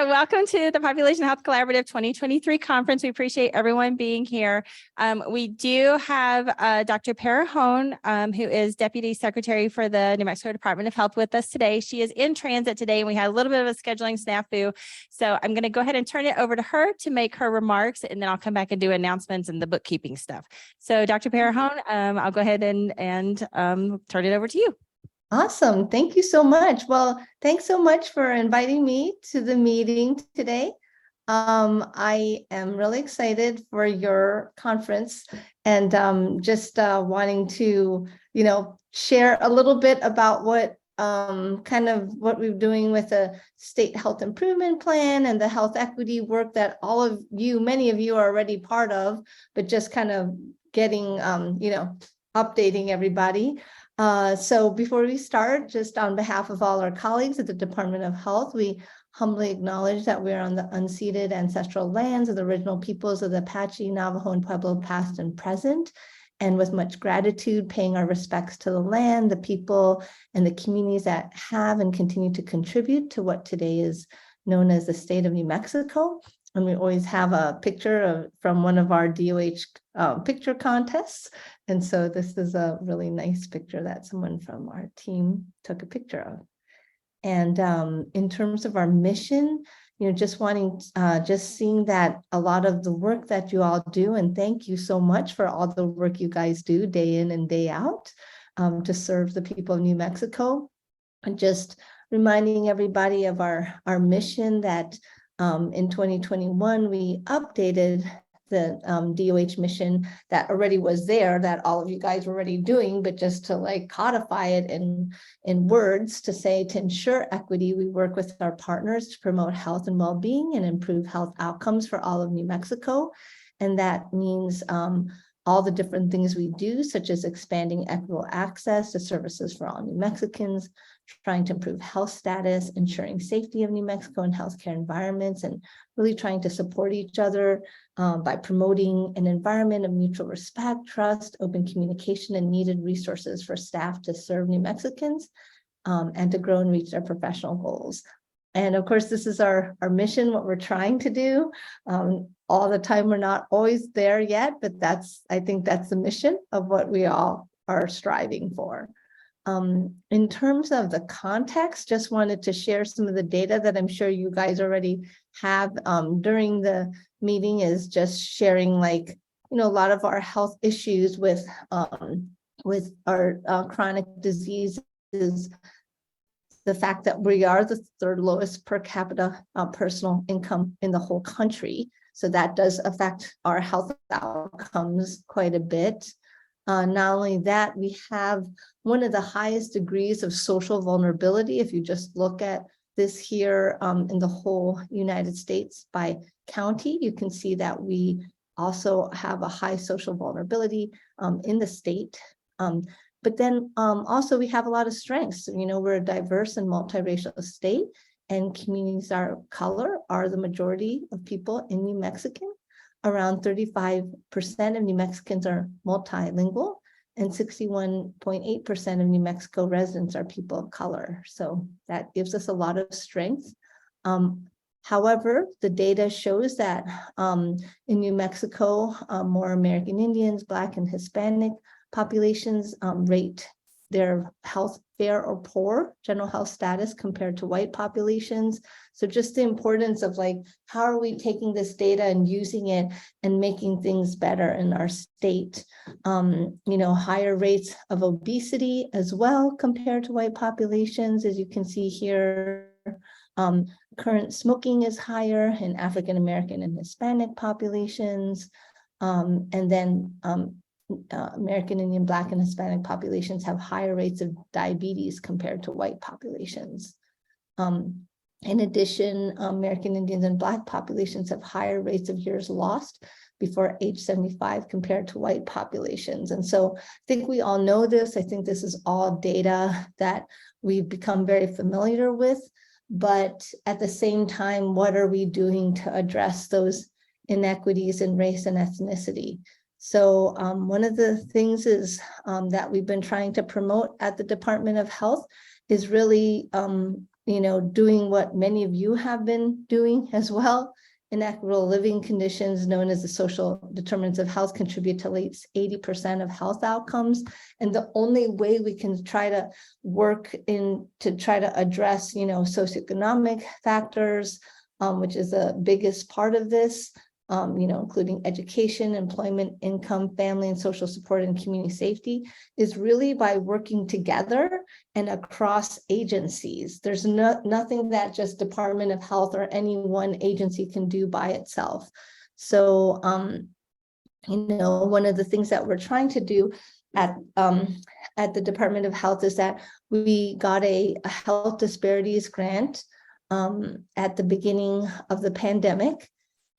welcome to the Population Health Collaborative 2023 conference. We appreciate everyone being here. We do have Dr. Perrone, who is Deputy Secretary for the New Mexico Department of Health with us today. She is in transit today, and we had a little bit of a scheduling snafu. So I'm going to go ahead and turn it over to her to make her remarks, and then I'll come back and do announcements and the bookkeeping stuff. So Dr. Perrone, I'll go ahead and turn it over to you. Awesome. Thank you so much. Well, thanks so much for inviting me to the meeting today. I am really excited for your conference and just wanting to, share a little bit about what what we're doing with the state health improvement plan and the health equity work that many of you are already part of, but just kind of getting, updating everybody. So before we start, just on behalf of all our colleagues at the Department of Health, we humbly acknowledge that we're on the unceded ancestral lands of the original peoples of the Apache, Navajo, and Pueblo, past and present, and with much gratitude, paying our respects to the land, the people, and the communities that have and continue to contribute to what today is known as the state of New Mexico. And we always have a picture from one of our DOH picture contests. And so this is a really nice picture that someone from our team took a picture of. And in terms of our mission, just seeing that a lot of the work that you all do, and thank you so much for all the work you guys do day in and day out to serve the people of New Mexico. And just reminding everybody of our mission that in 2021, we updated the DOH mission that already was there, that all of you guys were already doing, but just to codify it in words to say, to ensure equity, we work with our partners to promote health and well-being and improve health outcomes for all of New Mexico. And that means all the different things we do, such as expanding equitable access to services for all New Mexicans, trying to improve health status, ensuring safety of New Mexico and healthcare environments, and really trying to support each other by promoting an environment of mutual respect, trust, open communication, and needed resources for staff to serve New Mexicans and to grow and reach their professional goals. And of course, this is our mission, what we're trying to do. All the time, we're not always there yet, but I think that's the mission of what we all are striving for. In terms of the context, just wanted to share some of the data that I'm sure you guys already have during the meeting, is just sharing a lot of our health issues with our chronic diseases. The fact that we are the third lowest per capita personal income in the whole country. So that does affect our health outcomes quite a bit. Not only that, we have one of the highest degrees of social vulnerability. If you just look at this here in the whole United States by county, you can see that we also have a high social vulnerability in the state. But then also we have a lot of strengths. We're a diverse and multiracial state, and communities of color are the majority of people in New Mexico. Around 35% of New Mexicans are multilingual, and 61.8% of New Mexico residents are people of color. So that gives us a lot of strength. However, the data shows that in New Mexico, more American Indians, Black, and Hispanic populations rate their health fair or poor general health status compared to white populations. So just the importance of how are we taking this data and using it and making things better in our state? Higher rates of obesity as well compared to white populations, as you can see here. Current smoking is higher in African American and Hispanic populations, and then American Indian, Black, and Hispanic populations have higher rates of diabetes compared to white populations. In addition, American Indians and Black populations have higher rates of years lost before age 75 compared to white populations. And so I think we all know this. I think this is all data that we've become very familiar with. But at the same time, what are we doing to address those inequities in race and ethnicity? So one of the things is that we've been trying to promote at the Department of Health is really doing what many of you have been doing as well. Inequitable living conditions, known as the social determinants of health, contribute to at least 80% of health outcomes. And the only way we can try to work to try to address, socioeconomic factors, which is the biggest part of this, including education, employment, income, family and social support, and community safety, is really by working together and across agencies. There's nothing that just Department of Health or any one agency can do by itself. So, one of the things that we're trying to do at the Department of Health is that we got a health disparities grant at the beginning of the pandemic.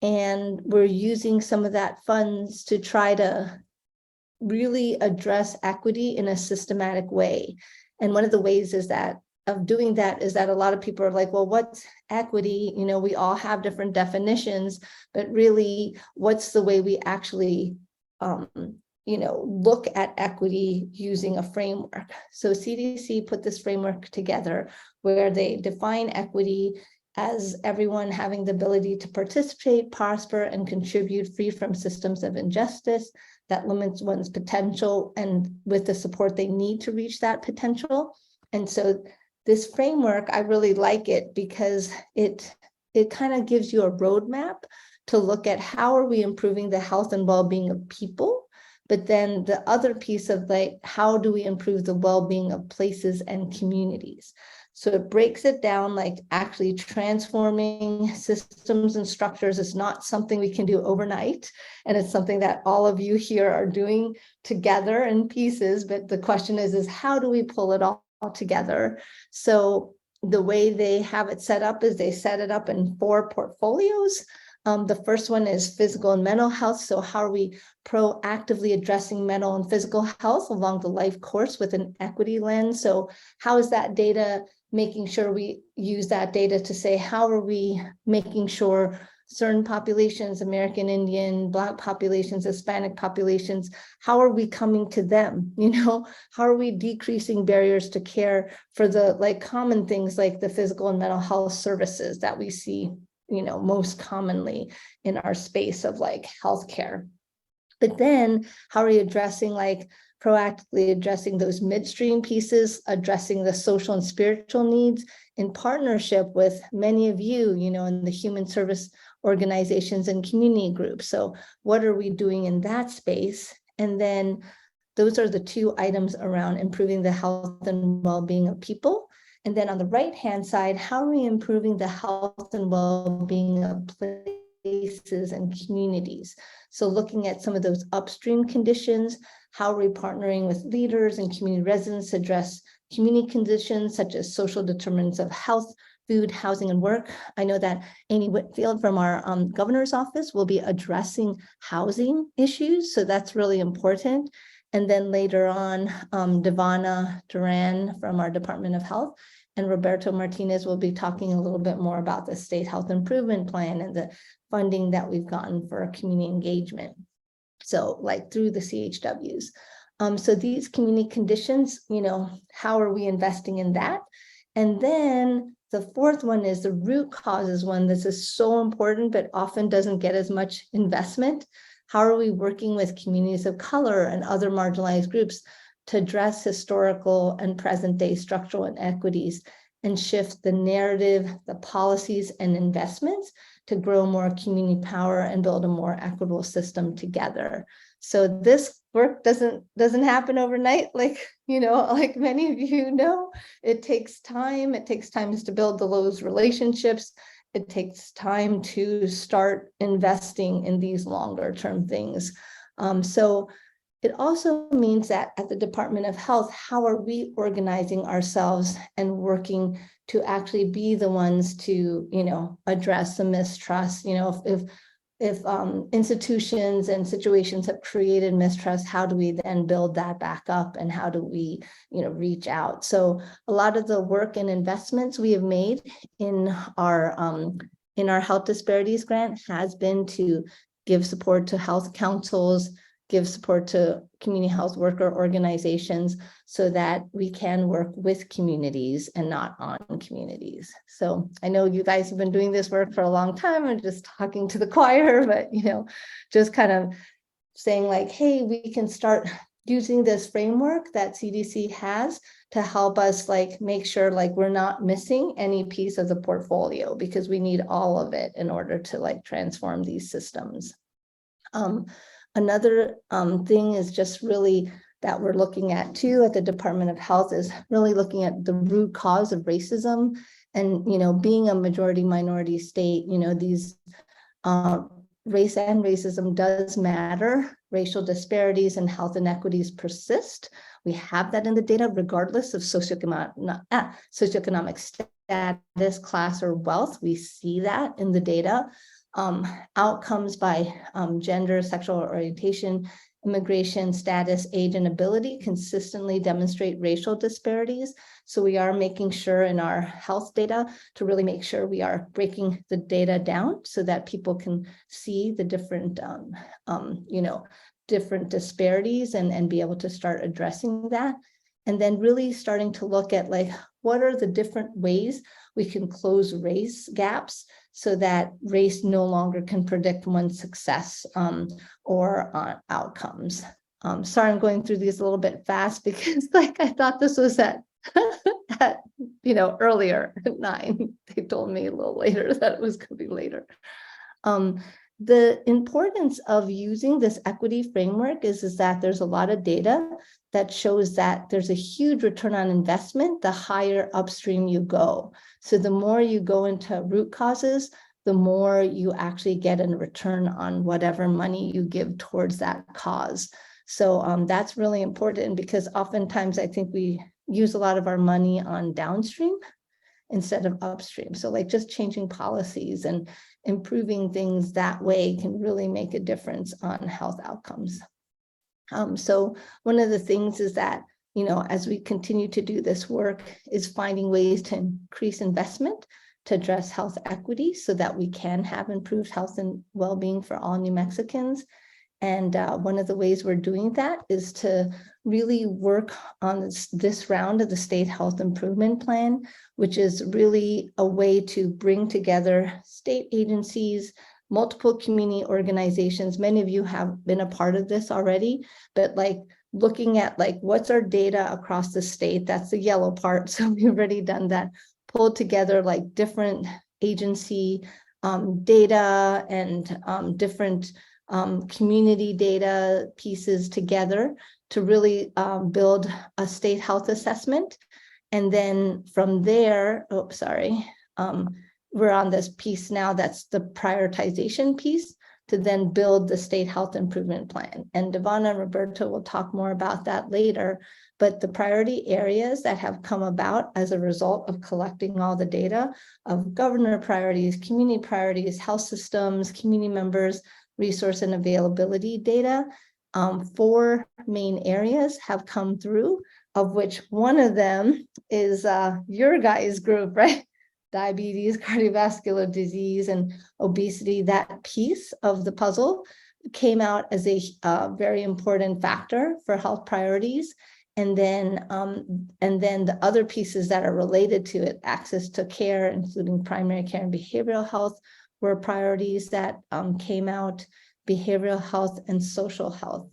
And we're using some of that funds to try to really address equity in a systematic way. And one of the ways of doing that is that a lot of people are like, well, what's equity? We all have different definitions, but really, what's the way we actually, look at equity using a framework? So CDC put this framework together where they define equity as everyone having the ability to participate, prosper, and contribute free from systems of injustice that limits one's potential and with the support they need to reach that potential. And so this framework, I really like it because it kind of gives you a roadmap to look at how are we improving the health and well-being of people, but then the other piece of how do we improve the well-being of places and communities? So it breaks it down, like actually transforming systems and structures is not something we can do overnight. And it's something that all of you here are doing together in pieces. But the question is how do we pull it all together? So the way they have it set up is they set it up in 4 portfolios. The first one is physical and mental health. So how are we proactively addressing mental and physical health along the life course with an equity lens? So how is that data making sure we use that data to say, how are we making sure certain populations, American Indian, Black populations, Hispanic populations, how are we coming to them? How are we decreasing barriers to care for the common things like the physical and mental health services that we see most commonly in our space of healthcare. But then how are we addressing proactively addressing those midstream pieces, addressing the social and spiritual needs in partnership with many of you, in the human service organizations and community groups. So what are we doing in that space? And then those are the 2 items around improving the health and well-being of people. And then on the right-hand side, how are we improving the health and well-being of places and communities? So looking at some of those upstream conditions, how are we partnering with leaders and community residents to address community conditions such as social determinants of health, food, housing, and work? I know that Amy Whitfield from our governor's office will be addressing housing issues, so that's really important. And then later on, Devana Duran from our Department of Health and Roberto Martinez will be talking a little bit more about the State Health Improvement Plan and the funding that we've gotten for community engagement. So through the CHWs. So these community conditions, how are we investing in that? And then the 4th one is the root causes one. This is so important, but often doesn't get as much investment. How are we working with communities of color and other marginalized groups to address historical and present day structural inequities and shift the narrative, the policies and investments to grow more community power and build a more equitable system together? So this work doesn't happen overnight. Like many of you know, it takes time. It takes time to build those relationships. It takes time to start investing in these longer term things. So it also means that at the Department of Health, how are we organizing ourselves and working to actually be the ones to, address the mistrust? If institutions and situations have created mistrust, how do we then build that back up, and how do we, reach out? So a lot of the work and investments we have made in our health disparities grant has been to give support to health councils, give support to community health worker organizations so that we can work with communities and not on communities. So I know you guys have been doing this work for a long time. I'm just talking to the choir, but just kind of saying like, hey, we can start using this framework that CDC has to help us like make sure like we're not missing any piece of the portfolio, because we need all of it in order to like transform these systems. Another thing is just really that we're looking at too at the Department of Health is really looking at the root cause of racism. And, being a majority minority state, these race and racism does matter. Racial disparities and health inequities persist. We have that in the data, regardless of socioeconomic status, class, or wealth. We see that in the data. Outcomes by gender, sexual orientation, immigration status, age, and ability consistently demonstrate racial disparities. So we are making sure in our health data to really make sure we are breaking the data down so that people can see the different, different disparities and be able to start addressing that. And then really starting to look at like, what are the different ways we can close race gaps so that race no longer can predict one's success or outcomes. Sorry, I'm going through these a little bit fast because like I thought this was at earlier at 9. They told me a little later that it was going to be later. The importance of using this equity framework is that there's a lot of data that shows that there's a huge return on investment the higher upstream you go. So the more you go into root causes, the more you actually get a return on whatever money you give towards that cause. So that's really important because oftentimes I think we use a lot of our money on downstream instead of upstream. So like just changing policies and improving things that way can really make a difference on health outcomes. So one of the things is that, as we continue to do this work is finding ways to increase investment to address health equity so that we can have improved health and well-being for all New Mexicans. And one of the ways we're doing that is to really work on this round of the State Health Improvement Plan, which is really a way to bring together state agencies, multiple community organizations. Many of you have been a part of this already, but like looking at like what's our data across the state, that's the yellow part. So we've already done that, pulled together like different agency data and different community data pieces together to really build a state health assessment. And then from there, we're on this piece now, that's the prioritization piece to then build the state health improvement plan. And Devonna and Roberto will talk more about that later, but the priority areas that have come about as a result of collecting all the data of governor priorities, community priorities, health systems, community members, resource and availability data, 4 main areas have come through, of which one of them is your guys' group, right? Diabetes, cardiovascular disease, and obesity. That piece of the puzzle came out as a very important factor for health priorities. And then the other pieces that are related to it, access to care, including primary care and behavioral health, were priorities that came out, behavioral health and social health.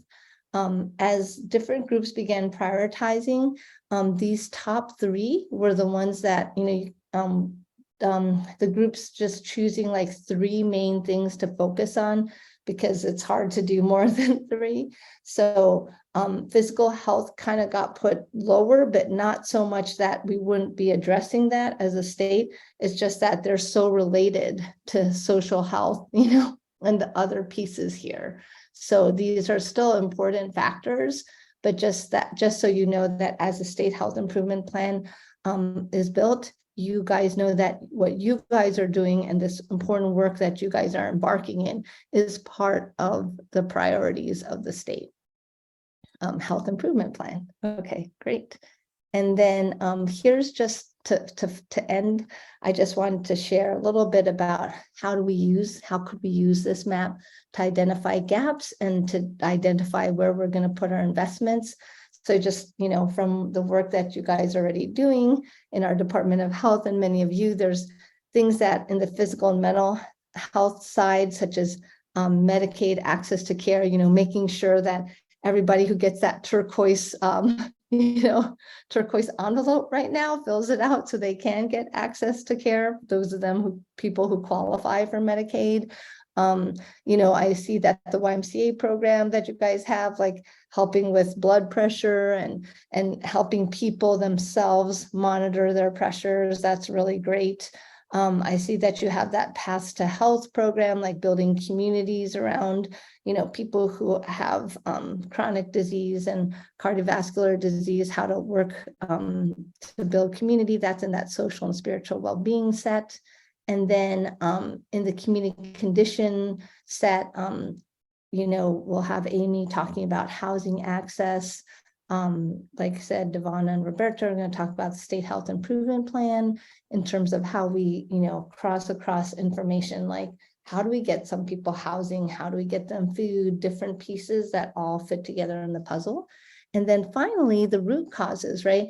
As different groups began prioritizing, these top 3 were the ones that, the groups just choosing like 3 main things to focus on because it's hard to do more than 3. So physical health kind of got put lower, but not so much that we wouldn't be addressing that as a state. It's just that they're so related to social health, and the other pieces here. So these are still important factors, but just so you know that as the state health improvement plan is built, you guys know that what you guys are doing and this important work that you guys are embarking in is part of the priorities of the state health improvement plan. Okay, great. And then here's just to end, I just wanted to share a little bit about how could we use this map to identify gaps and to identify where we're going to put our investments. So just, from the work that you guys are already doing in our Department of Health, and many of you, there's things that in the physical and mental health side, such as Medicaid access to care, making sure that everybody who gets that turquoise turquoise envelope right now fills it out so they can get access to care. Those of them people who qualify for Medicaid. I see that the YMCA program that you guys have, like helping with blood pressure and helping people themselves monitor their pressures. That's really great. I see that you have that Path to Health program, like building communities around, people who have chronic disease and cardiovascular disease, how to work to build community. That's in that social and spiritual well-being set. And then in the community condition set, we'll have Amy talking about housing access. Like I said, Devonna and Roberta are going to talk about the State Health Improvement Plan in terms of how we, cross across information, like how do we get some people housing, how do we get them food, different pieces that all fit together in the puzzle. And then finally, the root causes, right?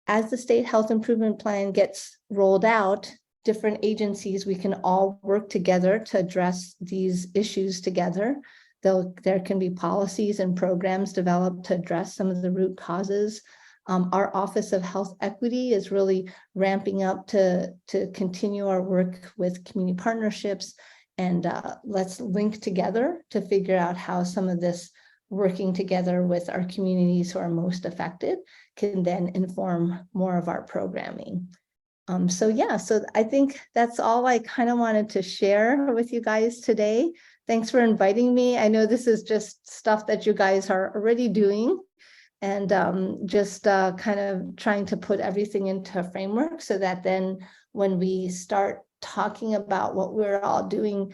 As the State Health Improvement Plan gets rolled out, different agencies, we can all work together to address these issues together. There can be policies and programs developed to address some of the root causes. Our Office of Health Equity is really ramping up to continue our work with community partnerships, and let's link together to figure out how some of this working together with our communities who are most affected can then inform more of our programming. So I think that's all I kind of wanted to share with you guys today. Thanks for inviting me. I know this is just stuff that you guys are already doing, and just kind of trying to put everything into a framework so that then when we start talking about what we're all doing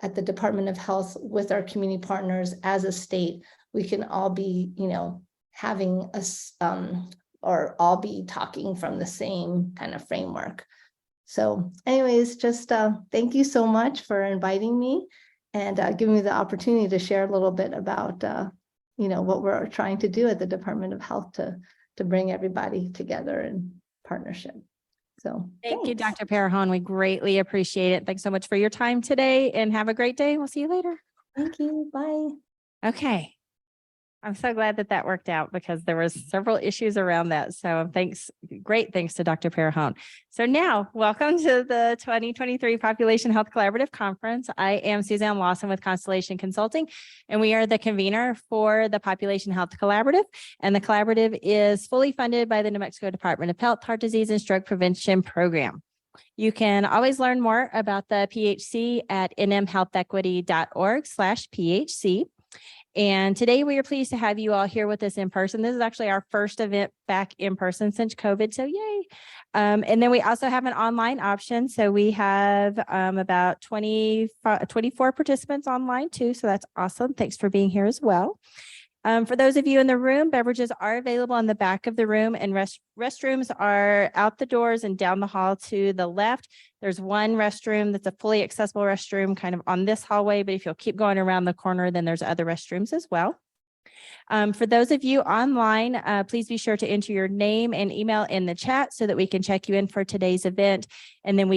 at the Department of Health with our community partners as a state, we can all be, having us or all be talking from the same kind of framework. So anyways, just thank you so much for inviting me and giving me the opportunity to share a little bit about what we're trying to do at the Department of Health to bring everybody together in partnership. So thank you, Dr. Perrone. We greatly appreciate it. Thanks so much for your time today, and have a great day. We'll see you later. Thank you. Bye. Okay. I'm so glad that worked out because there was several issues around that. So great thanks to Dr. Perrone. So now, welcome to the 2023 Population Health Collaborative Conference. I am Suzanne Lawson with Constellation Consulting, and we are the convener for the Population Health Collaborative. And the collaborative is fully funded by the New Mexico Department of Health, Heart Disease and Stroke Prevention Program. You can always learn more about the PHC at nmhealthequity.org/PHC. And today we are pleased to have you all here with us in person. This is actually our first event back in person since COVID, so yay. And then we also have an online option. So we have about 24 participants online too. So that's awesome. Thanks for being here as well. For those of you in the room, beverages are available in the back of the room, and restrooms are out the doors and down the hall to the left. There's one restroom that's a fully accessible restroom kind of on this hallway, but if you'll keep going around the corner, then there's other restrooms as well. For those of you online, please be sure to enter your name and email in the chat so that we can check you in for today's event. And then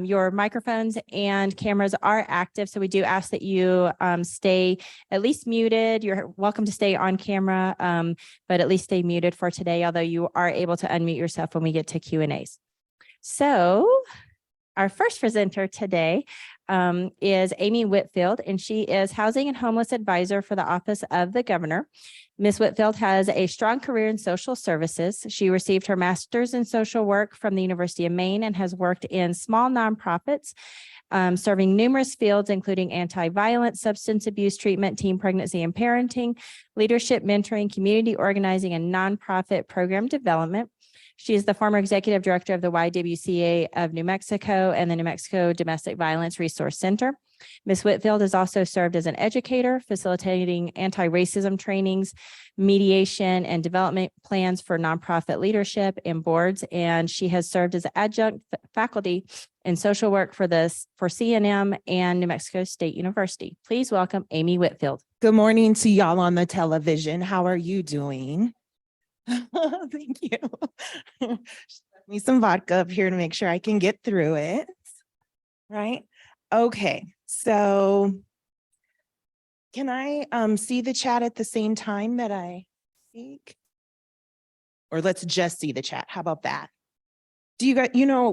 your microphones and cameras are active. So we do ask that you stay at least muted. You're welcome to stay on camera, but at least stay muted for today, although you are able to unmute yourself when we get to Q&As. So our first presenter today is Amy Whitfield, and she is Housing and Homeless Advisor for the Office of the Governor. Ms. Whitfield has a strong career in social services. She received her master's in social work from the University of Maine and has worked in small nonprofits, serving numerous fields, including anti-violence, substance abuse treatment, teen pregnancy and parenting, leadership, mentoring, community organizing, and nonprofit program development. She is the former executive director of the YWCA of New Mexico and the New Mexico Domestic Violence Resource Center. Ms. Whitfield has also served as an educator, facilitating anti-racism trainings, mediation, and development plans for nonprofit leadership and boards. And she has served as adjunct faculty in social work for CNM and New Mexico State University. Please welcome Amy Whitfield. Good morning to y'all on the television. How are you doing? Thank you. Let me some vodka up here to make sure I can get through it. Right? Okay, so can I see the chat at the same time that I speak? Or let's just see the chat. How about that? Do you guys,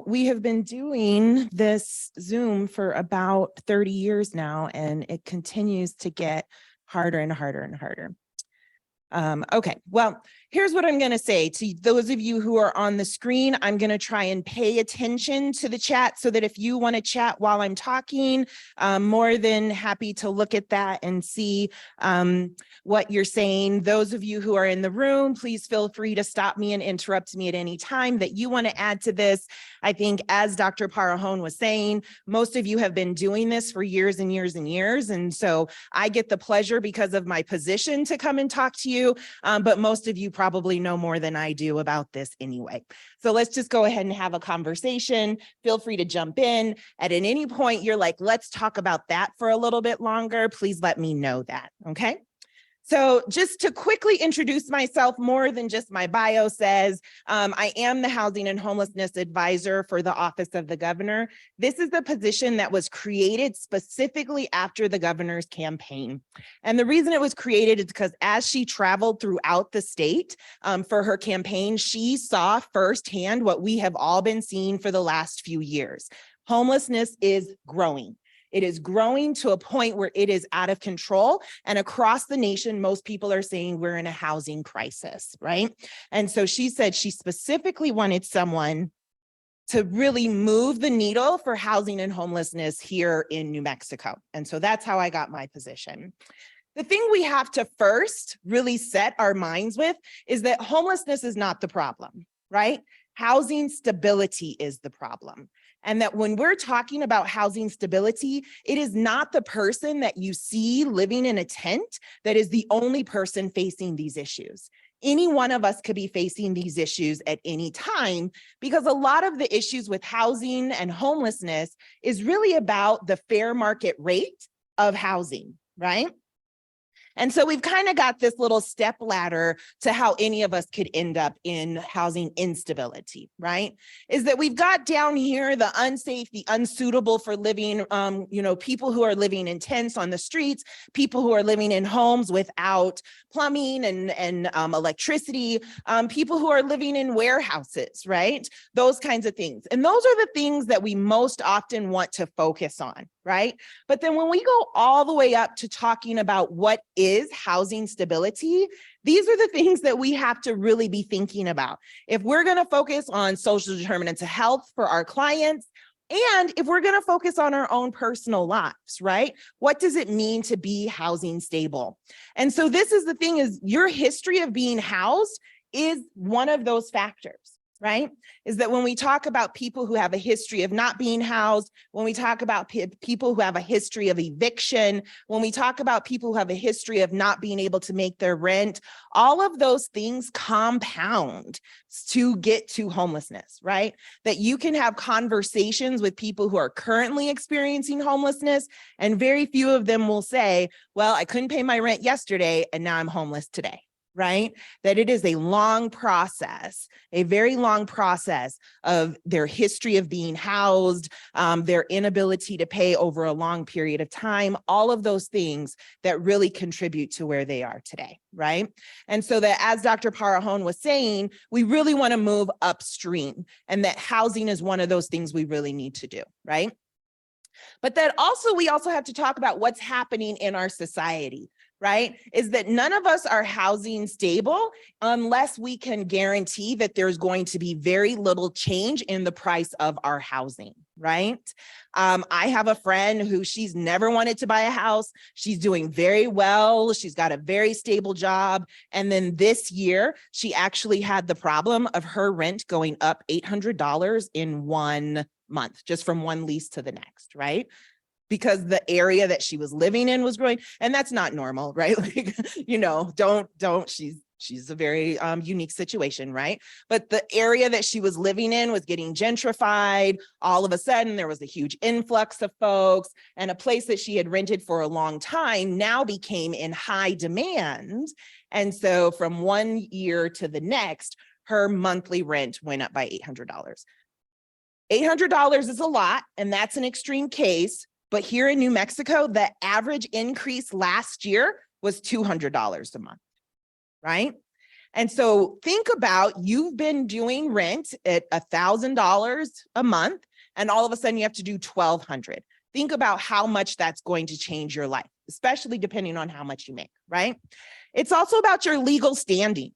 we have been doing this Zoom for about 30 years now, and it continues to get harder and harder and harder. Okay, well, here's what I'm going to say to those of you who are on the screen. I'm going to try and pay attention to the chat so that if you want to chat while I'm talking, I'm more than happy to look at that and see what you're saying. Those of you who are in the room, please feel free to stop me and interrupt me at any time that you want to add to this. I think, as Dr. Parahone was saying, most of you have been doing this for years and years and years. And so I get the pleasure because of my position to come and talk to you. But most of you probably know more than I do about this anyway. So let's just go ahead and have a conversation. Feel free to jump in. At any point you're like, let's talk about that for a little bit longer, please let me know that, okay? So just to quickly introduce myself, more than just my bio says, I am the Housing and Homelessness Advisor for the Office of the Governor. This is the position that was created specifically after the governor's campaign. And the reason it was created is because as she traveled throughout the state for her campaign, she saw firsthand what we have all been seeing for the last few years. Homelessness is growing. It is growing to a point where it is out of control. And across the nation, most people are saying we're in a housing crisis, right? And so she said she specifically wanted someone to really move the needle for housing and homelessness here in New Mexico. And so that's how I got my position. The thing we have to first really set our minds with is that homelessness is not the problem, right? Housing stability is the problem. And that when we're talking about housing stability, it is not the person that you see living in a tent that is the only person facing these issues. Any one of us could be facing these issues at any time, because a lot of the issues with housing and homelessness is really about the fair market rate of housing, right? And so we've kind of got this little step ladder to how any of us could end up in housing instability, right? Is that we've got down here the unsafe, the unsuitable for living, people who are living in tents on the streets, people who are living in homes without plumbing and electricity, people who are living in warehouses, right? Those kinds of things. And those are the things that we most often want to focus on, right? But then when we go all the way up to talking about what is housing stability, these are the things that we have to really be thinking about. If we're going to focus on social determinants of health for our clients, and if we're going to focus on our own personal lives, right? What does it mean to be housing stable? And so this is the thing, is your history of being housed is one of those factors, right? Is that when we talk about people who have a history of not being housed, when we talk about people who have a history of eviction, when we talk about people who have a history of not being able to make their rent, all of those things compound to get to homelessness, right? That you can have conversations with people who are currently experiencing homelessness, and very few of them will say, well, I couldn't pay my rent yesterday and now I'm homeless today. Right? That it is a long process, a very long process of their history of being housed, their inability to pay over a long period of time, all of those things that really contribute to where they are today, right? And so that, as Dr. Parahone was saying, we really want to move upstream, and that housing is one of those things we really need to do, right? But that also, we also have to talk about what's happening in our society, right, is that none of us are housing stable unless we can guarantee that there's going to be very little change in the price of our housing, right? I have a friend who she's never wanted to buy a house. She's doing very well. She's got a very stable job. And then this year, she actually had the problem of her rent going up $800 in 1 month, just from one lease to the next, right? Because the area that she was living in was growing, and that's not normal, right? Like, you know, she's a very unique situation, right? But the area that she was living in was getting gentrified. All of a sudden, there was a huge influx of folks, and a place that she had rented for a long time now became in high demand. And so from 1 year to the next, her monthly rent went up by $800. $800 is a lot, and that's an extreme case. But here in New Mexico, the average increase last year was $200 a month, right? And so think about, you've been doing rent at $1,000 a month, and all of a sudden you have to do $1,200. Think about how much that's going to change your life, especially depending on how much you make, right? It's also about your legal standing.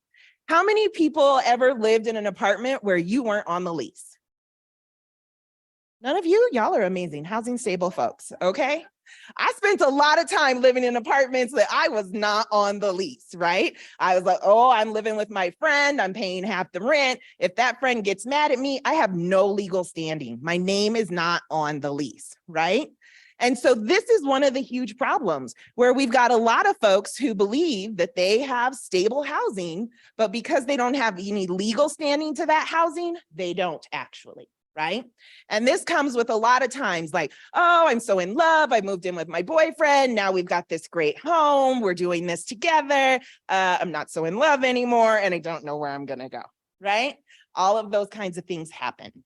How many people ever lived in an apartment where you weren't on the lease? None of you? Y'all are amazing, housing stable folks, okay? I spent a lot of time living in apartments that I was not on the lease, right? I was like, oh, I'm living with my friend, I'm paying half the rent. If that friend gets mad at me, I have no legal standing. My name is not on the lease, right? And so this is one of the huge problems where we've got a lot of folks who believe that they have stable housing, but because they don't have any legal standing to that housing, they don't actually. Right? And this comes with a lot of times like, oh, I'm so in love. I moved in with my boyfriend. Now we've got this great home. We're doing this together. I'm not so in love anymore, and I don't know where I'm going to go. Right? All of those kinds of things happen.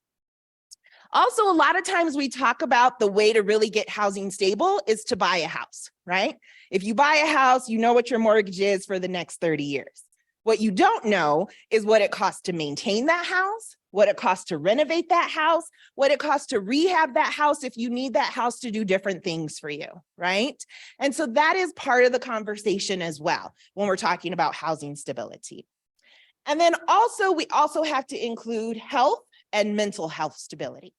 Also, a lot of times we talk about the way to really get housing stable is to buy a house, right? If you buy a house, you know what your mortgage is for the next 30 years. What you don't know is what it costs to maintain that house, what it costs to renovate that house, what it costs to rehab that house if you need that house to do different things for you, right? And so that is part of the conversation as well when we're talking about housing stability. And then also, we also have to include health and mental health stability.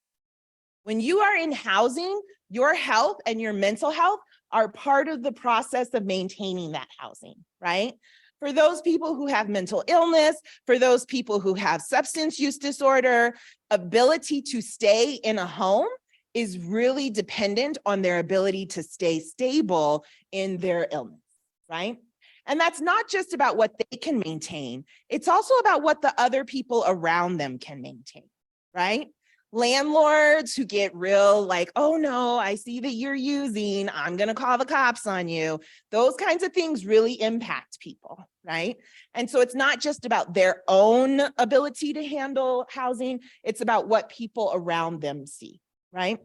When you are in housing, your health and your mental health are part of the process of maintaining that housing, right? For those people who have mental illness, for those people who have substance use disorder, ability to stay in a home is really dependent on their ability to stay stable in their illness, right? And that's not just about what they can maintain. It's also about what the other people around them can maintain, right? Landlords who get real like, oh no, I see that you're using, I'm going to call the cops on you. Those kinds of things really impact people, right? And so it's not just about their own ability to handle housing, it's about what people around them see, right?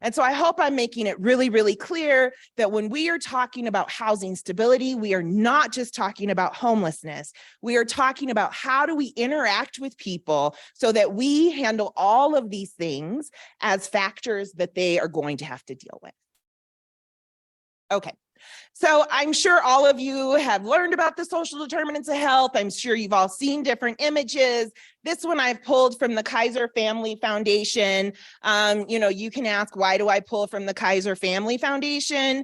And so I hope I'm making it really, really clear that when we are talking about housing stability, we are not just talking about homelessness. We are talking about how do we interact with people so that we handle all of these things as factors that they are going to have to deal with. Okay. So I'm sure all of you have learned about the social determinants of health. I'm sure you've all seen different images. This one I've pulled from the Kaiser Family Foundation. You can ask, why do I pull from the Kaiser Family Foundation?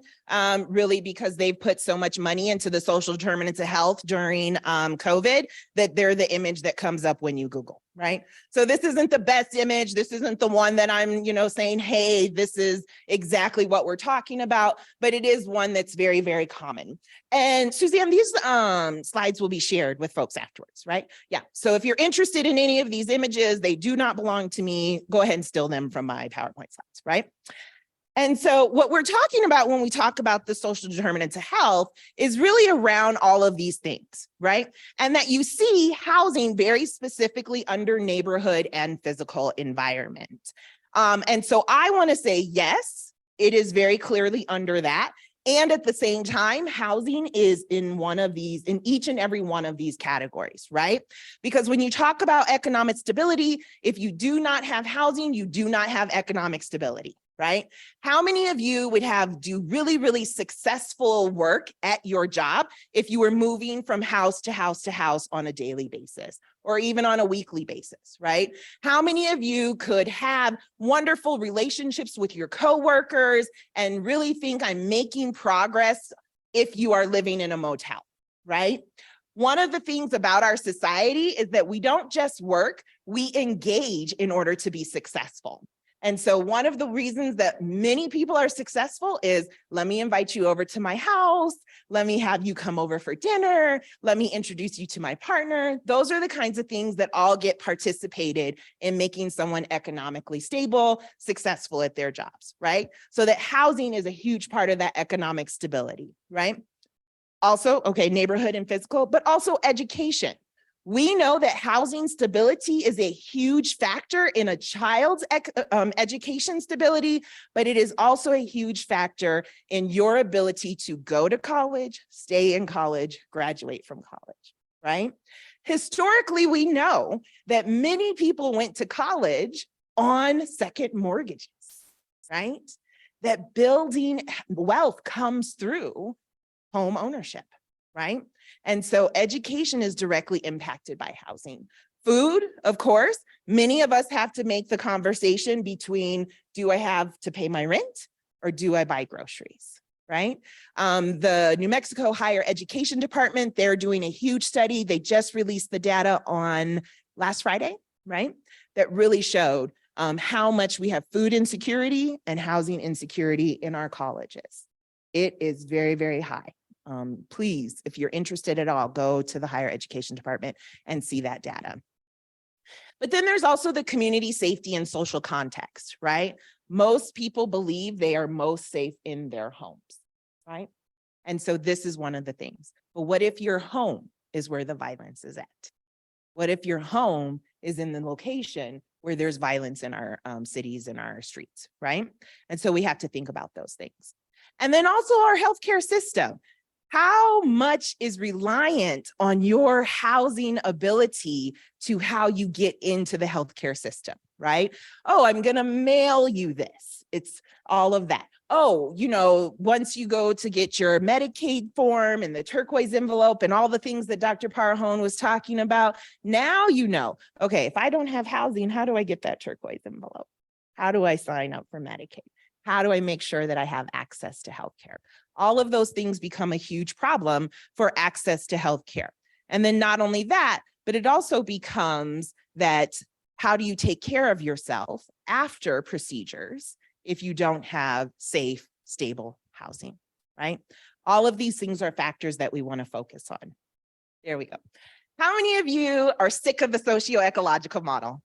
Really because they've put so much money into the social determinants of health during COVID that they're the image that comes up when you Google, right? So this isn't the best image. This isn't the one that I'm, saying, hey, this is exactly what we're talking about, but it is one that's very, very common. And Suzanne, these slides will be shared with folks afterwards, right? Yeah, so if you're interested in any of these images, they do not belong to me. Go ahead and steal them from my PowerPoint slides, right? And so what we're talking about when we talk about the social determinants of health is really around all of these things, right? And that you see housing very specifically under neighborhood and physical environment. And so I want to say, yes, it is very clearly under that. And at the same time, housing is in each and every one of these categories, right? Because when you talk about economic stability, if you do not have housing, you do not have economic stability, right? How many of you would do really, really successful work at your job if you were moving from house to house to house on a daily basis or even on a weekly basis, right? How many of you could have wonderful relationships with your coworkers and really think I'm making progress if you are living in a motel, right? One of the things about our society is that we don't just work, we engage in order to be successful. And so one of the reasons that many people are successful is, let me invite you over to my house. Let me have you come over for dinner. Let me introduce you to my partner. Those are the kinds of things that all get participated in making someone economically stable, successful at their jobs, right? So that housing is a huge part of that economic stability, right? Also, okay, neighborhood and physical, but also education. We know that housing stability is a huge factor in a child's education stability, but it is also a huge factor in your ability to go to college, stay in college, graduate from college, right? Historically, we know that many people went to college on second mortgages, right? That building wealth comes through home ownership, right? And so education is directly impacted by housing. Food, of course, many of us have to make the conversation between, do I have to pay my rent or do I buy groceries, right? The New Mexico Higher Education Department, they're doing a huge study. They just released the data on last Friday, right? That really showed how much we have food insecurity and housing insecurity in our colleges. It is very, very high. Please, if you're interested at all, go to the Higher Education Department and see that data. But then there's also the community safety and social context, right? Most people believe they are most safe in their homes, right? And so this is one of the things. But what if your home is where the violence is at? What if your home is in the location where there's violence in our cities and our streets, right? And so we have to think about those things. And then also our healthcare system. How much is reliant on your housing ability to how you get into the healthcare system, right? Oh, I'm going to mail you this. It's all of that. Oh, you know, once you go to get your Medicaid form and the turquoise envelope and all the things that Dr. Parhone was talking about, now you know, okay, if I don't have housing, how do I get that turquoise envelope? How do I sign up for Medicaid? How do I make sure that I have access to healthcare? All of those things become a huge problem for access to healthcare. And then not only that, but it also becomes that how do you take care of yourself after procedures if you don't have safe, stable housing, right? All of these things are factors that we want to focus on. There we go. How many of you are sick of the socio-ecological model?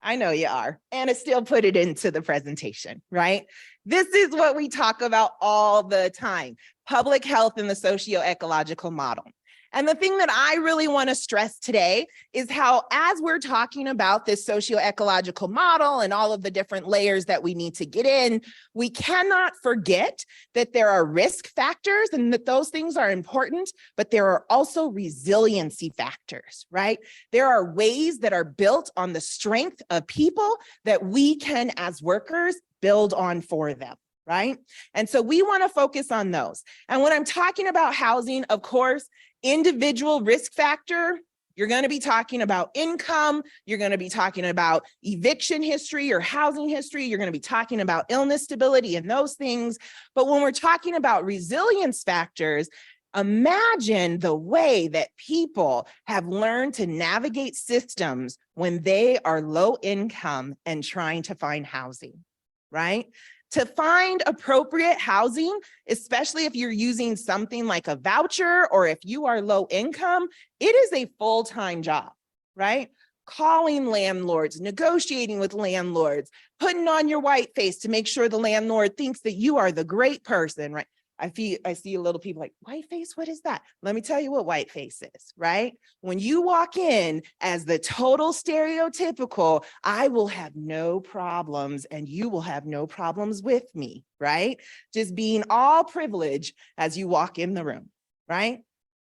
I know you are, and I still put it into the presentation, right? This is what we talk about all the time, public health and the socio-ecological model. And the thing that I really want to stress today is how, as we're talking about this socio-ecological model and all of the different layers that we need to get in, we cannot forget that there are risk factors and that those things are important, but there are also resiliency factors, right? There are ways that are built on the strength of people that we can, as workers, build on for them. Right? And so we want to focus on those. And when I'm talking about housing, of course, individual risk factor, you're going to be talking about income, you're going to be talking about eviction history or housing history, you're going to be talking about illness stability and those things. But when we're talking about resilience factors, imagine the way that people have learned to navigate systems when they are low income and trying to find housing, right? To find appropriate housing, especially if you're using something like a voucher or if you are low income, it is a full-time job, right? Calling landlords, negotiating with landlords, putting on your white face to make sure the landlord thinks that you are the great person, right? I see a little people like, white face, what is that? Let me tell you what white face is, right? When you walk in as the total stereotypical, I will have no problems and you will have no problems with me, right? Just being all privileged as you walk in the room, right?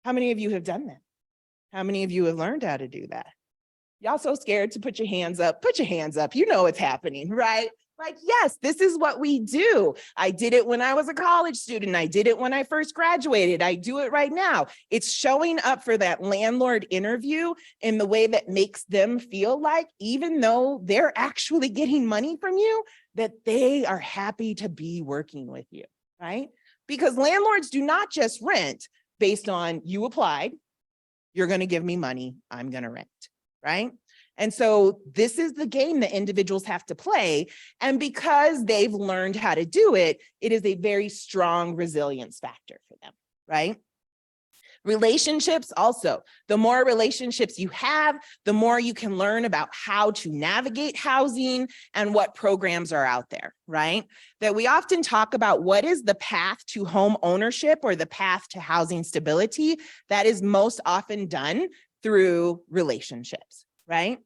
How many of you have done that? How many of you have learned how to do that? Y'all so scared to put your hands up. Put your hands up. You know what's happening, right? Like, yes, this is what we do. I did it when I was a college student. I did it when I first graduated. I do it right now. It's showing up for that landlord interview in the way that makes them feel like, even though they're actually getting money from you, that they are happy to be working with you, right? Because landlords do not just rent based on you applied, you're going to give me money, I'm going to rent, right? And so this is the game that individuals have to play. And because they've learned how to do it, it is a very strong resilience factor for them, right? Relationships also, the more relationships you have, the more you can learn about how to navigate housing and what programs are out there, right? That we often talk about what is the path to home ownership or the path to housing stability. That is most often done through relationships, right?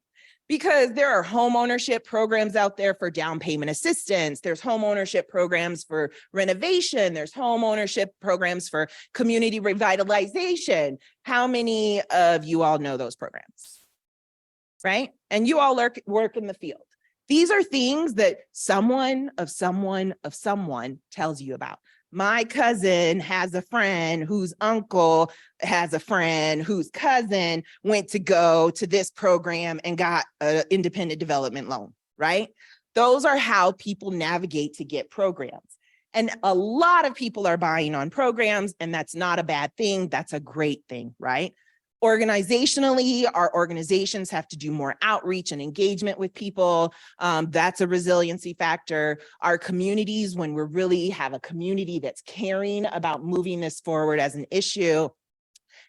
Because there are home ownership programs out there for down payment assistance. There's home ownership programs for renovation. There's home ownership programs for community revitalization. How many of you all know those programs, right? And you all work in the field. These are things that someone tells you about. My cousin has a friend whose uncle has a friend whose cousin went to go to this program and got an independent development loan, right? Those are how people navigate to get programs. And a lot of people are buying on programs, and that's not a bad thing. That's a great thing, right? Organizationally, our organizations have to do more outreach and engagement with people. That's a resiliency factor. Our communities, when we really have a community that's caring about moving this forward as an issue.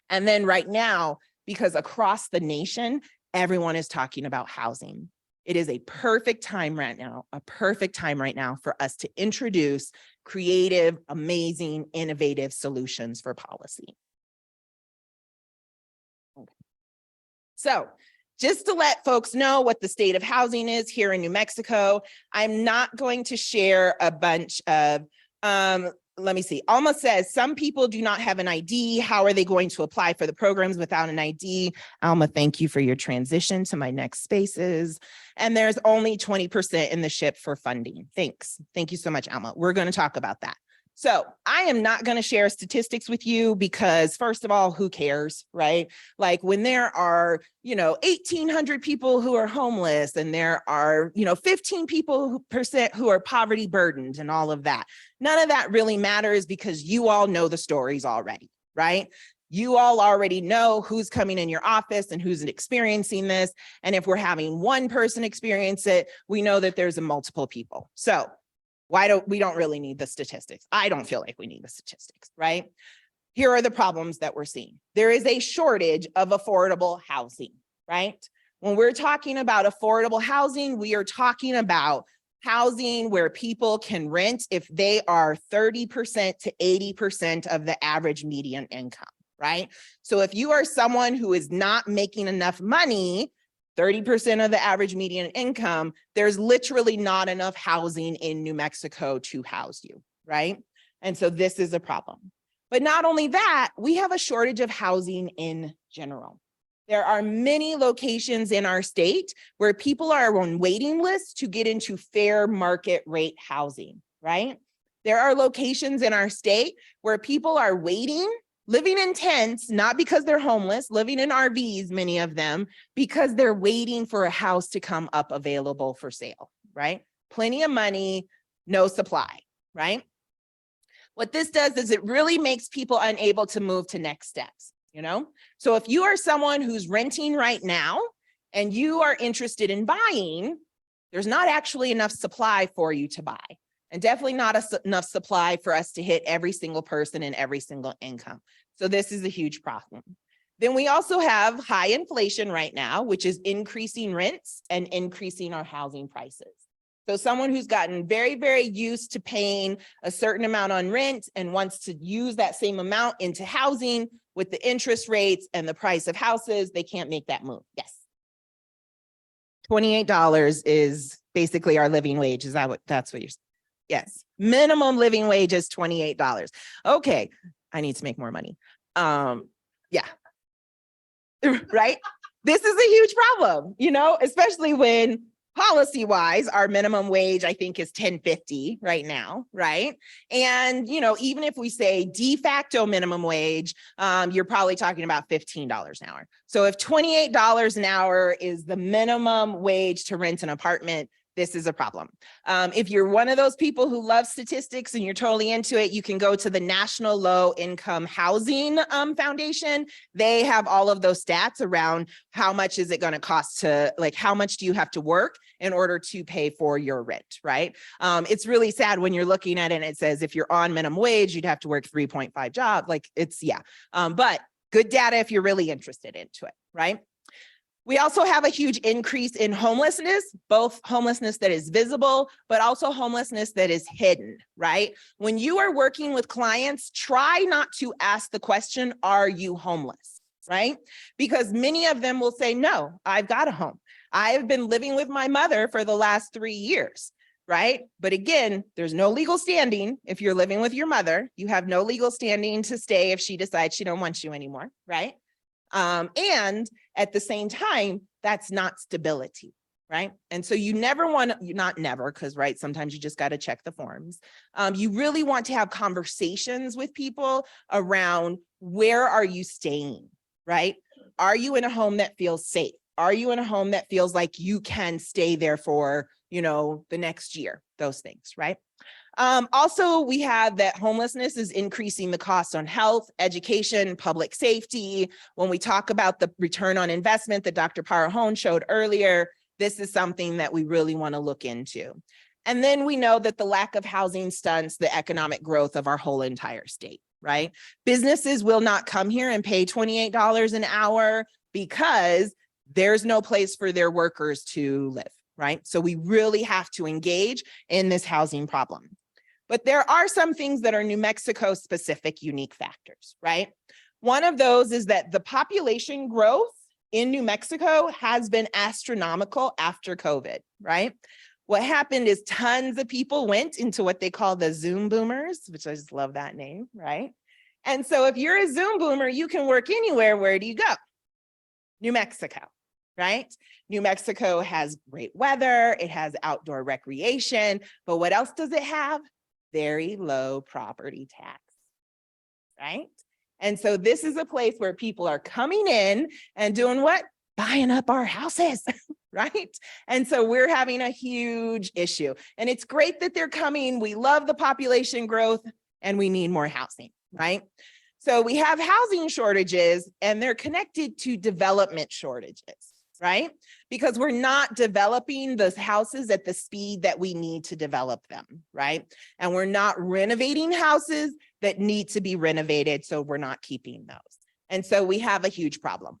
And then right now, because across the nation, everyone is talking about housing. It is a perfect time right now for us to introduce creative, amazing, innovative solutions for policy. So just to let folks know what the state of housing is here in New Mexico, I'm not going to share a bunch of, let me see, Alma says, some people do not have an ID. How are they going to apply for the programs without an ID? Alma, thank you for your transition to my next spaces. And there's only 20% in the SHIP for funding. Thanks. Thank you so much, Alma. We're going to talk about that. So I am not going to share statistics with you because, first of all, who cares, right? Like when there are, 1,800 people who are homeless and there are, 15% who are poverty burdened and all of that. None of that really matters because you all know the stories already, right? You all already know who's coming in your office and who's experiencing this. And if we're having one person experience it, we know that there's multiple people. So we don't really need the statistics. I don't feel like we need the statistics, right? Here are the problems that we're seeing. There is a shortage of affordable housing, right? When we're talking about affordable housing, we are talking about housing where people can rent if they are 30% to 80% of the average median income, right? So if you are someone who is not making enough money, 30% of the average median income, there's literally not enough housing in New Mexico to house you, right? And so this is a problem. But not only that, we have a shortage of housing in general. There are many locations in our state where people are on waiting lists to get into fair market rate housing, right? There are locations in our state where people are waiting, living in tents, not because they're homeless, living in RVs, many of them, because they're waiting for a house to come up available for sale, right? Plenty of money, no supply, right? What this does is it really makes people unable to move to next steps, So if you are someone who's renting right now and you are interested in buying, there's not actually enough supply for you to buy. And definitely not enough supply for us to hit every single person and every single income. So this is a huge problem. Then we also have high inflation right now, which is increasing rents and increasing our housing prices. So someone who's gotten very, very used to paying a certain amount on rent and wants to use that same amount into housing with the interest rates and the price of houses, they can't make that move. Yes. $28 is basically our living wage. Is that that's what you're saying? Yes. Minimum living wage is $28. Okay. I need to make more money. Yeah. Right. This is a huge problem, especially when policy wise, our minimum wage, I think, is $10.50 right now, right? And, you know, even if we say de facto minimum wage, you're probably talking about $15 an hour. So if $28 an hour is the minimum wage to rent an apartment, this is a problem. If you're one of those people who love statistics and you're totally into it, you can go to the National Low Income Housing Foundation. They have all of those stats around how much is it going to cost to, like, how much do you have to work in order to pay for your rent, right? It's really sad when you're looking at it and it says if you're on minimum wage, you'd have to work 3.5 jobs. Like, it's, yeah. But good data if you're really interested into it, right? We also have a huge increase in homelessness, both homelessness that is visible, but also homelessness that is hidden, right? When you are working with clients, try not to ask the question, are you homeless, right? Because many of them will say, no, I've got a home. I have been living with my mother for the last 3 years, right? But again, there's no legal standing. If you're living with your mother, you have no legal standing to stay if she decides she don't want you anymore, right? And at the same time, that's not stability, right? And so you never want to, not never, because right, sometimes you just got to check the forms. You really want to have conversations with people around where are you staying, right? Are you in a home that feels safe? Are you in a home that feels like you can stay there for, you know, the next year, those things, right? Also, we have that homelessness is increasing the cost on health, education, public safety. When we talk about the return on investment that Dr. Parahone showed earlier, this is something that we really want to look into. And then we know that the lack of housing stunts the economic growth of our whole entire state, right? Businesses will not come here and pay $28 an hour because there's no place for their workers to live, right? So we really have to engage in this housing problem. But there are some things that are New Mexico specific unique factors, right? One of those is that the population growth in New Mexico has been astronomical after COVID, right? What happened is tons of people went into what they call the Zoom boomers, which I just love that name, right? And so if you're a Zoom boomer, you can work anywhere. Where do you go? New Mexico, right? New Mexico has great weather. It has outdoor recreation, but what else does it have? Very low property tax, right? And so this is a place where people are coming in and doing what? Buying up our houses, right? And so we're having a huge issue. And it's great that they're coming. We love the population growth and we need more housing, right? So we have housing shortages and they're connected to development shortages, right? Because we're not developing those houses at the speed that we need to develop them, right? And we're not renovating houses that need to be renovated, so we're not keeping those. And so we have a huge problem.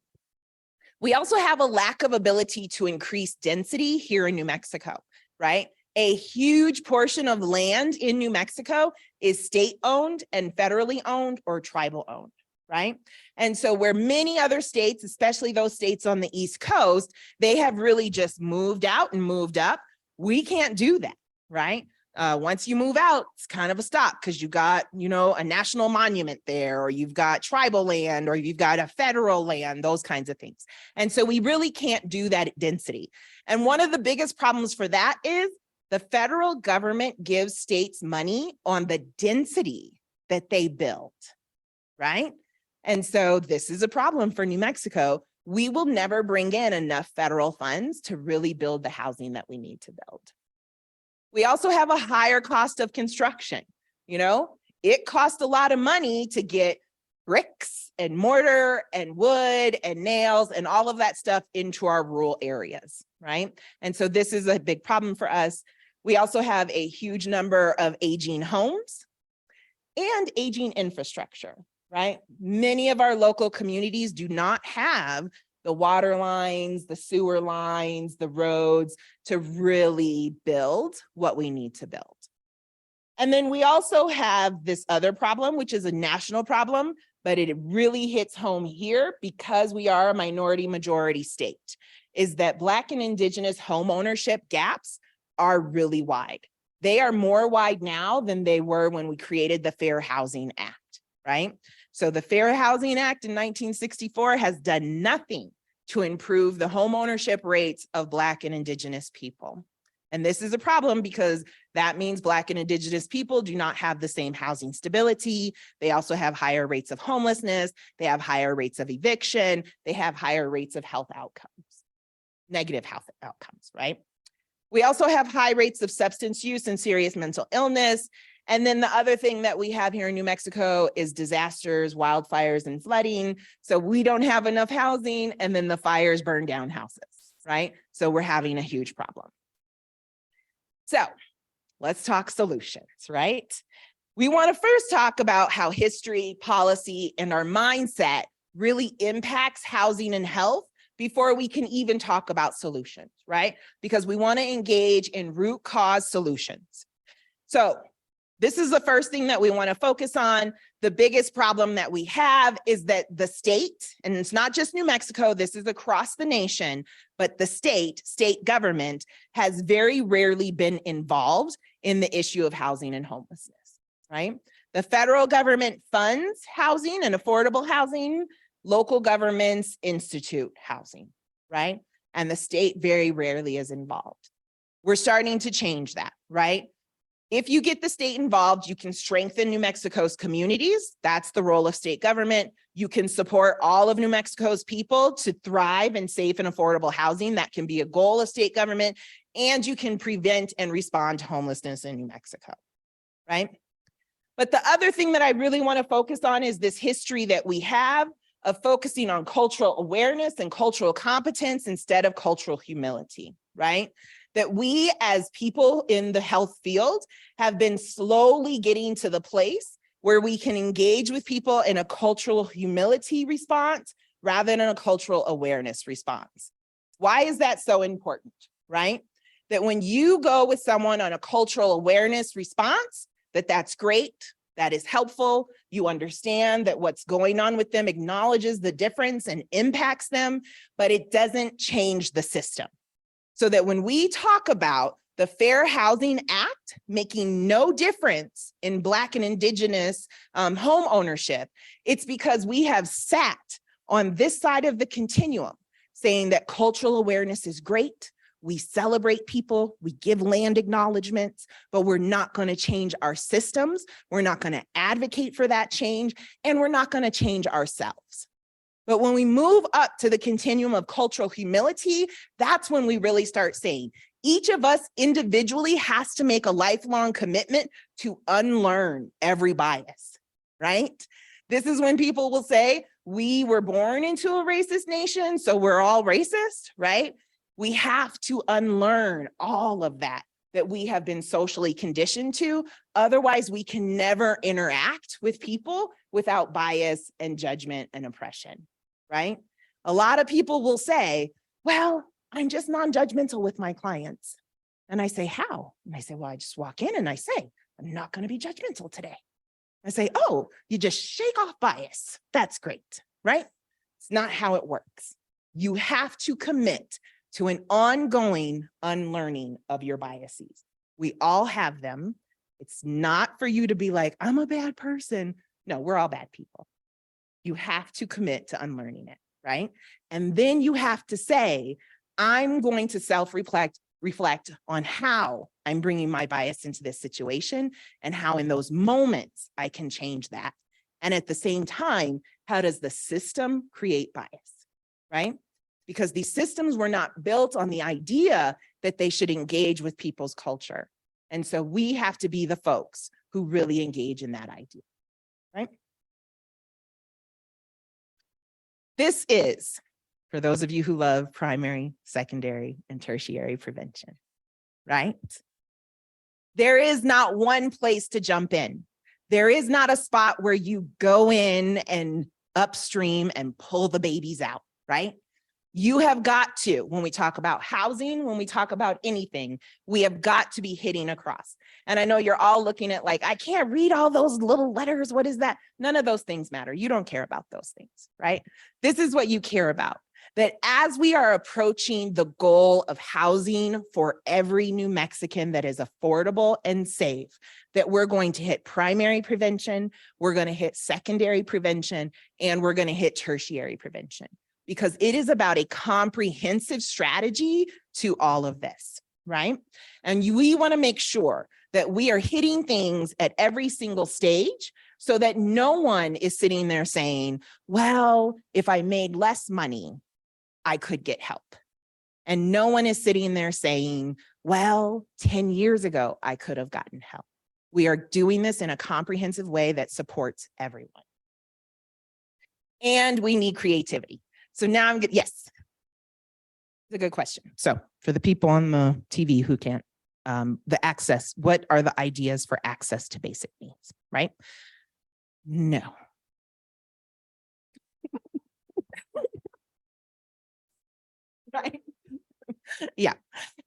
We also have a lack of ability to increase density here in New Mexico, right? A huge portion of land in New Mexico is state-owned and federally owned or tribal-owned, right? And so where many other states, especially those states on the East Coast, they have really just moved out and moved up. We can't do that, right? Once you move out, it's kind of a stop because you got, you know, a national monument there, or you've got tribal land, or you've got a federal land, those kinds of things. And so we really can't do that density. And one of the biggest problems for that is the federal government gives states money on the density that they build, right? And so this is a problem for New Mexico. We will never bring in enough federal funds to really build the housing that we need to build. We also have a higher cost of construction. You know, it costs a lot of money to get bricks and mortar and wood and nails and all of that stuff into our rural areas, right? And so this is a big problem for us. We also have a huge number of aging homes and aging infrastructure, right? Many of our local communities do not have the water lines, the sewer lines, the roads to really build what we need to build. And then we also have this other problem, which is a national problem, but it really hits home here because we are a minority majority state, is that Black and Indigenous home ownership gaps are really wide. They are more wide now than they were when we created the Fair Housing Act, right? So the Fair Housing Act in 1964 has done nothing to improve the home ownership rates of Black and Indigenous people. And this is a problem because that means Black and Indigenous people do not have the same housing stability. They also have higher rates of homelessness. They have higher rates of eviction. They have higher rates of health outcomes, negative health outcomes, right? We also have high rates of substance use and serious mental illness. And then the other thing that we have here in New Mexico is disasters, wildfires, and flooding. So we don't have enough housing, and then the fires burn down houses, right? So we're having a huge problem. So let's talk solutions, right? We want to first talk about how history, policy, and our mindset really impacts housing and health before we can even talk about solutions, right? Because we want to engage in root cause solutions. So this is the first thing that we want to focus on. The biggest problem that we have is that the state, and it's not just New Mexico, this is across the nation, but the state government has very rarely been involved in the issue of housing and homelessness, right? The federal government funds housing and affordable housing, local governments institute housing, right? And the state very rarely is involved. We're starting to change that, right? If you get the state involved, you can strengthen New Mexico's communities. That's the role of state government. You can support all of New Mexico's people to thrive in safe and affordable housing. That can be a goal of state government. And you can prevent and respond to homelessness in New Mexico, right? But the other thing that I really want to focus on is this history that we have of focusing on cultural awareness and cultural competence instead of cultural humility, right? That we as people in the health field have been slowly getting to the place where we can engage with people in a cultural humility response rather than a cultural awareness response. Why is that so important, right? That when you go with someone on a cultural awareness response, that's great, that is helpful. You understand that what's going on with them acknowledges the difference and impacts them, but it doesn't change the system. So that when we talk about the Fair Housing Act making no difference in Black and Indigenous home ownership, it's because we have sat on this side of the continuum saying that cultural awareness is great. We celebrate people, we give land acknowledgements, but we're not going to change our systems. We're not going to advocate for that change, and we're not going to change ourselves. But when we move up to the continuum of cultural humility, that's when we really start saying, each of us individually has to make a lifelong commitment to unlearn every bias, right? This is when people will say, we were born into a racist nation, so we're all racist, right? We have to unlearn all of that we have been socially conditioned to. Otherwise, we can never interact with people without bias and judgment and oppression, right? A lot of people will say, well, I'm just non-judgmental with my clients. And I say, how? And I say, well, I just walk in and I say, I'm not going to be judgmental today. I say, oh, you just shake off bias. That's great, right? It's not how it works. You have to commit to an ongoing unlearning of your biases. We all have them. It's not for you to be like, I'm a bad person. No, we're all bad people. You have to commit to unlearning it, right? And then you have to say, I'm going to self-reflect on how I'm bringing my bias into this situation and how in those moments I can change that. And at the same time, how does the system create bias, right? Because these systems were not built on the idea that they should engage with people's culture. And so we have to be the folks who really engage in that idea, right? This is, for those of you who love primary, secondary, and tertiary prevention, right? There is not one place to jump in. There is not a spot where you go in and upstream and pull the babies out, right? You have got to, when we talk about housing, when we talk about anything, we have got to be hitting across. And I know you're all looking at like, I can't read all those little letters. What is that? None of those things matter. You don't care about those things, right? This is what you care about. That as we are approaching the goal of housing for every New Mexican that is affordable and safe, that we're going to hit primary prevention, we're going to hit secondary prevention, and we're going to hit tertiary prevention. because it is about a comprehensive strategy to all of this, right? And we want to make sure that we are hitting things at every single stage so that no one is sitting there saying, well, if I made less money, I could get help. And no one is sitting there saying, well, 10 years ago, I could have gotten help. We are doing this in a comprehensive way that supports everyone. And we need creativity. So now I'm good. Yes. It's a good question. So for the people on the TV who can't, the access, what are the ideas for access to basic needs, right? No. Right? Yeah.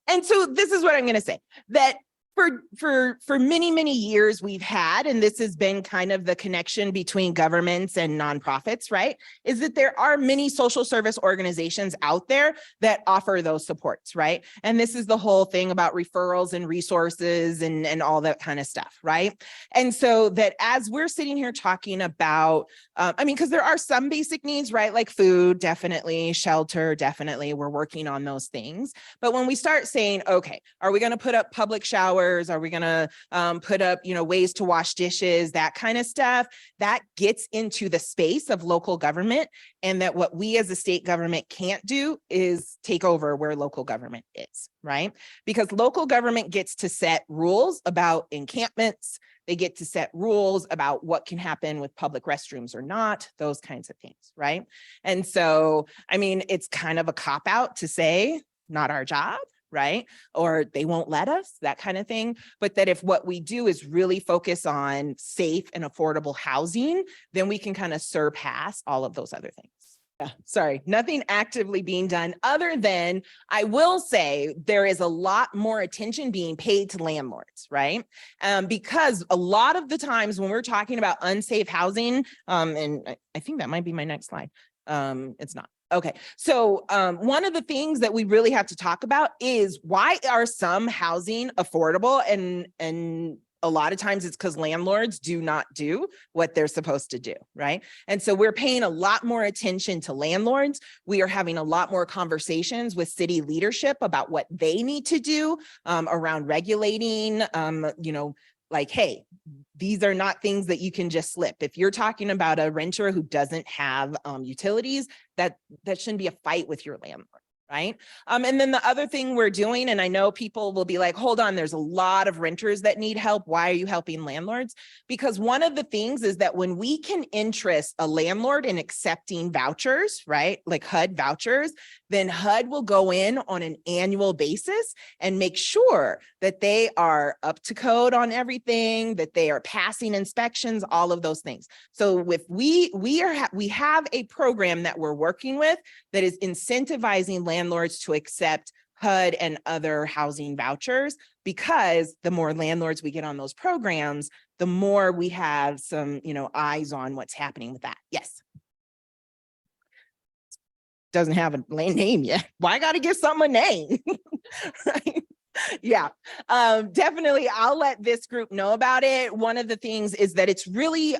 And so this is what I'm going to say, that for many, many years we've had, and this has been kind of the connection between governments and nonprofits, right? Is that there are many social service organizations out there that offer those supports, right? And this is the whole thing about referrals and resources and all that kind of stuff, right? And so that as we're sitting here talking about, I mean, because there are some basic needs, right? Like food, definitely, shelter, definitely, we're working on those things. But when we start saying, okay, are we going to put up public showers? Are we going to put up, ways to wash dishes, that kind of stuff? That gets into the space of local government, and that what we as a state government can't do is take over where local government is, right? Because local government gets to set rules about encampments. They get to set rules about what can happen with public restrooms or not, those kinds of things, right? And so, I mean, it's kind of a cop-out to say, not our job, right? Or they won't let us, that kind of thing. But that if what we do is really focus on safe and affordable housing, then we can kind of surpass all of those other things. Yeah, sorry, nothing actively being done other than I will say there is a lot more attention being paid to landlords, right? Because a lot of the times when we're talking about unsafe housing, and I think that might be my next slide. It's not. Okay, so one of the things that we really have to talk about is why are some housing affordable, and a lot of times it's because landlords do not do what they're supposed to do, right? And so we're paying a lot more attention to landlords. We are having a lot more conversations with city leadership about what they need to do around regulating, like, hey, these are not things that you can just slip. If you're talking about a renter who doesn't have utilities, that shouldn't be a fight with your landlord, right? And then the other thing we're doing, and I know people will be like, hold on, there's a lot of renters that need help. Why are you helping landlords? Because one of the things is that when we can interest a landlord in accepting vouchers, right? Like HUD vouchers, then HUD will go in on an annual basis and make sure that they are up to code on everything, that they are passing inspections, all of those things. So if we have a program that we're working with that is incentivizing landlords to accept HUD and other housing vouchers, because the more landlords we get on those programs, the more we have some, eyes on what's happening with that. Yes. Doesn't have a name yet. Why got to give something a name? Right? Yeah, definitely. I'll let this group know about it. One of the things is that it's really,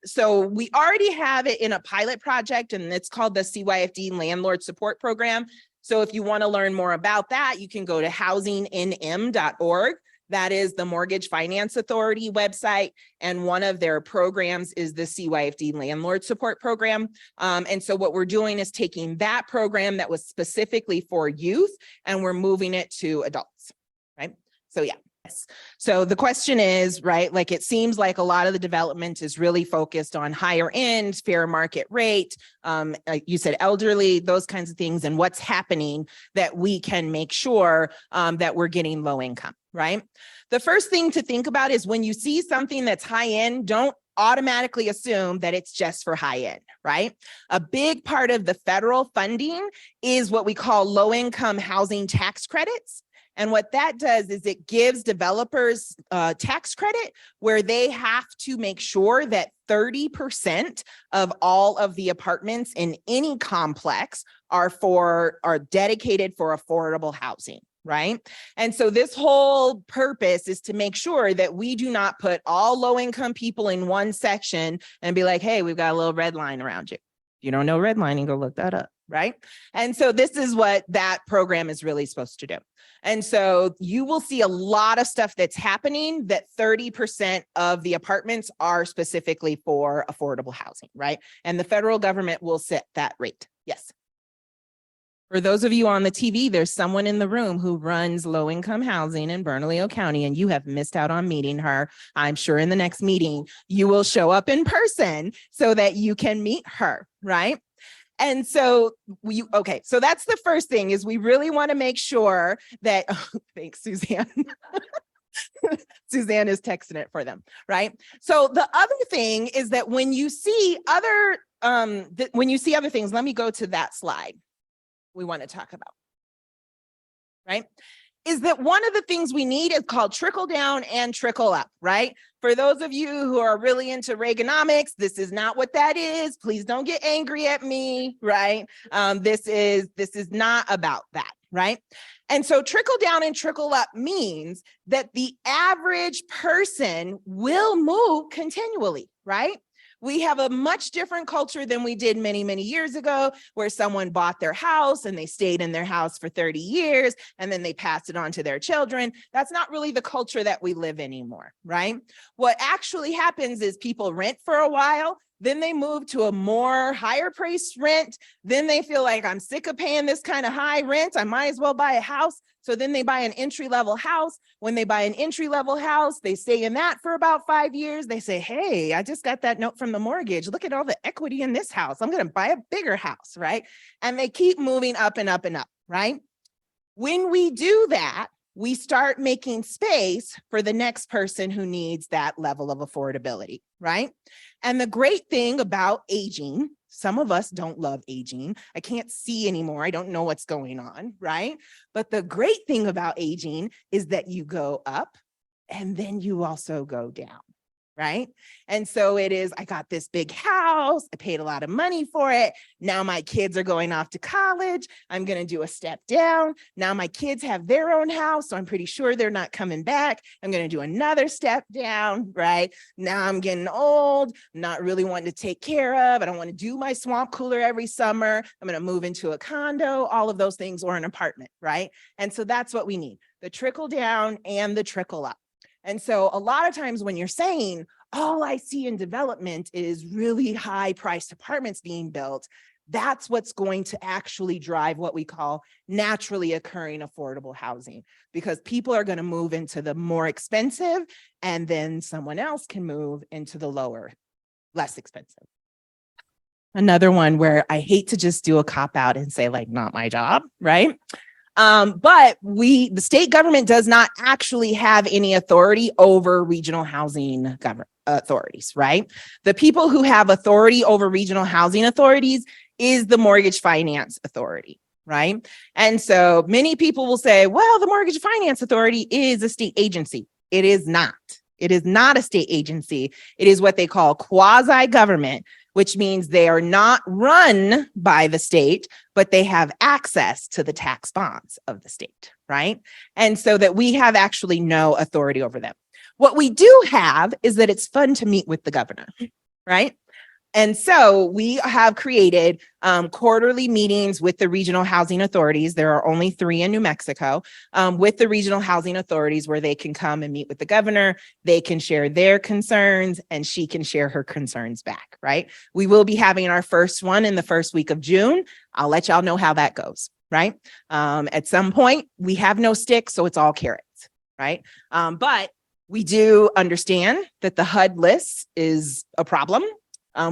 so we already have it in a pilot project, and it's called the CYFD Landlord Support Program. So if you want to learn more about that, you can go to housingnm.org. That is the Mortgage Finance Authority website. And one of their programs is the CYFD Landlord Support Program. And so what we're doing is taking that program that was specifically for youth, and we're moving it to adults, right? So yeah. Yes. So the question is, right, like it seems like a lot of the development is really focused on higher end, fair market rate. Like you said, elderly, those kinds of things, and what's happening that we can make sure that we're getting low income, right? The first thing to think about is when you see something that's high end, don't automatically assume that it's just for high end, right? A big part of the federal funding is what we call low income housing tax credits. And what that does is it gives developers tax credit where they have to make sure that 30% of all of the apartments in any complex are dedicated for affordable housing, right? And so this whole purpose is to make sure that we do not put all low-income people in one section and be like, hey, we've got a little red line around you. If you don't know redlining, go look that up. right? And so this is what that program is really supposed to do. And so you will see a lot of stuff that's happening that 30% of the apartments are specifically for affordable housing, right? And the federal government will set that rate. Yes. For those of you on the TV, there's someone in the room who runs low-income housing in Bernalillo County, and you have missed out on meeting her. I'm sure in the next meeting, you will show up in person so that you can meet her, right? And so so that's the first thing is we really want to make sure that, thanks, Suzanne. Suzanne is texting it for them, right? So the other thing is that when you see other things, let me go to that slide we want to talk about, right? Is that one of the things we need is called trickle down and trickle up, right? For those of you who are really into Reaganomics, this is not what that is. Please don't get angry at me, right? This is not about that, right? And so trickle down and trickle up means that the average person will move continually, right? We have a much different culture than we did many, many years ago, where someone bought their house and they stayed in their house for 30 years and then they passed it on to their children. That's not really the culture that we live anymore, right? What actually happens is people rent for a while, then they move to a more higher price rent. Then they feel like I'm sick of paying this kind of high rent. I might as well buy a house. So then they buy an entry-level house. When they buy an entry-level house, they stay in that for about 5 years. They say, hey, I just got that note from the mortgage. Look at all the equity in this house. I'm going to buy a bigger house, right? And they keep moving up and up and up, right? When we do that, we start making space for the next person who needs that level of affordability, right? And the great thing about aging, some of us don't love aging. I can't see anymore. I don't know what's going on, right? But the great thing about aging is that you go up and then you also go down, right? And so it is, I got this big house. I paid a lot of money for it. Now my kids are going off to college. I'm going to do a step down. Now my kids have their own house. So I'm pretty sure they're not coming back. I'm going to do another step down, right? Now I'm getting old, not really wanting to take care of. I don't want to do my swamp cooler every summer. I'm going to move into a condo, all of those things, or an apartment, right? And so that's what we need, the trickle down and the trickle up. And so a lot of times when you're saying, all I see in development is really high priced apartments being built, that's what's going to actually drive what we call naturally occurring affordable housing, because people are going to move into the more expensive and then someone else can move into the lower, less expensive. Another one where I hate to just do a cop out and say like, not my job, right? But the state government does not actually have any authority over regional housing authorities, right? The people who have authority over regional housing authorities is the Mortgage Finance Authority, right? And so many people will say, well, the Mortgage Finance Authority is a state agency. It is not. It is not a state agency. It is what they call quasi-government, which means they are not run by the state, but they have access to the tax bonds of the state, right? And so that we have actually no authority over them. What we do have is that it's fun to meet with the governor, right? And so we have created quarterly meetings with the regional housing authorities. There are only 3 in New Mexico, with the regional housing authorities, where they can come and meet with the governor. They can share their concerns and she can share her concerns back, right? We will be having our first one in the first week of June. I'll let y'all know how that goes, right? At some point, we have no sticks, so it's all carrots, right? But we do understand that the HUD list is a problem.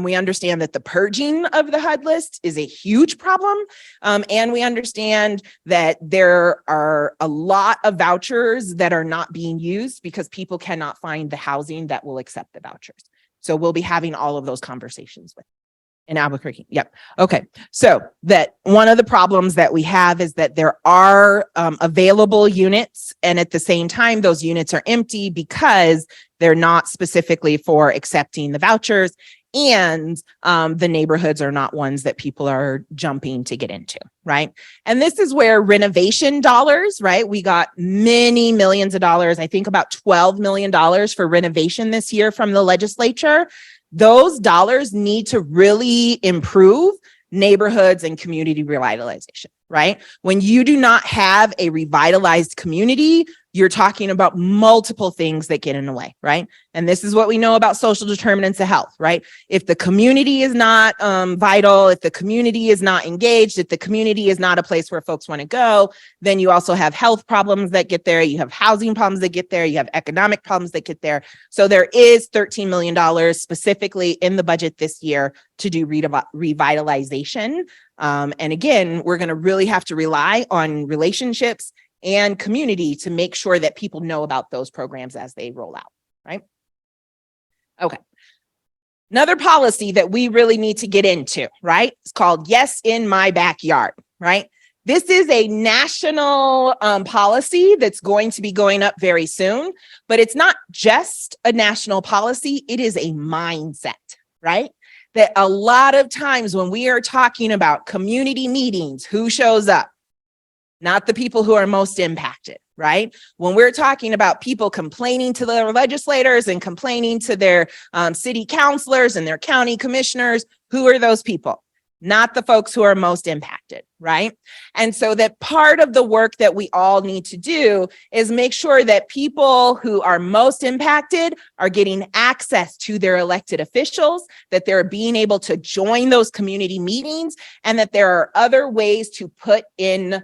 We understand that the purging of the HUD list is a huge problem. And we understand that there are a lot of vouchers that are not being used because people cannot find the housing that will accept the vouchers. So we'll be having all of those conversations with in Albuquerque. Yep. Okay. So that one of the problems that we have is that there are available units, and at the same time, those units are empty because they're not specifically for accepting the vouchers. And the neighborhoods are not ones that people are jumping to get into, right? And this is where renovation dollars, right? We got many millions of dollars, I think about $12 million for renovation this year from the legislature. Those dollars need to really improve neighborhoods, and community revitalization, right? When you do not have a revitalized community, you're talking about multiple things that get in the way, right? And this is what we know about social determinants of health, right? If the community is not vital, if the community is not engaged, if the community is not a place where folks want to go, then you also have health problems that get there. You have housing problems that get there. You have economic problems that get there. So there is $13 million specifically in the budget this year to do revitalization. And again, we're going to really have to rely on relationships and community to make sure that people know about those programs as they roll out, right? Okay. Another policy that we really need to get into, right? It's called Yes in My Backyard, right? This is a national policy that's going to be going up very soon, but it's not just a national policy, it is a mindset, right? That a lot of times when we are talking about community meetings, who shows up? Not the people who are most impacted, right? When we're talking about people complaining to their legislators and complaining to their city councilors and their county commissioners, who are those people? Not the folks who are most impacted, right? And so that part of the work that we all need to do is make sure that people who are most impacted are getting access to their elected officials, that they're being able to join those community meetings, and that there are other ways to put in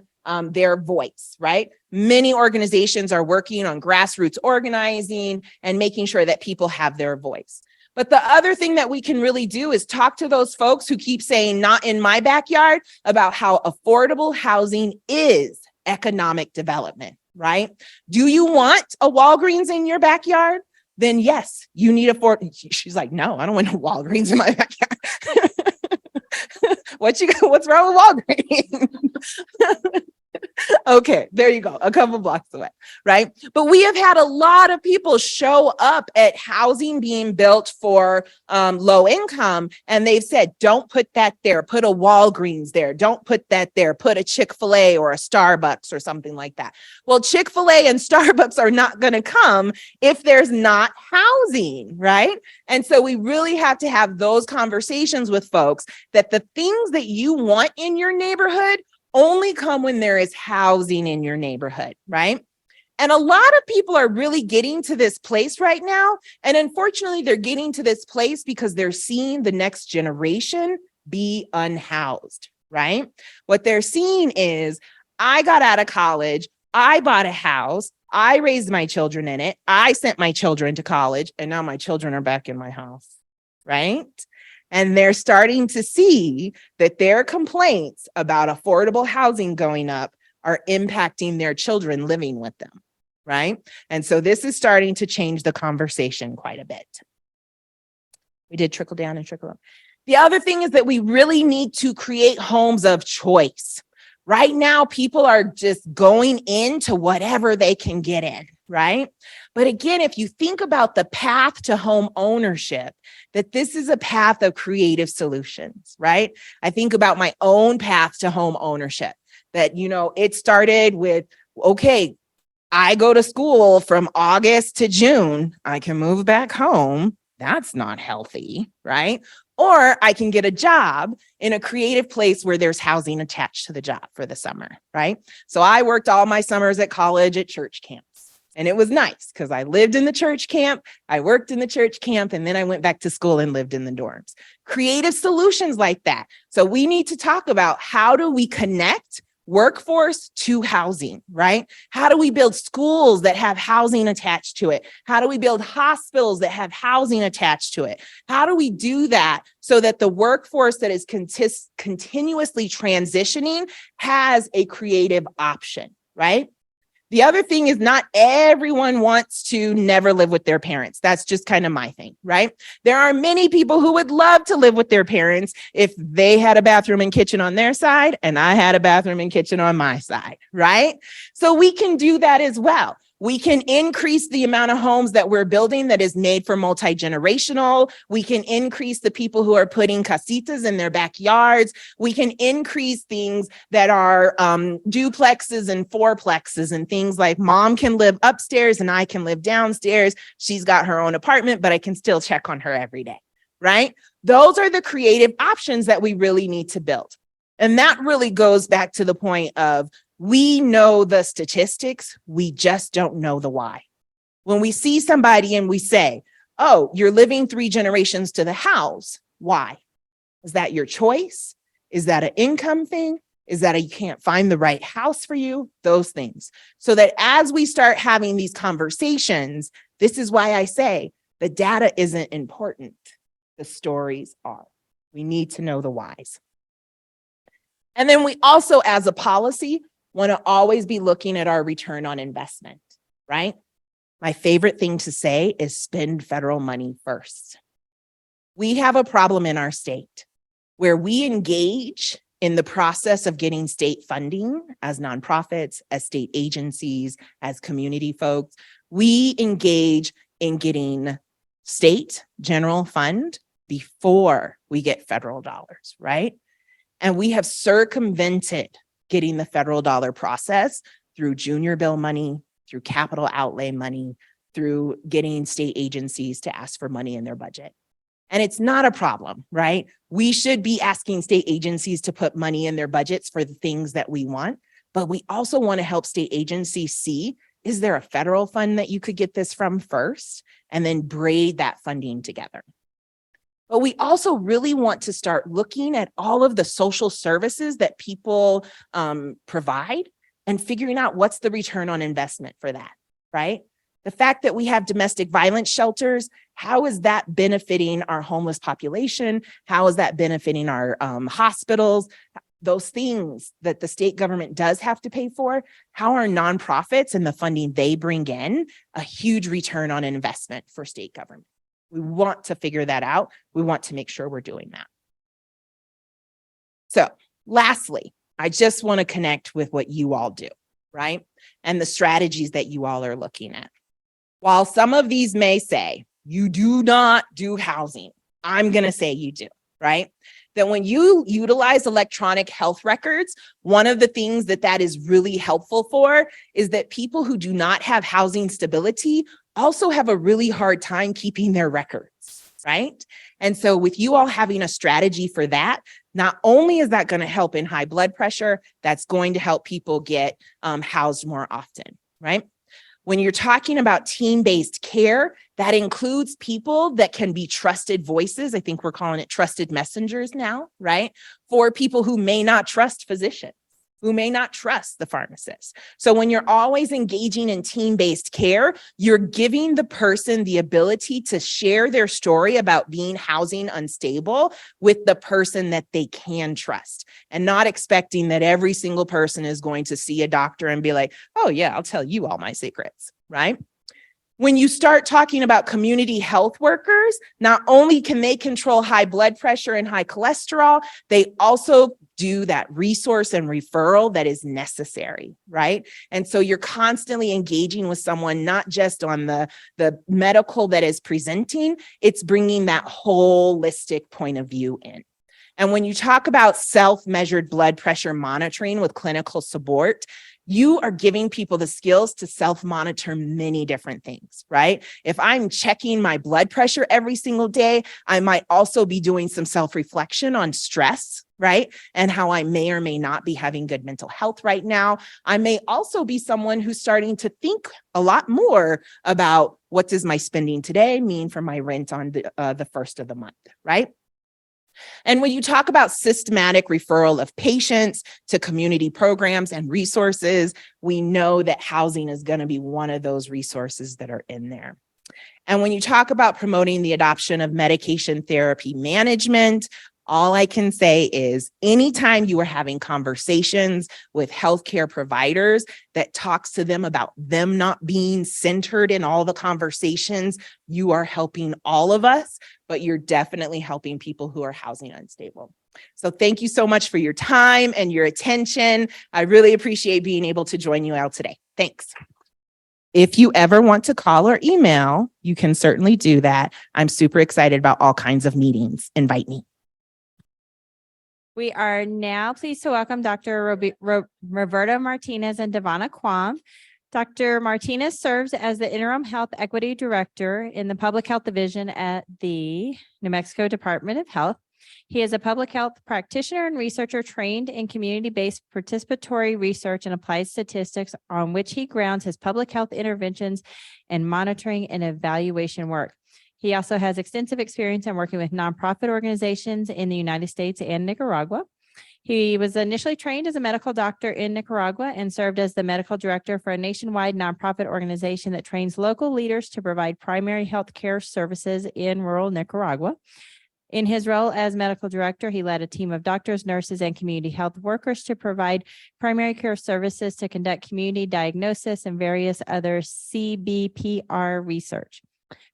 their voice, right? Many organizations are working on grassroots organizing and making sure that people have their voice. But the other thing that we can really do is talk to those folks who keep saying not in my backyard about how affordable housing is economic development, right? Do you want a Walgreens in your backyard? Then yes, you need She's like, no, I don't want no Walgreens in my backyard. What's wrong with Walgreens? Okay, there you go, a couple blocks away, right? But we have had a lot of people show up at housing being built for low income, and they've said, don't put that there, put a Walgreens there, don't put that there, put a Chick-fil-A or a Starbucks or something like that. Well, Chick-fil-A and Starbucks are not going to come if there's not housing, right? And so we really have to have those conversations with folks that the things that you want in your neighborhood only come when there is housing in your neighborhood, right? And a lot of people are really getting to this place right now. And unfortunately, they're getting to this place because they're seeing the next generation be unhoused, right? What they're seeing is, I got out of college, I bought a house, I raised my children in it, I sent my children to college, and now my children are back in my house, right? And they're starting to see that their complaints about affordable housing going up are impacting their children living with them, right? And so this is starting to change the conversation quite a bit. We did trickle down and trickle up. The other thing is that we really need to create homes of choice. Right now, people are just going into whatever they can get in, right? But again, if you think about the path to home ownership, that this is a path of creative solutions, right? I think about my own path to home ownership, that, it started with, okay, I go to school from August to June, I can move back home. That's not healthy, right? Or I can get a job in a creative place where there's housing attached to the job for the summer, right? So I worked all my summers at college at church camps. And it was nice because I lived in the church camp, I worked in the church camp, and then I went back to school and lived in the dorms. Creative solutions like that. So we need to talk about, how do we connect workforce to housing, right? How do we build schools that have housing attached to it? How do we build hospitals that have housing attached to it? How do we do that so that the workforce that is continuously transitioning has a creative option, right? The other thing is, not everyone wants to never live with their parents. That's just kind of my thing, right? There are many people who would love to live with their parents if they had a bathroom and kitchen on their side and I had a bathroom and kitchen on my side, right? So we can do that as well. We can increase the amount of homes that we're building that is made for multi-generational. We can increase the people who are putting casitas in their backyards. We can increase things that are duplexes and fourplexes and things like, mom can live upstairs and I can live downstairs. She's got her own apartment, but I can still check on her every day, right? Those are the creative options that we really need to build. And that really goes back to the point of we know the statistics, we just don't know the why. When we see somebody and we say, oh, you're living 3 generations to the house, why? Is that your choice? Is that an income thing? Is that you can't find the right house for you? Those things. So that as we start having these conversations, this is why I say the data isn't important. The stories are. We need to know the whys. And then we also, as a policy, want to always be looking at our return on investment, right? My favorite thing to say is spend federal money first. We have a problem in our state where we engage in the process of getting state funding as nonprofits, as state agencies, as community folks. We engage in getting state general fund before we get federal dollars, right? And we have circumvented getting the federal dollar process through junior bill money, through capital outlay money, through getting state agencies to ask for money in their budget. And it's not a problem, right? We should be asking state agencies to put money in their budgets for the things that we want, but we also want to help state agencies see, is there a federal fund that you could get this from first, and then braid that funding together. But we also really want to start looking at all of the social services that people provide and figuring out what's the return on investment for that, right? The fact that we have domestic violence shelters, how is that benefiting our homeless population? How is that benefiting our hospitals? Those things that the state government does have to pay for, how are nonprofits and the funding they bring in a huge return on investment for state government? We want to figure that out. We want to make sure we're doing that. So lastly, I just want to connect with what you all do, right? And the strategies that you all are looking at. While some of these may say, you do not do housing, I'm going to say you do, right? That when you utilize electronic health records, one of the things that is really helpful for is that people who do not have housing stability also have a really hard time keeping their records, right? And so with you all having a strategy for that, not only is that going to help in high blood pressure, that's going to help people get housed more often, right? When you're talking about team-based care, that includes people that can be trusted voices. I think we're calling it trusted messengers now, right? For people who may not trust physicians, who may not trust the pharmacist. So when you're always engaging in team-based care, you're giving the person the ability to share their story about being housing unstable with the person that they can trust, and not expecting that every single person is going to see a doctor and be like, oh yeah, I'll tell you all my secrets, right? When you start talking about community health workers, not only can they control high blood pressure and high cholesterol, they also do that resource and referral that is necessary, right? And so you're constantly engaging with someone, not just on the medical that is presenting, it's bringing that holistic point of view in. And when you talk about self-measured blood pressure monitoring with clinical support, you are giving people the skills to self-monitor many different things, right? If I'm checking my blood pressure every single day, I might also be doing some self-reflection on stress, right? And how I may or may not be having good mental health right now. I may also be someone who's starting to think a lot more about what does my spending today mean for my rent on the first of the month, right? And when you talk about systematic referral of patients to community programs and resources, we know that housing is going to be one of those resources that are in there. And when you talk about promoting the adoption of medication therapy management, all I can say is anytime you are having conversations with healthcare providers that talks to them about them not being centered in all the conversations, you are helping all of us, but you're definitely helping people who are housing unstable. So thank you so much for your time and your attention. I really appreciate being able to join you out today. Thanks. If you ever want to call or email, you can certainly do that. I'm super excited about all kinds of meetings. Invite me. We are now pleased to welcome Dr. Roberta Martinez and Devonna Quam. Dr. Martinez serves as the Interim Health Equity Director in the Public Health Division at the New Mexico Department of Health. He is a public health practitioner and researcher trained in community-based participatory research and applied statistics, on which he grounds his public health interventions and monitoring and evaluation work. He also has extensive experience in working with nonprofit organizations in the United States and Nicaragua. He was initially trained as a medical doctor in Nicaragua and served as the medical director for a nationwide nonprofit organization that trains local leaders to provide primary health care services in rural Nicaragua. In his role as medical director, he led a team of doctors, nurses, and community health workers to provide primary care services, to conduct community diagnosis and various other CBPR research.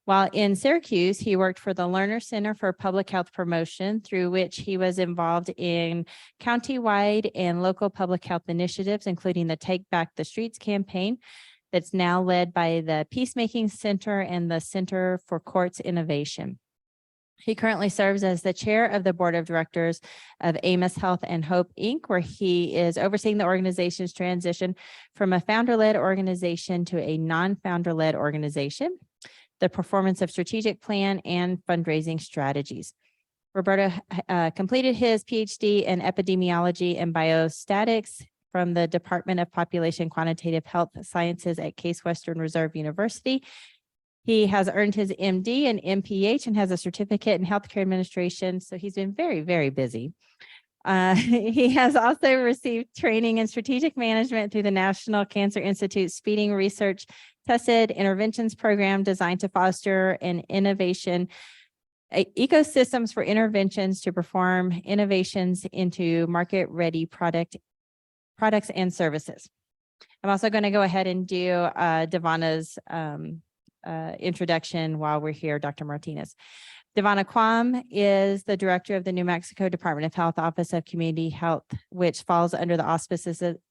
While in Syracuse, he worked for the Lerner Center for Public Health Promotion, through which he was involved in countywide and local public health initiatives, including the Take Back the Streets campaign that's now led by the Peacemaking Center and the Center for Courts Innovation. He currently serves as the chair of the board of directors of Amos Health and Hope, Inc., where he is overseeing the organization's transition from a founder-led organization to a non-founder-led organization, the performance of strategic plan and fundraising strategies. Roberto completed his PhD in epidemiology and biostatics from the Department of Population Quantitative Health Sciences at Case Western Reserve University. He has earned his MD and MPH and has a certificate in healthcare administration. So he's been very, very busy. He has also received training in strategic management through the National Cancer Institute Speeding Research Tested Interventions Program, designed to foster an innovation ecosystems for interventions to perform innovations into market-ready products and services. I'm also going to go ahead and do Devana's introduction while we're here, Dr. Martinez. Devana Quam is the director of the New Mexico Department of Health Office of Community Health, which falls under the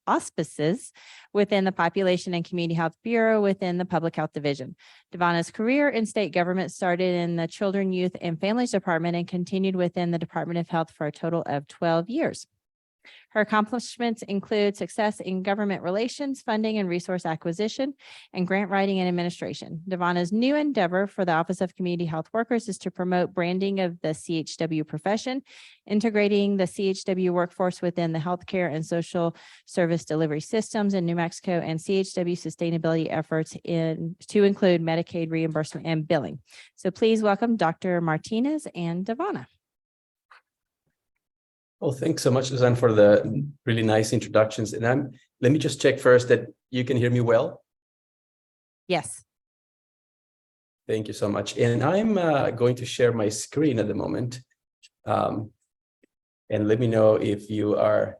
auspices within the Population and Community Health Bureau within the Public Health Division. Devana's career in state government started in the Children, Youth, and Families Department and continued within the Department of Health for a total of 12 years. Her accomplishments include success in government relations, funding and resource acquisition, and grant writing and administration. Devana's new endeavor for the Office of Community Health Workers is to promote branding of the CHW profession, integrating the CHW workforce within the healthcare and social service delivery systems in New Mexico, and CHW sustainability efforts to include Medicaid reimbursement and billing. So please welcome Dr. Martinez and Devana. Well, thanks so much, Suzanne, for the really nice introductions. And let me just check first that you can hear me well. Yes. Thank you so much. And I'm going to share my screen at the moment. And let me know if you are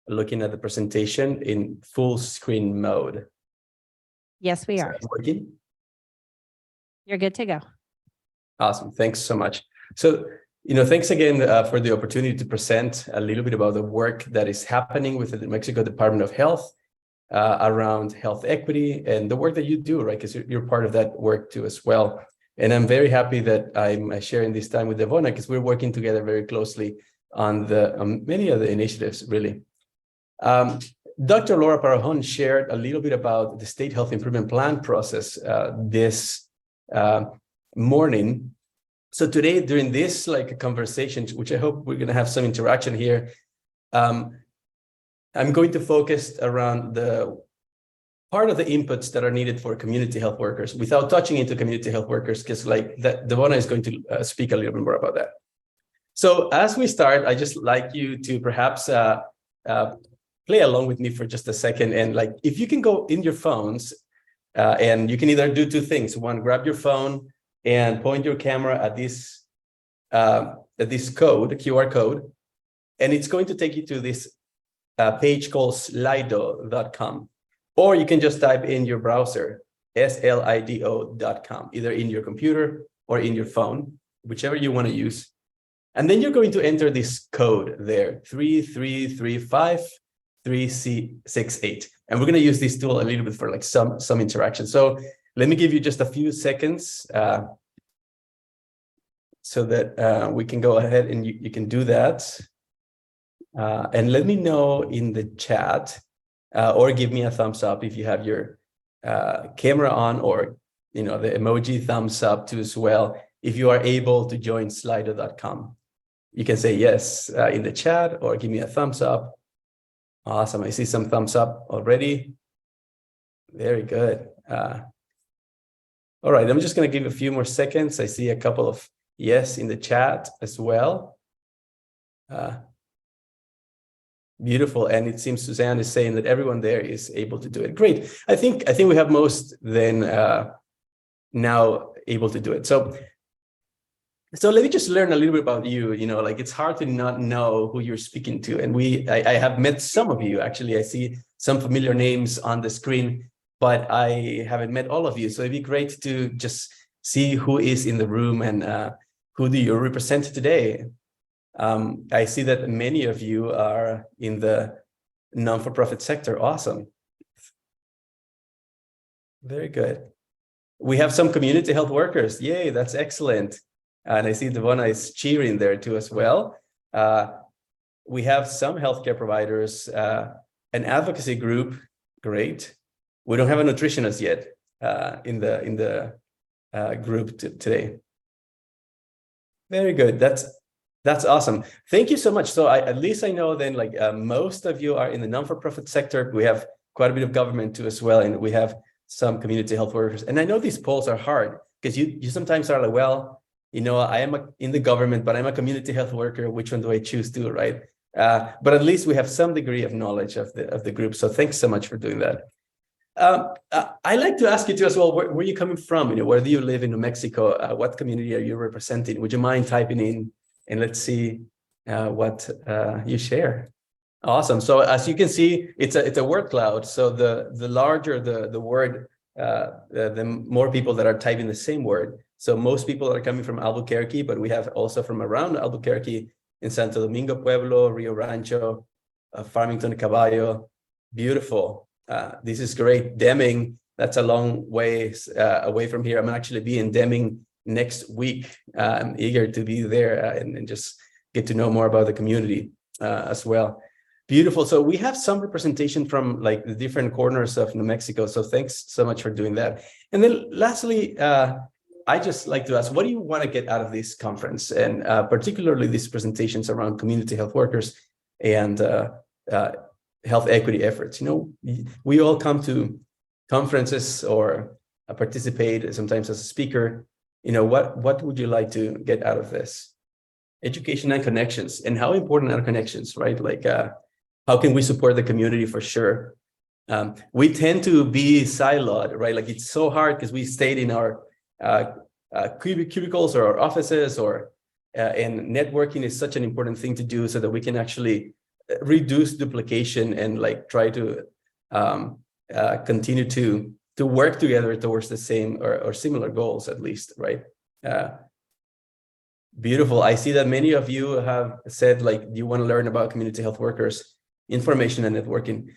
looking at the presentation in full screen mode. Yes, we are. Is that working? You're good to go. Awesome. Thanks so much. So, thanks again for the opportunity to present a little bit about the work that is happening with the New Mexico Department of Health around health equity and the work that you do, right? Because you're part of that work too as well. And I'm very happy that I'm sharing this time with Devona, because we're working together very closely on many of the initiatives, really. Dr. Laura Parajon shared a little bit about the State Health Improvement Plan process this morning. So today, during this conversation, which I hope we're going to have some interaction here, I'm going to focus around the part of the inputs that are needed for community health workers without touching into community health workers, because Devona is going to speak a little bit more about that. So as we start, I just like you to perhaps play along with me for just a second. And if you can go in your phones and you can either do two things. One, grab your phone and point your camera at this code, the QR code, and it's going to take you to this page called slido.com. Or you can just type in your browser, slido.com, either in your computer or in your phone, whichever you want to use. And then you're going to enter this code there, 3335-3C68. And we're going to use this tool a little bit for some interaction. So let me give you just a few seconds so that we can go ahead and you can do that. And let me know in the chat or give me a thumbs up if you have your camera on, or the emoji thumbs up too as well. If you are able to join slido.com, you can say yes in the chat or give me a thumbs up. Awesome. I see some thumbs up already. Very good. All right. I'm just going to give a few more seconds. I see a couple of yes in the chat as well. Beautiful. And it seems Suzanne is saying that everyone there is able to do it. Great. I think we have most then now able to do it. So let me just learn a little bit about you. Like, it's hard to not know who you're speaking to. And I have met some of you. Actually, I see some familiar names on the screen, but I haven't met all of you. So it'd be great to just see who is in the room and who do you represent today. I see that many of you are in the non-for-profit sector. Awesome. Very good. We have some community health workers. Yay, that's excellent. And I see Devona is cheering there too as well. We have some healthcare providers, an advocacy group. Great. We don't have a nutritionist yet in the group today. Very good. That's awesome. Thank you so much. So at least I know then, like, most of you are in the non-for-profit sector. We have quite a bit of government too as well, and we have some community health workers. And I know these polls are hard because you sometimes are like, well, I am in the government, but I'm a community health worker. Which one do I choose to, right? But at least we have some degree of knowledge of the group. So thanks so much for doing that. I'd like to ask you too as well, where are you coming from? Where do you live in New Mexico? What community are you representing? Would you mind typing in, and let's see what you share. Awesome. So as you can see, it's a word cloud. So the larger the word, the more people that are typing the same word. So most people are coming from Albuquerque, but we have also from around Albuquerque in Santo Domingo, Pueblo, Rio Rancho, Farmington, Caballo. Beautiful. This is great. Deming, that's a long ways away from here. I'm actually be in Deming next week. I'm eager to be there and just get to know more about the community as well. Beautiful. So we have some representation from like the different corners of New Mexico. So thanks so much for doing that. And then lastly, I just like to ask, what do you want to get out of this conference, and particularly these presentations around community health workers and health equity efforts? We all come to conferences or participate sometimes as a speaker. What would you like to get out of this? Education and connections, and how important are connections, right? Like, how can we support the community for sure? We tend to be siloed, right? Like, it's so hard because we stayed in our cubicles or our offices, and networking is such an important thing to do so that we can actually reduce duplication and like try to continue to work together towards the same or similar goals, at least, right? Beautiful. I see that many of you have said, like, you want to learn about community health workers, information and networking.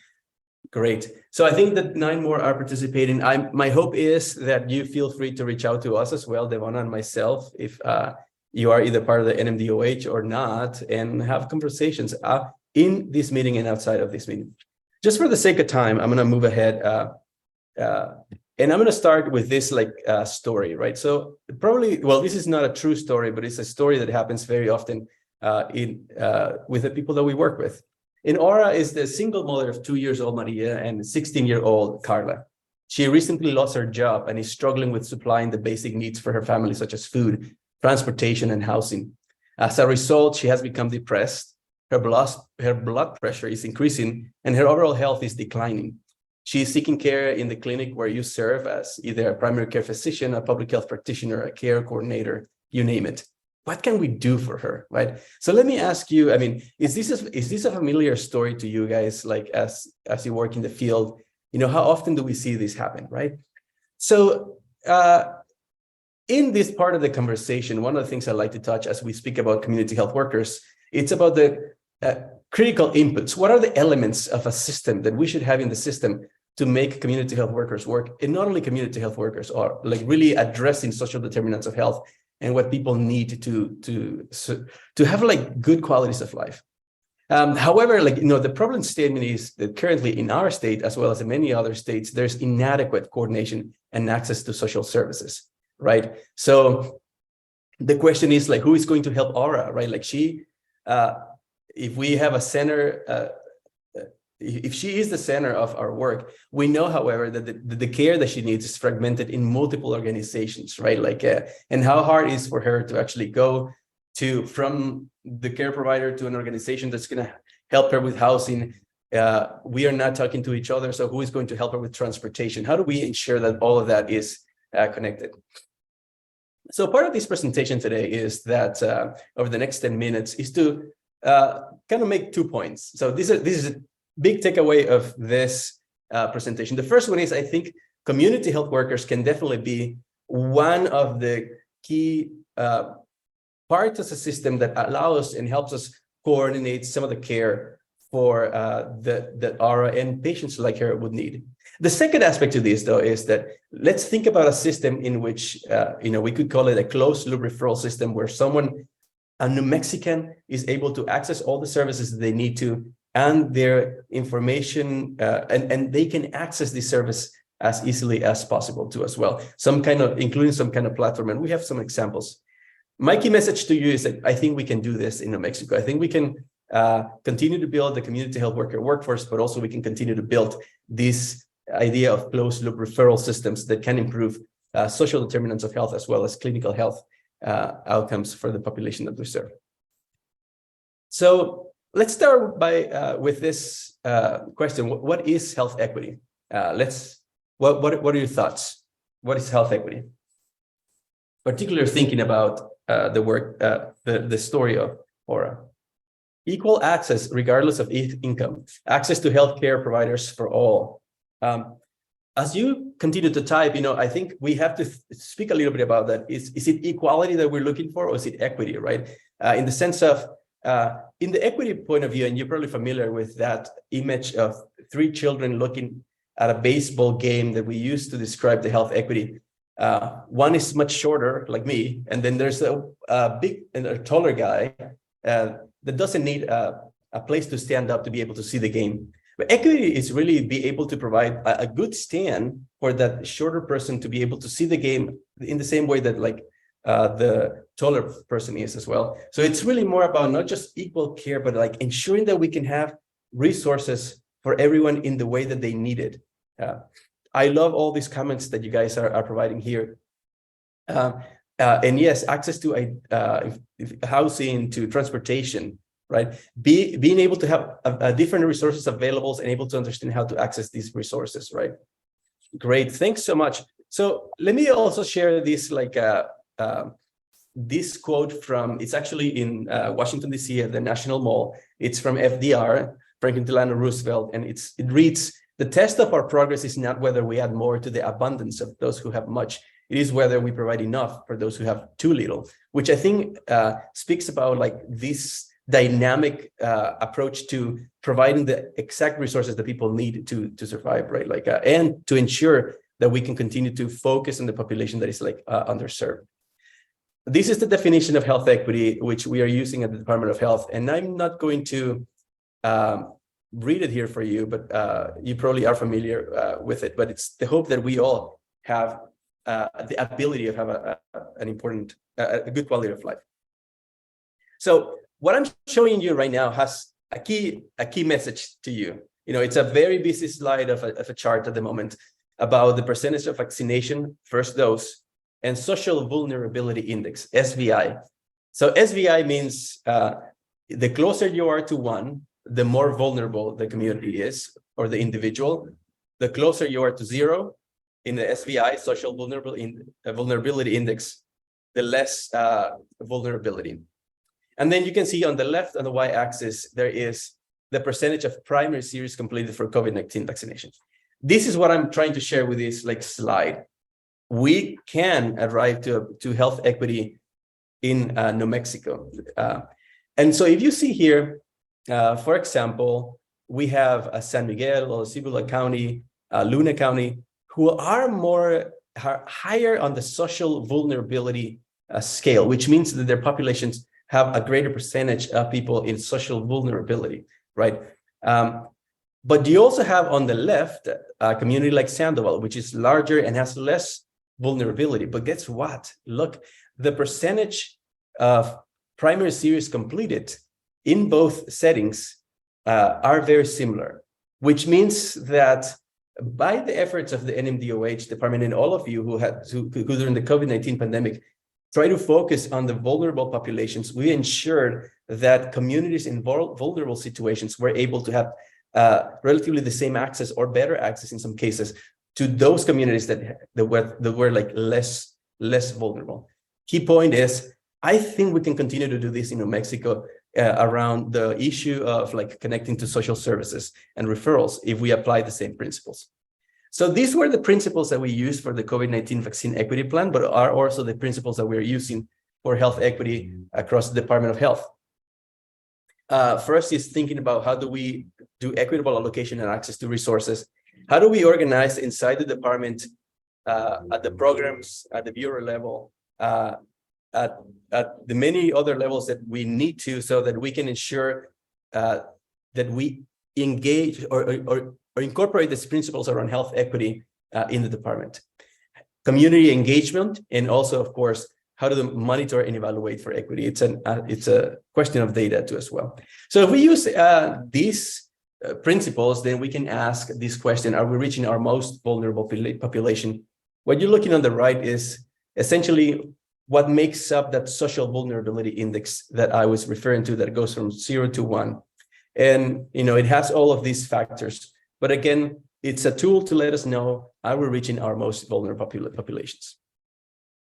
Great. So I think that 9 more are participating. My hope is that you feel free to reach out to us as well, Devona and myself, if you are either part of the NMDOH or not, and have conversations in this meeting and outside of this meeting. Just for the sake of time, I'm going to move ahead. And I'm going to start with this story, right? So this is not a true story, but it's a story that happens very often with the people that we work with. And Aura is the single mother of 2-year-old Maria and 16-year-old Carla. She recently lost her job and is struggling with supplying the basic needs for her family, such as food, transportation, and housing. As a result, she has become depressed. Her blood pressure is increasing, and her overall health is declining. She is seeking care in the clinic where you serve as either a primary care physician, a public health practitioner, a care coordinator, you name it. What can we do for her, right? So let me ask you, is this a familiar story to you guys, like as you work in the field? How often do we see this happen, right? So in this part of the conversation, one of the things I like to touch as we speak about community health workers, it's about the critical inputs. What are the elements of a system that we should have in the system to make community health workers work? And not only community health workers, are like really addressing social determinants of health and what people need to have like good qualities of life. However, the problem statement is that currently in our state, as well as in many other states, there's inadequate coordination and access to social services, right? So the question is who is going to help Aura, right? If we have a center, if she is the center of our work, we know, however, that the care that she needs is fragmented in multiple organizations, right? And how hard it is for her to actually go from the care provider to an organization that's going to help her with housing. We are not talking to each other. So who is going to help her with transportation? How do we ensure that all of that is connected? So part of this presentation today is that over the next 10 minutes is to kind of make 2 points. So this is a big takeaway of this presentation. The first one is, I think community health workers can definitely be one of the key parts of the system that allows and helps us coordinate some of the care for that Aura and patients like her would need. The second aspect to this, though, is that let's think about a system in which we could call it a closed loop referral system, where a New Mexican is able to access all the services that they need to and their information, and they can access the service as easily as possible too as well. Including some kind of platform, and we have some examples. My key message to you is that I think we can do this in New Mexico. I think we can continue to build the community health worker workforce, but also we can continue to build this idea of closed loop referral systems that can improve social determinants of health as well as clinical health outcomes for the population that we serve. So let's start with this question. What is health equity? What are your thoughts? What is health equity? Particularly thinking about the work, the story of Aura. Equal access, regardless of income, access to healthcare providers for all. As you continue to type, I think we have to speak a little bit about that. Is it equality that we're looking for, or is it equity, right? In the sense of, in the equity point of view, and you're probably familiar with that image of 3 children looking at a baseball game that we use to describe the health equity. One is much shorter, like me, and then there's a big and a taller guy that doesn't need a place to stand up to be able to see the game. But equity is really be able to provide a good stand for that shorter person to be able to see the game in the same way that the taller person is as well. So it's really more about not just equal care, but ensuring that we can have resources for everyone in the way that they need it. I love all these comments that you guys are providing here. And yes, access to housing, to transportation, right? Being able to have different resources available and able to understand how to access these resources, right? Great, thanks so much. So let me also share this this quote from, it's actually in Washington, D.C. at the National Mall. It's from FDR, Franklin Delano Roosevelt, and it reads, "The test of our progress is not whether we add more to the abundance of those who have much. It is whether we provide enough for those who have too little," which I think speaks about this dynamic approach to providing the exact resources that people need to survive, right? And to ensure that we can continue to focus on the population that is underserved. This is the definition of health equity, which we are using at the Department of Health. And I'm not going to read it here for you, but you probably are familiar with it. But it's the hope that we all have the ability of have a good quality of life. So what I'm showing you right now has a key message to you. It's a very busy slide of a chart at the moment about the percentage of vaccination, first dose, and social vulnerability index, SVI. So SVI means the closer you are to 1, the more vulnerable the community is, or the individual. The closer you are to 0 in the SVI, social vulnerability index, the less vulnerability. And then you can see on the left, on the y-axis, there is the percentage of primary series completed for COVID-19 vaccinations. This is what I'm trying to share with this slide. We can arrive to health equity in New Mexico. And so if you see here, for example, we have San Miguel, Cibola County, Luna County, who are higher on the social vulnerability scale, which means that their populations have a greater percentage of people in social vulnerability, right? But you also have on the left a community like Sandoval, which is larger and has less vulnerability. But guess what? Look, the percentage of primary series completed in both settings are very similar, which means that by the efforts of the NMDOH department and all of you who during the COVID-19 pandemic try to focus on the vulnerable populations, we ensured that communities in vulnerable situations were able to have relatively the same access or better access in some cases to those communities that were like less vulnerable. Key point is, I think we can continue to do this in New Mexico around the issue of like connecting to social services and referrals if we apply the same principles. So these were the principles that we used for the COVID-19 vaccine equity plan, but are also the principles that we're using for health equity across the Department of Health. First is thinking about how do we do equitable allocation and access to resources? How do we organize inside the department at the programs, at the bureau level, at the many other levels that we need to, so that we can ensure that we engage or incorporate these principles around health equity in the department. Community engagement, and also, of course, how to monitor and evaluate for equity. It's a question of data too as well. So if we use these principles, then we can ask this question: are we reaching our most vulnerable population? What you're looking on the right is essentially what makes up that social vulnerability index that I was referring to, that goes from 0 to 1. And it has all of these factors. But again, it's a tool to let us know, are we reaching our most vulnerable populations?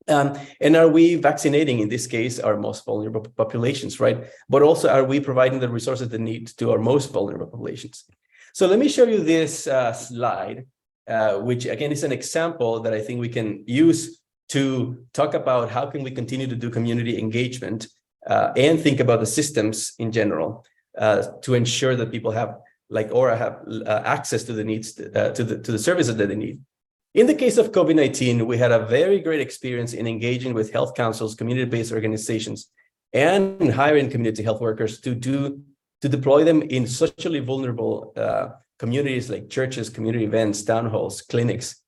And are we vaccinating, in this case, our most vulnerable populations, right? But also, are we providing the resources they need to our most vulnerable populations? So let me show you this slide, which again is an example that I think we can use to talk about how can we continue to do community engagement and think about the systems in general to ensure that people have access to the needs to the services that they need. In the case of COVID-19, we had a very great experience in engaging with health councils, community-based organizations, and hiring community health workers to deploy them in socially vulnerable communities like churches, community events, town halls, clinics.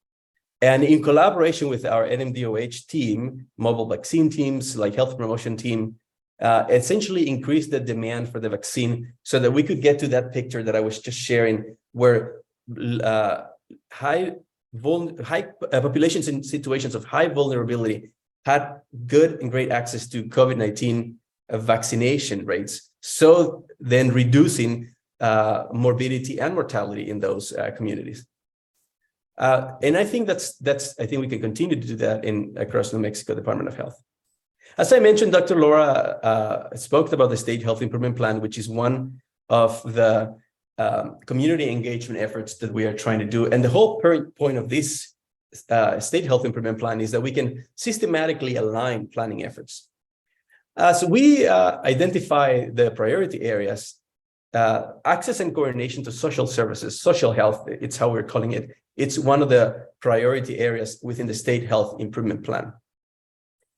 And in collaboration with our NMDOH team, mobile vaccine teams, like health promotion team, essentially increased the demand for the vaccine so that we could get to that picture that I was just sharing, where high populations in situations of high vulnerability had good and great access to COVID-19 vaccination rates. So then reducing morbidity and mortality in those communities. And I think I think we can continue to do that across New Mexico Department of Health. As I mentioned, Dr. Laura spoke about the State Health Improvement Plan, which is one of the community engagement efforts that we are trying to do. And the whole point of this State Health Improvement Plan is that we can systematically align planning efforts. So we identify the priority areas, access and coordination to social services, social health, it's how we're calling it. It's one of the priority areas within the State Health Improvement Plan.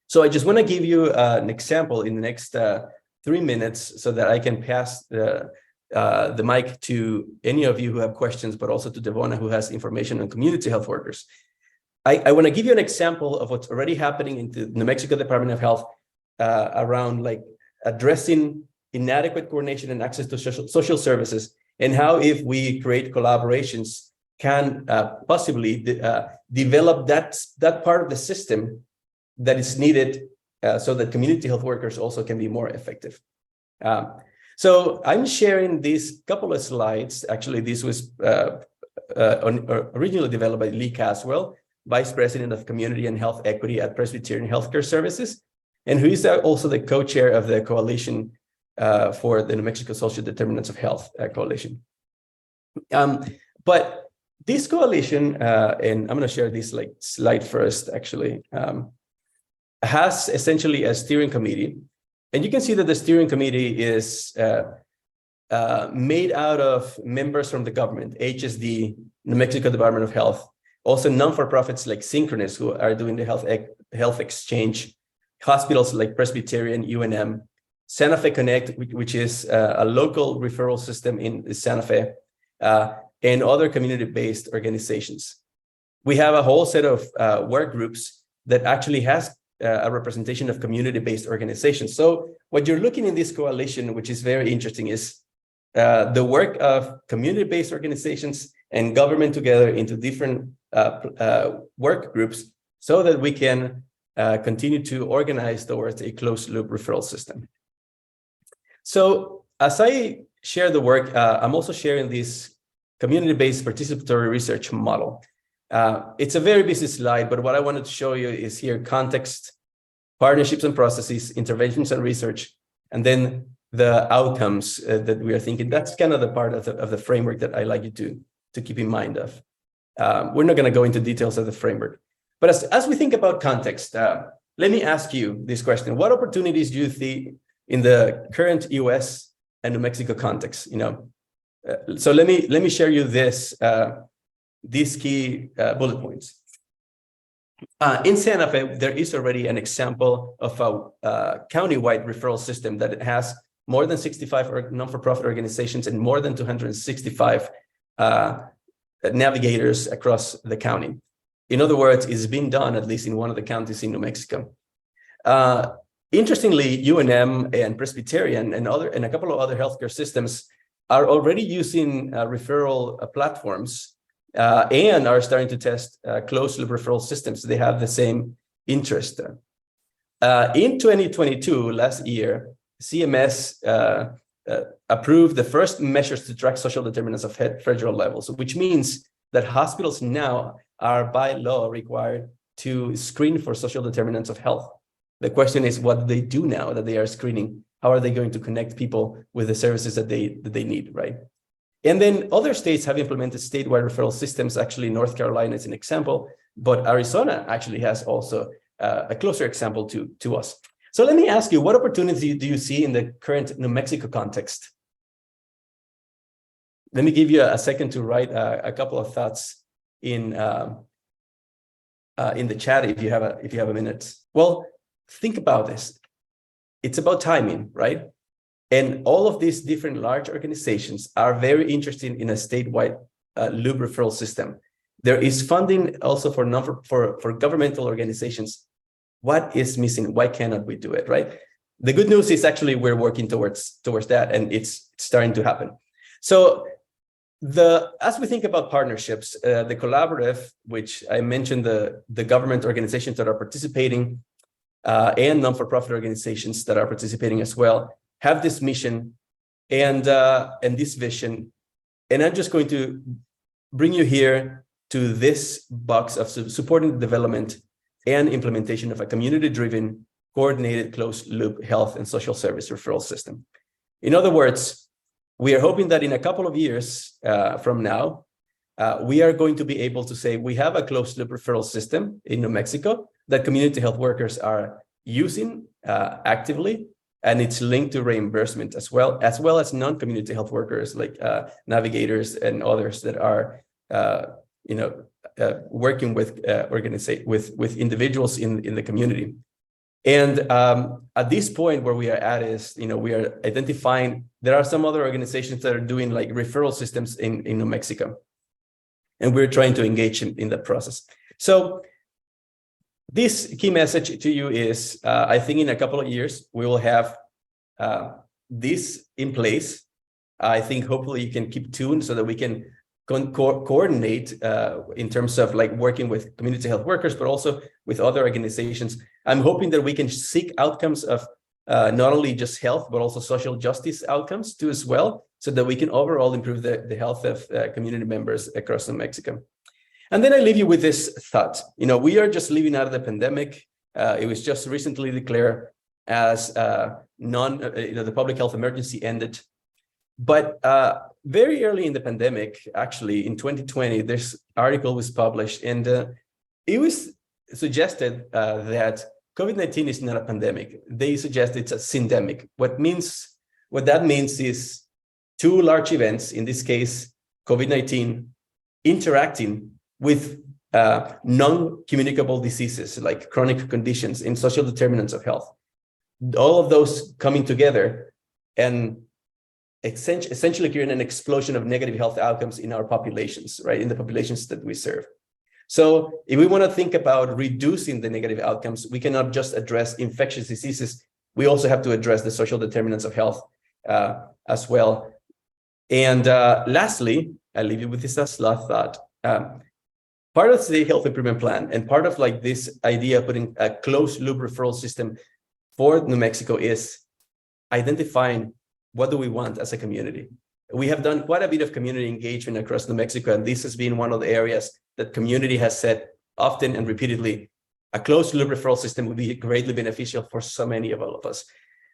So I just want to give you an example in the next 3 minutes so that I can pass the mic to any of you who have questions, but also to Devona, who has information on community health workers. I want to give you an example of what's already happening in the New Mexico Department of Health around addressing inadequate coordination and access to social services, and how, if we create collaborations, can possibly develop that part of the system that is needed so that community health workers also can be more effective. So I'm sharing these couple of slides. Actually, this was originally developed by Lee Caswell, Vice President of Community and Health Equity at Presbyterian Healthcare Services, and who is also the co-chair of the Coalition for the New Mexico Social Determinants of Health Coalition. But this coalition, and I'm going to share this slide first, actually, has essentially a steering committee. And you can see that the steering committee is made out of members from the government, HSD, New Mexico Department of Health, also non-for-profits like Synchronous, who are doing the health exchange, hospitals like Presbyterian, UNM, Santa Fe Connect, which is a local referral system in Santa Fe, and other community-based organizations. We have a whole set of work groups that actually has a representation of community-based organizations. So what you're looking in this coalition, which is very interesting, is the work of community-based organizations and government together into different work groups so that we can continue to organize towards a closed-loop referral system. So as I share the work, I'm also sharing this community-based participatory research model. It's a very busy slide, but what I wanted to show you is here context, partnerships and processes, interventions and research, and then the outcomes that we are thinking. That's kind of the part of the framework that I like you to keep in mind of. We're not going to go into details of the framework, but as we think about context, let me ask you this question. What opportunities do you see in the current US and New Mexico context? So let me share you these key bullet points. In Santa Fe, there is already an example of a county-wide referral system that has more than 65 non-for-profit organizations and more than 265 navigators across the county. In other words, it's been done at least in one of the counties in New Mexico. Interestingly, UNM and Presbyterian and a couple of other healthcare systems are already using referral platforms and are starting to test closed-loop referral systems. They have the same interest. In 2022, last year, CMS approved the first measures to track social determinants of federal levels, which means that hospitals now are by law required to screen for social determinants of health. The question is, what do they do now that they are screening? How are they going to connect people with the services that they need, right? And then other states have implemented statewide referral systems. Actually, North Carolina is an example, but Arizona actually has also a closer example to us. So let me ask you, what opportunity do you see in the current New Mexico context? Let me give you a second to write a couple of thoughts in the chat if you have a minute. Well, think about this. It's about timing, right? And all of these different large organizations are very interested in a statewide loop referral system. There is funding also for governmental organizations. What is missing? Why cannot we do it, right? The good news is actually we're working towards that, and it's starting to happen. So as we think about partnerships, the collaborative, which I mentioned, the government organizations that are participating and non-for-profit organizations that are participating as well, have this mission and this vision. And I'm just going to bring you here to this box of supporting the development and implementation of a community-driven, coordinated, closed-loop health and social service referral system. In other words, we are hoping that in a couple of years from now, we are going to be able to say we have a closed-loop referral system in New Mexico that community health workers are using actively, and it's linked to reimbursement as well as non-community health workers like navigators and others that are working with individuals in the community. And at this point where we are at is, we are identifying there are some other organizations that are doing like referral systems in New Mexico, and we're trying to engage in that process. So this key message to you is, I think in a couple of years, we will have this in place. I think hopefully you can keep tuned so that we can coordinate in terms of like working with community health workers, but also with other organizations. I'm hoping that we can seek outcomes of not only just health, but also social justice outcomes too as well, so that we can overall improve the health of community members across New Mexico. And then I leave you with this thought. We are just living out of the pandemic. It was just recently declared as the public health emergency ended. But very early in the pandemic, actually in 2020, this article was published, and it was suggested that COVID-19 is not a pandemic. They suggest it's a syndemic. What that means is two large events, in this case, COVID-19, interacting with non-communicable diseases like chronic conditions and social determinants of health. all of those coming together and essentially creating an explosion of negative health outcomes in our populations, right? In the populations that we serve. So if we want to think about reducing the negative outcomes, we cannot just address infectious diseases. We also have to address the social determinants of health as well. And lastly, I'll leave you with this last thought. Part of the health improvement plan and part of like this idea of putting a closed loop referral system for New Mexico is identifying what do we want as a community. We have done quite a bit of community engagement across New Mexico, and this has been one of the areas that community has said often and repeatedly, a closed loop referral system would be greatly beneficial for so many of all of us.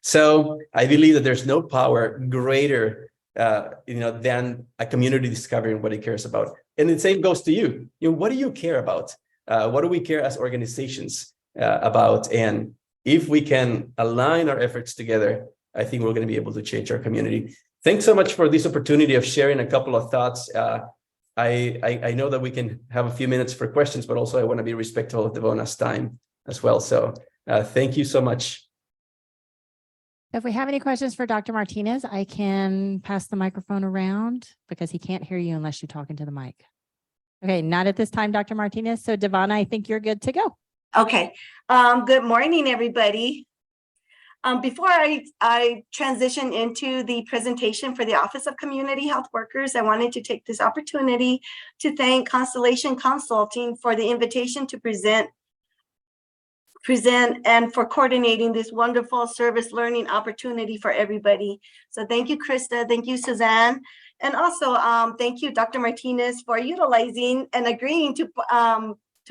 So I believe that there's no power greater than a community discovering what it cares about. And the same goes to you. What do you care about? What do we care as organizations about? And if we can align our efforts together, I think we're going to be able to change our community. Thanks so much for this opportunity of sharing a couple of thoughts. I know that we can have a few minutes for questions, but also I want to be respectful of Devona's time as well. So thank you so much. If we have any questions for Dr. Martinez, I can pass the microphone around because he can't hear you unless you talk into the mic. Okay, not at this time, Dr. Martinez. So Devona, I think you're good to go. Okay. Good morning, everybody. Before I transition into the presentation for the Office of Community Health Workers, I wanted to take this opportunity to thank Constellation Consulting for the invitation to present and for coordinating this wonderful service learning opportunity for everybody. So thank you, Krista. Thank you, Suzanne. And also thank you, Dr. Martinez, for utilizing and agreeing to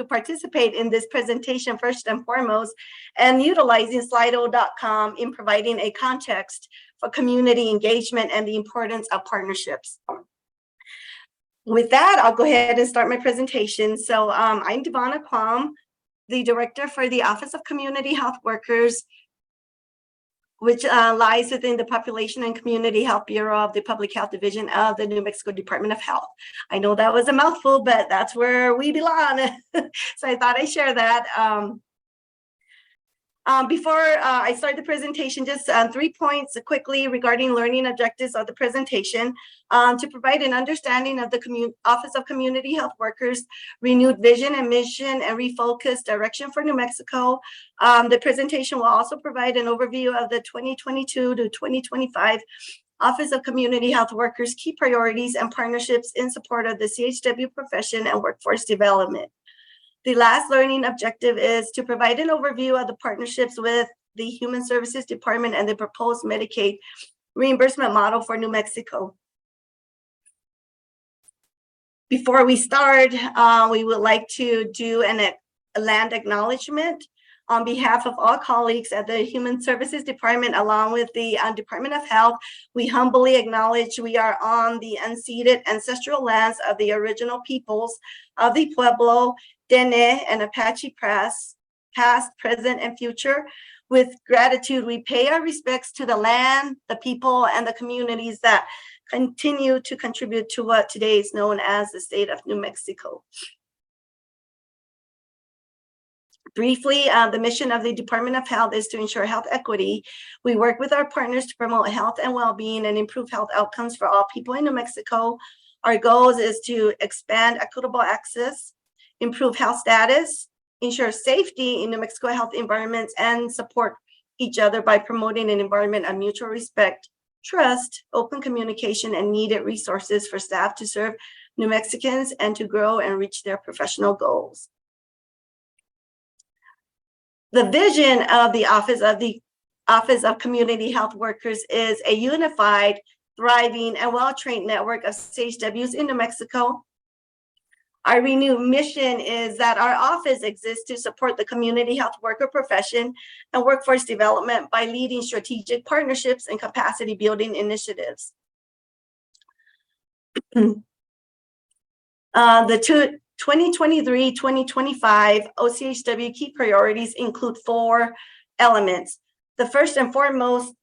participate in this presentation first and foremost, and utilizing Slido.com in providing a context for community engagement and the importance of partnerships. With that, I'll go ahead and start my presentation. So I'm Devona Quam, the Director for the Office of Community Health Workers, which lies within the Population and Community Health Bureau of the Public Health Division of the New Mexico Department of Health. I know that was a mouthful, but that's where we belong. So I thought I'd share that. Before I start the presentation, just 3 points quickly regarding learning objectives of the presentation. To provide an understanding of the Office of Community Health Workers' renewed vision and mission and refocused direction for New Mexico. The presentation will also provide an overview of the 2022 to 2025 Office of Community Health Workers' key priorities and partnerships in support of the CHW profession and workforce development. The last learning objective is to provide an overview of the partnerships with the Human Services Department and the proposed Medicaid reimbursement model for New Mexico. Before we start, we would like to do a land acknowledgement. On behalf of all colleagues at the Human Services Department, along with the Department of Health, we humbly acknowledge we are on the unceded ancestral lands of the original peoples of the Pueblo, Dene, and Apache past, present, and future. With gratitude, we pay our respects to the land, the people, and the communities that continue to contribute to what today is known as the state of New Mexico. Briefly, the mission of the Department of Health is to ensure health equity. We work with our partners to promote health and well-being and improve health outcomes for all people in New Mexico. Our goals is to expand equitable access, improve health status, ensure safety in New Mexico health environments, and support each other by promoting an environment of mutual respect, trust, open communication, and needed resources for staff to serve New Mexicans and to grow and reach their professional goals. The vision of the Office of Community Health Workers is a unified, thriving, and well-trained network of CHWs in New Mexico. Our renewed mission is that our office exists to support the community health worker profession and workforce development by leading strategic partnerships and capacity building initiatives. The 2023-2025 OCHW key priorities include 4 elements. The first and foremost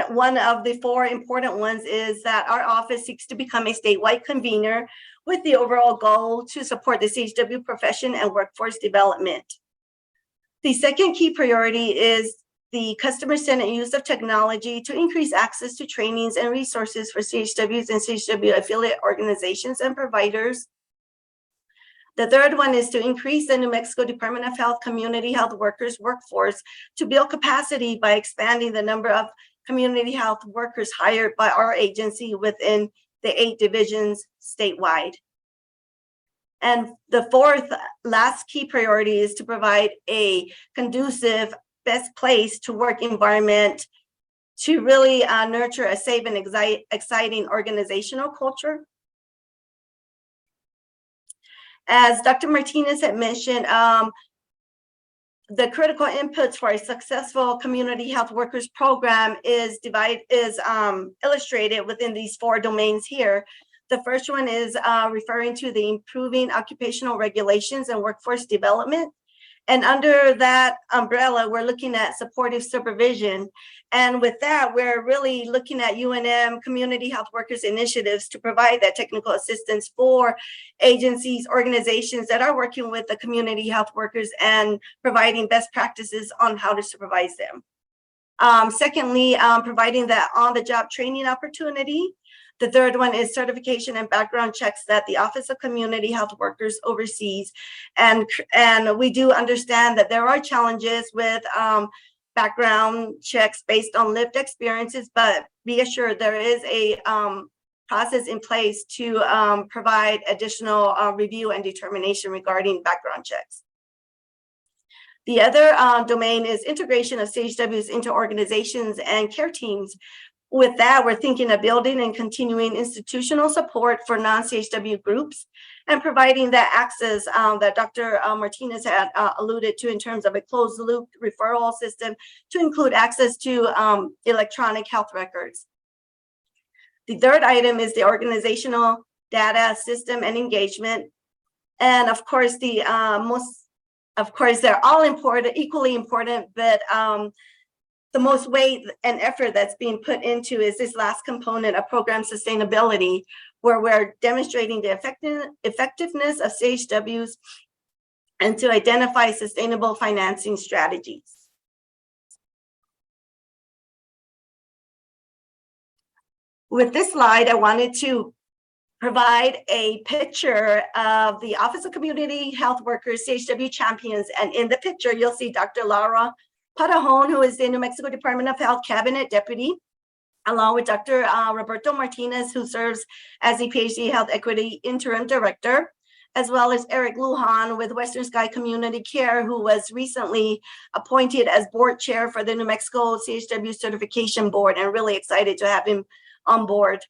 one of the 4 important ones is that our office seeks to become a statewide convener with the overall goal to support the CHW profession and workforce development. The second key priority is the customer-centered use of technology to increase access to trainings and resources for CHWs and CHW affiliate organizations and providers. The third one is to increase the New Mexico Department of Health community health workers workforce to build capacity by expanding the number of community health workers hired by our agency within the 8 divisions statewide. And the fourth, last key priority is to provide a conducive, best place to work environment to really nurture a safe and exciting organizational culture. As Dr. Martinez had mentioned, the critical inputs for a successful community health workers program is illustrated within these 4 domains here. The first one is referring to the improving occupational regulations and workforce development. And under that umbrella, we're looking at supportive supervision. And with that, we're really looking at UNM community health workers initiatives to provide that technical assistance for agencies, organizations that are working with the community health workers and providing best practices on how to supervise them. Secondly, providing that on-the-job training opportunity. The third one is certification and background checks that the Office of Community Health Workers oversees. And we do understand that there are challenges with background checks based on lived experiences, but be assured there is a process in place to provide additional review and determination regarding background checks. The other domain is integration of CHWs into organizations and care teams. With that, we're thinking of building and continuing institutional support for non-CHW groups and providing that access that Dr. Martinez had alluded to in terms of a closed loop referral system to include access to electronic health records. The third item is the organizational data system and engagement. And of course, they're all important, equally important, but the most weight and effort that's being put into is this last component of program sustainability, where we're demonstrating the effectiveness of CHWs and to identify sustainable financing strategies. With this slide, I wanted to provide a picture of the Office of Community Health Workers, CHW champions. And in the picture, you'll see Dr. Laura Patajon, who is the New Mexico Department of Health Cabinet Deputy, along with Dr. Roberto Martinez, who serves as the PhD Health Equity Interim Director, as well as Eric Lujan with Western Sky Community Care, who was recently appointed as board chair for the New Mexico CHW Certification Board, and really excited to have him on board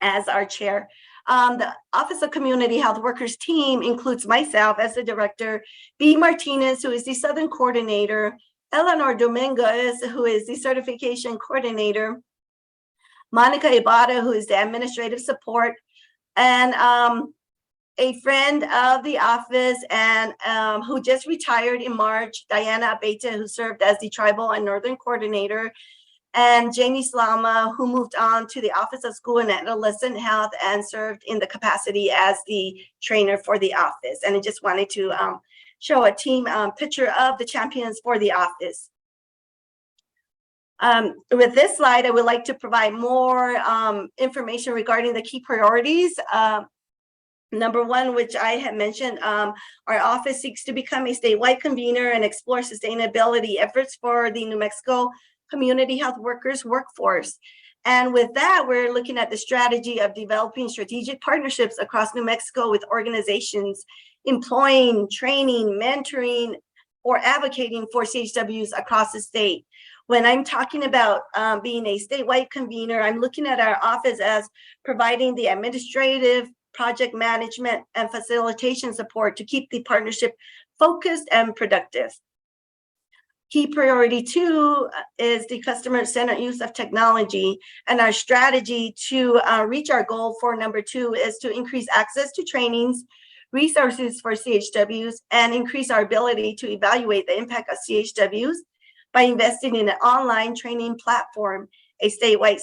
as our chair. The Office of Community Health Workers team includes myself as the director, B. Martinez, who is the Southern Coordinator, Eleanor Dominguez, who is the certification coordinator, Monica Ibarra, who is the administrative support, and a friend of the office and who just retired in March, Diana Abeta, who served as the tribal and northern coordinator, and Janie Slama, who moved on to the Office of School and Adolescent Health and served in the capacity as the trainer for the office. And I just wanted to show a team picture of the champions for the office. With this slide, I would like to provide more information regarding the key priorities. Number one, which I had mentioned, our office seeks to become a statewide convener and explore sustainability efforts for the New Mexico Community Health Workers workforce. And with that, we're looking at the strategy of developing strategic partnerships across New Mexico with organizations employing, training, mentoring, or advocating for CHWs across the state. When I'm talking about being a statewide convener, I'm looking at our office as providing the administrative, project management, and facilitation support to keep the partnership focused and productive. Key priority 2 is the customer-centered use of technology, and our strategy to reach our goal for number 2 is to increase access to trainings, resources for CHWs, and increase our ability to evaluate the impact of CHWs by investing in an online training platform, a statewide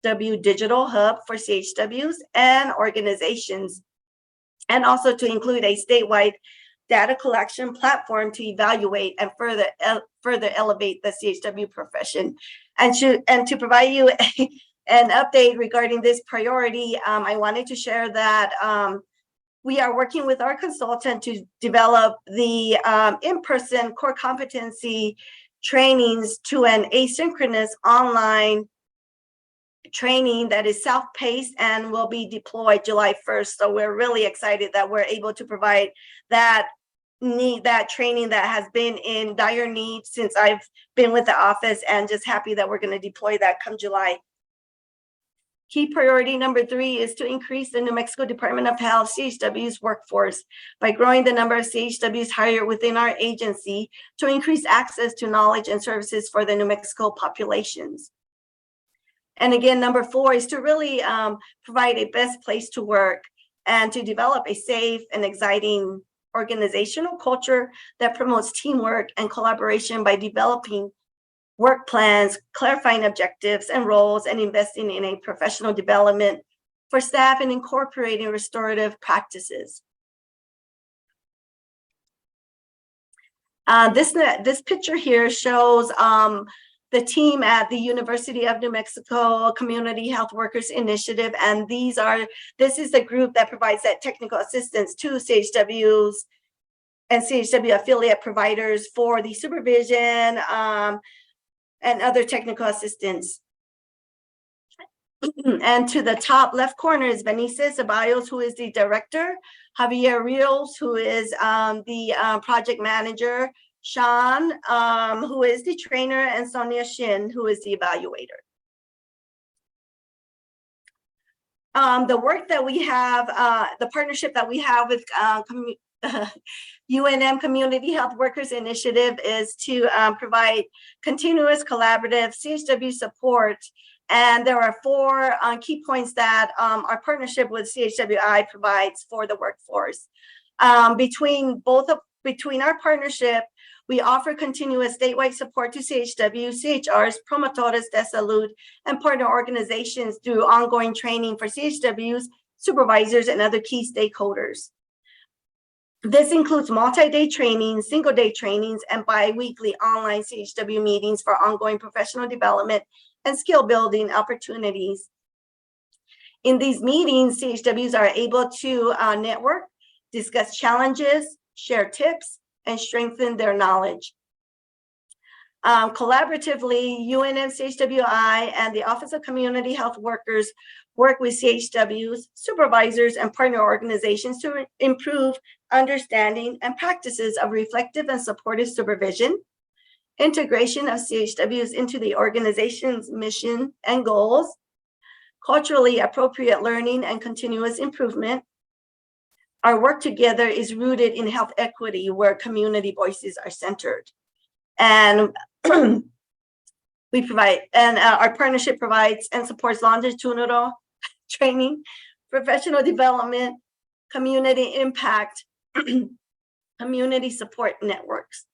CHW digital hub for CHWs and organizations, and also to include a statewide data collection platform to evaluate and further elevate the CHW profession. And to provide you an update regarding this priority, I wanted to share that we are working with our consultant to develop the in-person core competency trainings to an asynchronous online training that is self-paced and will be deployed July 1st. So we're really excited that we're able to provide that training that has been in dire need since I've been with the office, and just happy that we're going to deploy that come July. Key priority number 3 is to increase the New Mexico Department of Health CHW's workforce by growing the number of CHWs hired within our agency to increase access to knowledge and services for the New Mexico populations. And again, number 4 is to really provide a best place to work and to develop a safe and exciting organizational culture that promotes teamwork and collaboration by developing work plans, clarifying objectives and roles, and investing in a professional development for staff and incorporating restorative practices. This picture here shows the team at the University of New Mexico Community Health Workers Initiative, and this is the group that provides that technical assistance to CHWs and CHW affiliate providers for the supervision and other technical assistance. And to the top left corner is Benicia Ceballos, who is the director, Javier Rios, who is the project manager, Sean, who is the trainer, and Sonia Shin, who is the evaluator. The work that we have, the partnership that we have with UNM Community Health Workers Initiative is to provide continuous collaborative CHW support. And there are 4 key points that our partnership with CHWI provides for the workforce. Between our partnership, we offer continuous statewide support to CHW, CHRs, promotores de salud, and partner organizations through ongoing training for CHWs, supervisors, and other key stakeholders. This includes multi-day trainings, single-day trainings, and bi-weekly online CHW meetings for ongoing professional development and skill-building opportunities. In these meetings, CHWs are able to network, discuss challenges, share tips, and strengthen their knowledge. Collaboratively, UNM CHWI and the Office of Community Health Workers work with CHWs, supervisors, and partner organizations to improve understanding and practices of reflective and supportive supervision, integration of CHWs into the organization's mission and goals, culturally appropriate learning and continuous improvement. Our work together is rooted in health equity, where community voices are centered. And we provide, and our partnership provides and supports longitudinal training, professional development, community impact, community support networks.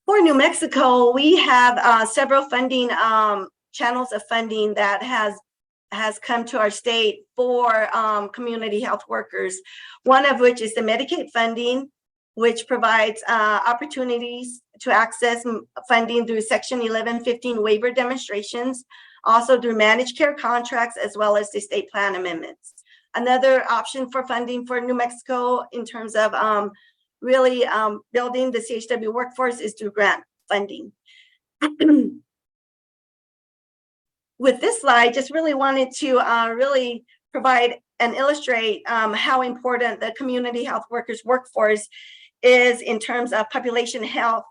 For New Mexico, we have several funding channels of funding that has come to our state for community health workers. One of which is the Medicaid funding, which provides opportunities to access funding through Section 1115 waiver demonstrations, also through managed care contracts, as well as the state plan amendments. Another option for funding for New Mexico in terms of really building the CHW workforce is through grant funding. With this slide, just really wanted to really provide and illustrate how important the community health workers workforce is in terms of population health,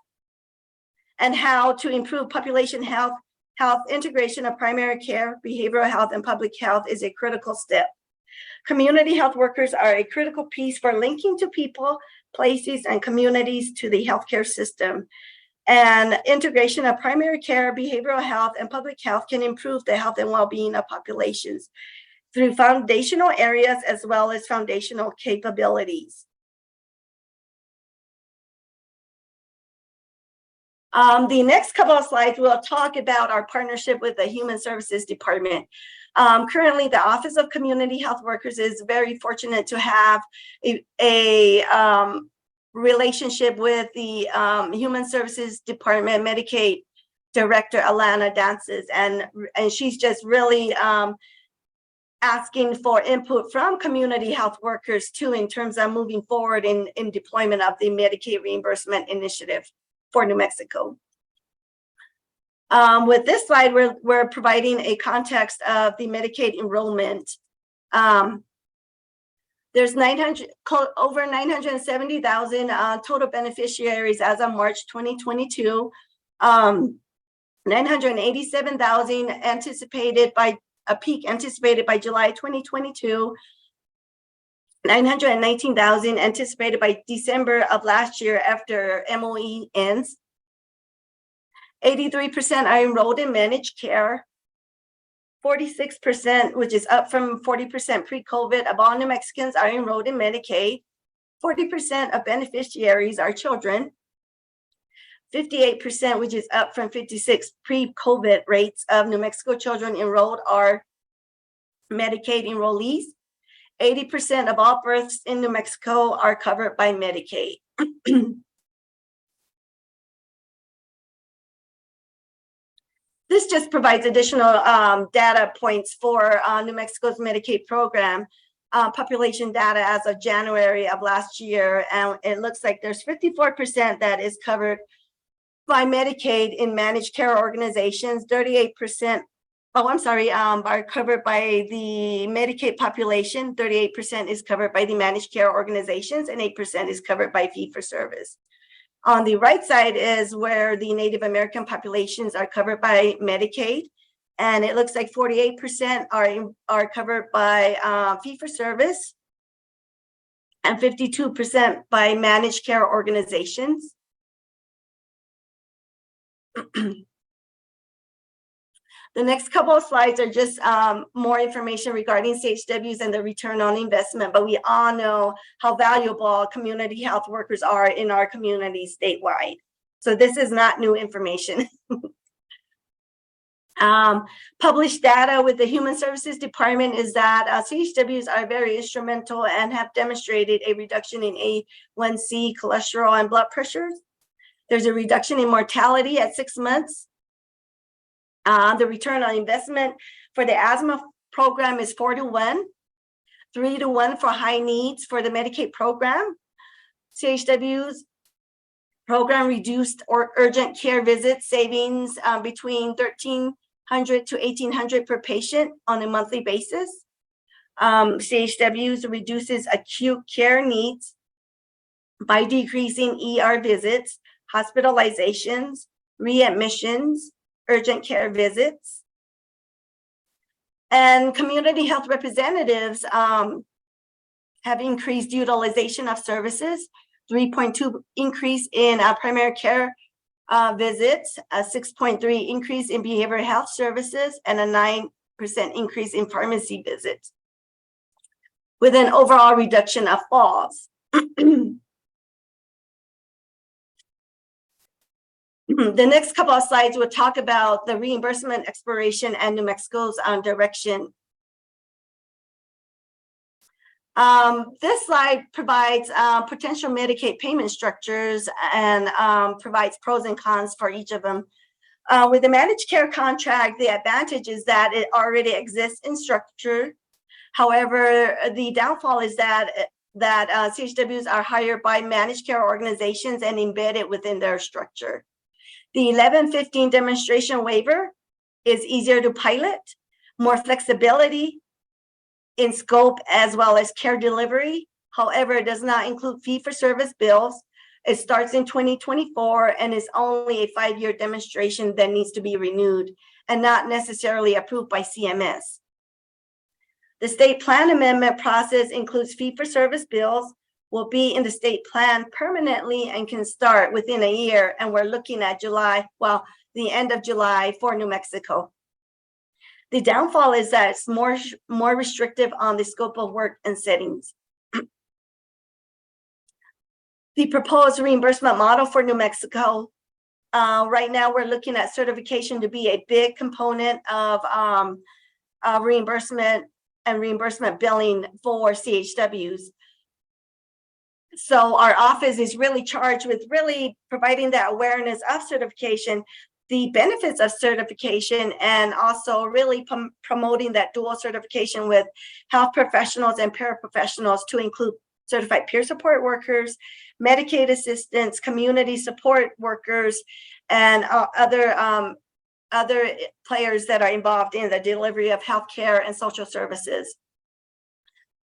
and how to improve population health integration of primary care, behavioral health, and public health is a critical step. Community health workers are a critical piece for linking to people, places, and communities to the healthcare system. And integration of primary care, behavioral health, and public health can improve the health and well-being of populations through foundational areas as well as foundational capabilities. The next couple of slides will talk about our partnership with the Human Services Department. Currently, the Office of Community Health Workers is very fortunate to have a relationship with the Human Services Department Medicaid Director, Alana Dances, and she's just really asking for input from community health workers too, in terms of moving forward in deployment of the Medicaid reimbursement initiative for New Mexico. With this slide, we're providing a context of the Medicaid enrollment. There's over 970,000 total beneficiaries as of March 2022. 987,000 anticipated by a peak anticipated by July 2022. 919,000 anticipated by December of last year after MOE ends. 83% are enrolled in managed care. 46%, which is up from 40% pre-COVID, of all New Mexicans are enrolled in Medicaid. 40% of beneficiaries are children. 58%, which is up from 56 pre-COVID rates of New Mexico children enrolled, are Medicaid enrollees. 80% of all births in New Mexico are covered by Medicaid. This just provides additional data points for New Mexico's Medicaid program, population data as of January of last year. And it looks like there's 54% that is covered by Medicaid in managed care organizations. 38%, are covered by the Medicaid population. 38% is covered by the managed care organizations, and 8% is covered by fee-for-service. On the right side is where the Native American populations are covered by Medicaid, and it looks like 48% are covered by fee-for-service, and 52% by managed care organizations. The next couple of slides are just more information regarding CHWs and the return on investment, but we all know how valuable community health workers are in our community statewide. So this is not new information. Published data with the Human Services Department is that CHWs are very instrumental and have demonstrated a reduction in A1C, cholesterol, and blood pressures. There's a reduction in mortality at 6 months. The return on investment for the asthma program is 4-to-1, 3-to-1 for high needs for the Medicaid program. CHW's program reduced urgent care visit savings between $1,300 to $1,800 per patient on a monthly basis. CHW's reduces acute care needs by decreasing ER visits, hospitalizations, readmissions, urgent care visits. And community health representatives have increased utilization of services, 3.2 increase in primary care visits, a 6.3 increase in behavioral health services, and a 9% increase in pharmacy visits, with an overall reduction of falls. The next couple of slides will talk about the reimbursement expiration and New Mexico's direction. This slide provides potential Medicaid payment structures and provides pros and cons for each of them. With the managed care contract, the advantage is that it already exists in structure. However, the downfall is that CHWs are hired by managed care organizations and embedded within their structure. The 1115 demonstration waiver is easier to pilot, more flexibility in scope as well as care delivery. However, it does not include fee-for-service bills. It starts in 2024 and is only a 5-year demonstration that needs to be renewed and not necessarily approved by CMS. The state plan amendment process includes fee-for-service bills, will be in the state plan permanently and can start within a year. And we're looking at the end of July for New Mexico. The downfall is that it's more restrictive on the scope of work and settings. The proposed reimbursement model for New Mexico. Right now, we're looking at certification to be a big component of reimbursement and reimbursement billing for CHWs. So our office is really charged with really providing that awareness of certification, the benefits of certification, and also really promoting that dual certification with health professionals and paraprofessionals to include certified peer support workers, Medicaid assistants, community support workers, and other players that are involved in the delivery of healthcare and social services.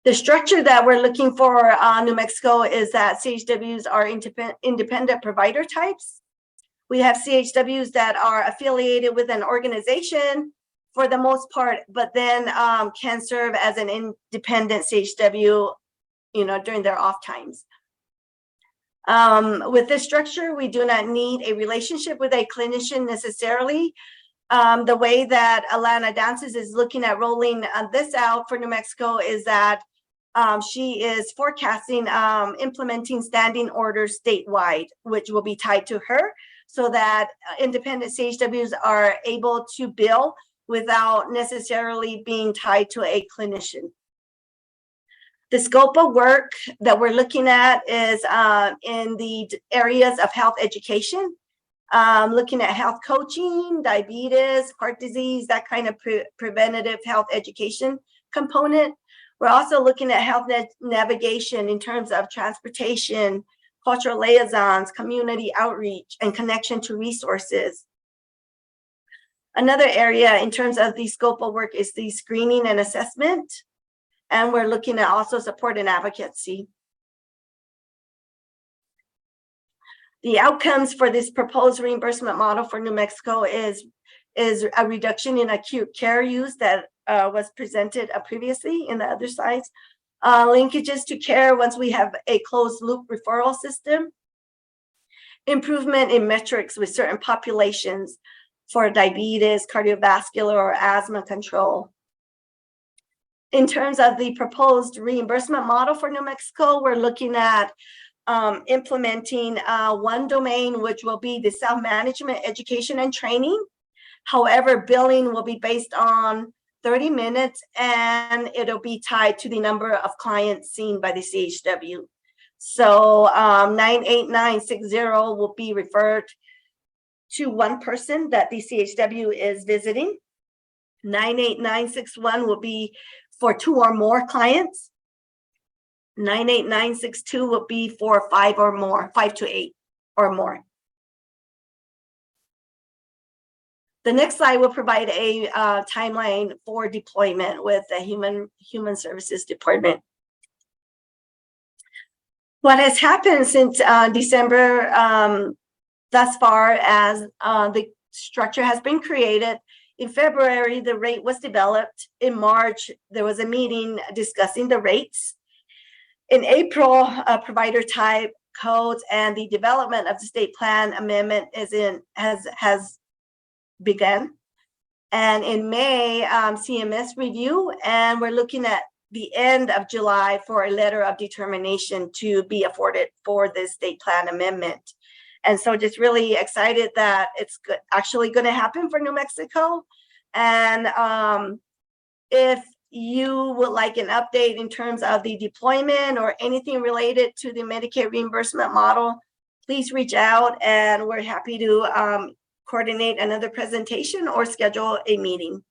The structure that we're looking for New Mexico is that CHWs are independent provider types. We have CHWs that are affiliated with an organization for the most part, but then can serve as an independent CHW, during their off times. With this structure, we do not need a relationship with a clinician necessarily. The way that Alana Dances is looking at rolling this out for New Mexico is that she is forecasting implementing standing orders statewide, which will be tied to her, so that independent CHWs are able to bill without necessarily being tied to a clinician. The scope of work that we're looking at is in the areas of health education, looking at health coaching, diabetes, heart disease, that kind of preventative health education component. We're also looking at health navigation in terms of transportation, cultural liaisons, community outreach, and connection to resources. Another area in terms of the scope of work is the screening and assessment. And we're looking at also support and advocacy. The outcomes for this proposed reimbursement model for New Mexico is a reduction in acute care use that was presented previously in the other slides. Linkages to care once we have a closed loop referral system. Improvement in metrics with certain populations for diabetes, cardiovascular, or asthma control. In terms of the proposed reimbursement model for New Mexico, we're looking at implementing one domain, which will be the self-management education and training. However, billing will be based on 30 minutes and it'll be tied to the number of clients seen by the CHW. So 98960 will be referred to one person that the CHW is visiting. 98961 will be for 2 or more clients. 98962 will be for 5 or more, 5 to 8 or more. The next slide will provide a timeline for deployment with the Human Services Department. What has happened since December thus far as the structure has been created. In February, the rate was developed. In March, there was a meeting discussing the rates. In April, provider type codes and the development of the state plan amendment has begun. And in May, CMS review, and we're looking at the end of July for a letter of determination to be afforded for this state plan amendment. And so just really excited that it's actually going to happen for New Mexico. And if you would like an update in terms of the deployment or anything related to the Medicaid reimbursement model, please reach out and we're happy to coordinate another presentation or schedule a meeting.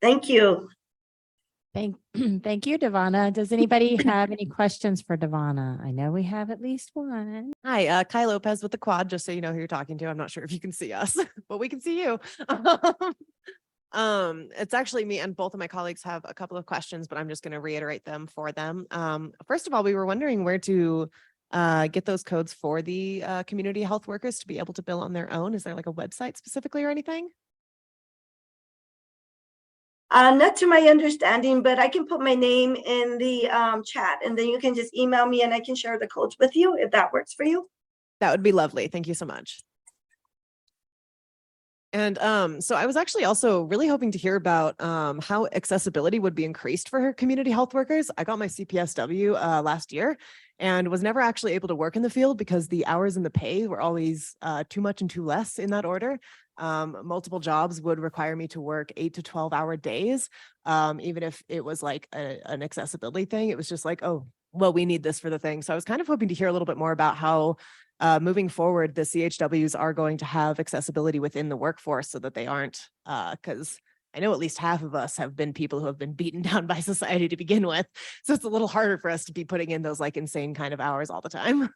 Thank you. Thank you, Devana. Does anybody have any questions for Devana? I know we have at least one. Hi, Kai Lopez with the Quad, just so you know who you're talking to. I'm not sure if you can see us, but we can see you. It's actually me, and both of my colleagues have a couple of questions, but I'm just going to reiterate them for them. First of all, we were wondering where to get those codes for the community health workers to be able to bill on their own. Is there like a website specifically or anything? Not to my understanding, but I can put my name in the chat and then you can just email me and I can share the codes with you if that works for you. That would be lovely. Thank you so much. And so I was actually also really hoping to hear about how accessibility would be increased for community health workers. I got my CPSW last year and was never actually able to work in the field because the hours and the pay were always too much and too less in that order. Multiple jobs would require me to work 8 to 12-hour days. Even if it was like an accessibility thing, it was just like, oh, well, we need this for the thing. So I was kind of hoping to hear a little bit more about how moving forward, the CHWs are going to have accessibility within the workforce so that they aren't, because I know at least half of us have been people who have been beaten down by society to begin with. So it's a little harder for us to be putting in those like insane kind of hours all the time.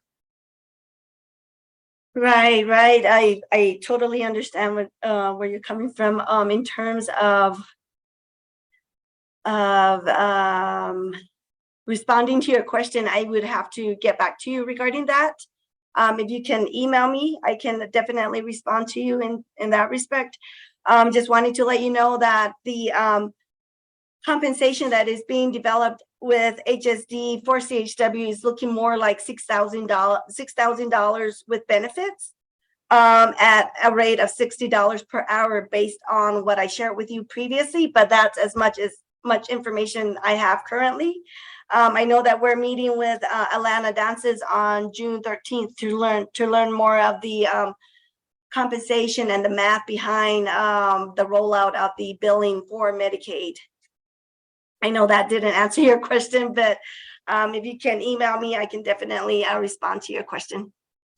Right. I totally understand where you're coming from in terms of responding to your question. I would have to get back to you regarding that. If you can email me, I can definitely respond to you in that respect. Just wanting to let you know that the compensation that is being developed with HSD for CHW is looking more like $6,000 with benefits at a rate of $60 per hour based on what I shared with you previously, but that's as much information I have currently. I know that we're meeting with Alana Dances on June 13th to learn more of the compensation and the math behind the rollout of the billing for Medicaid. I know that didn't answer your question, but if you can email me, I can definitely respond to your question.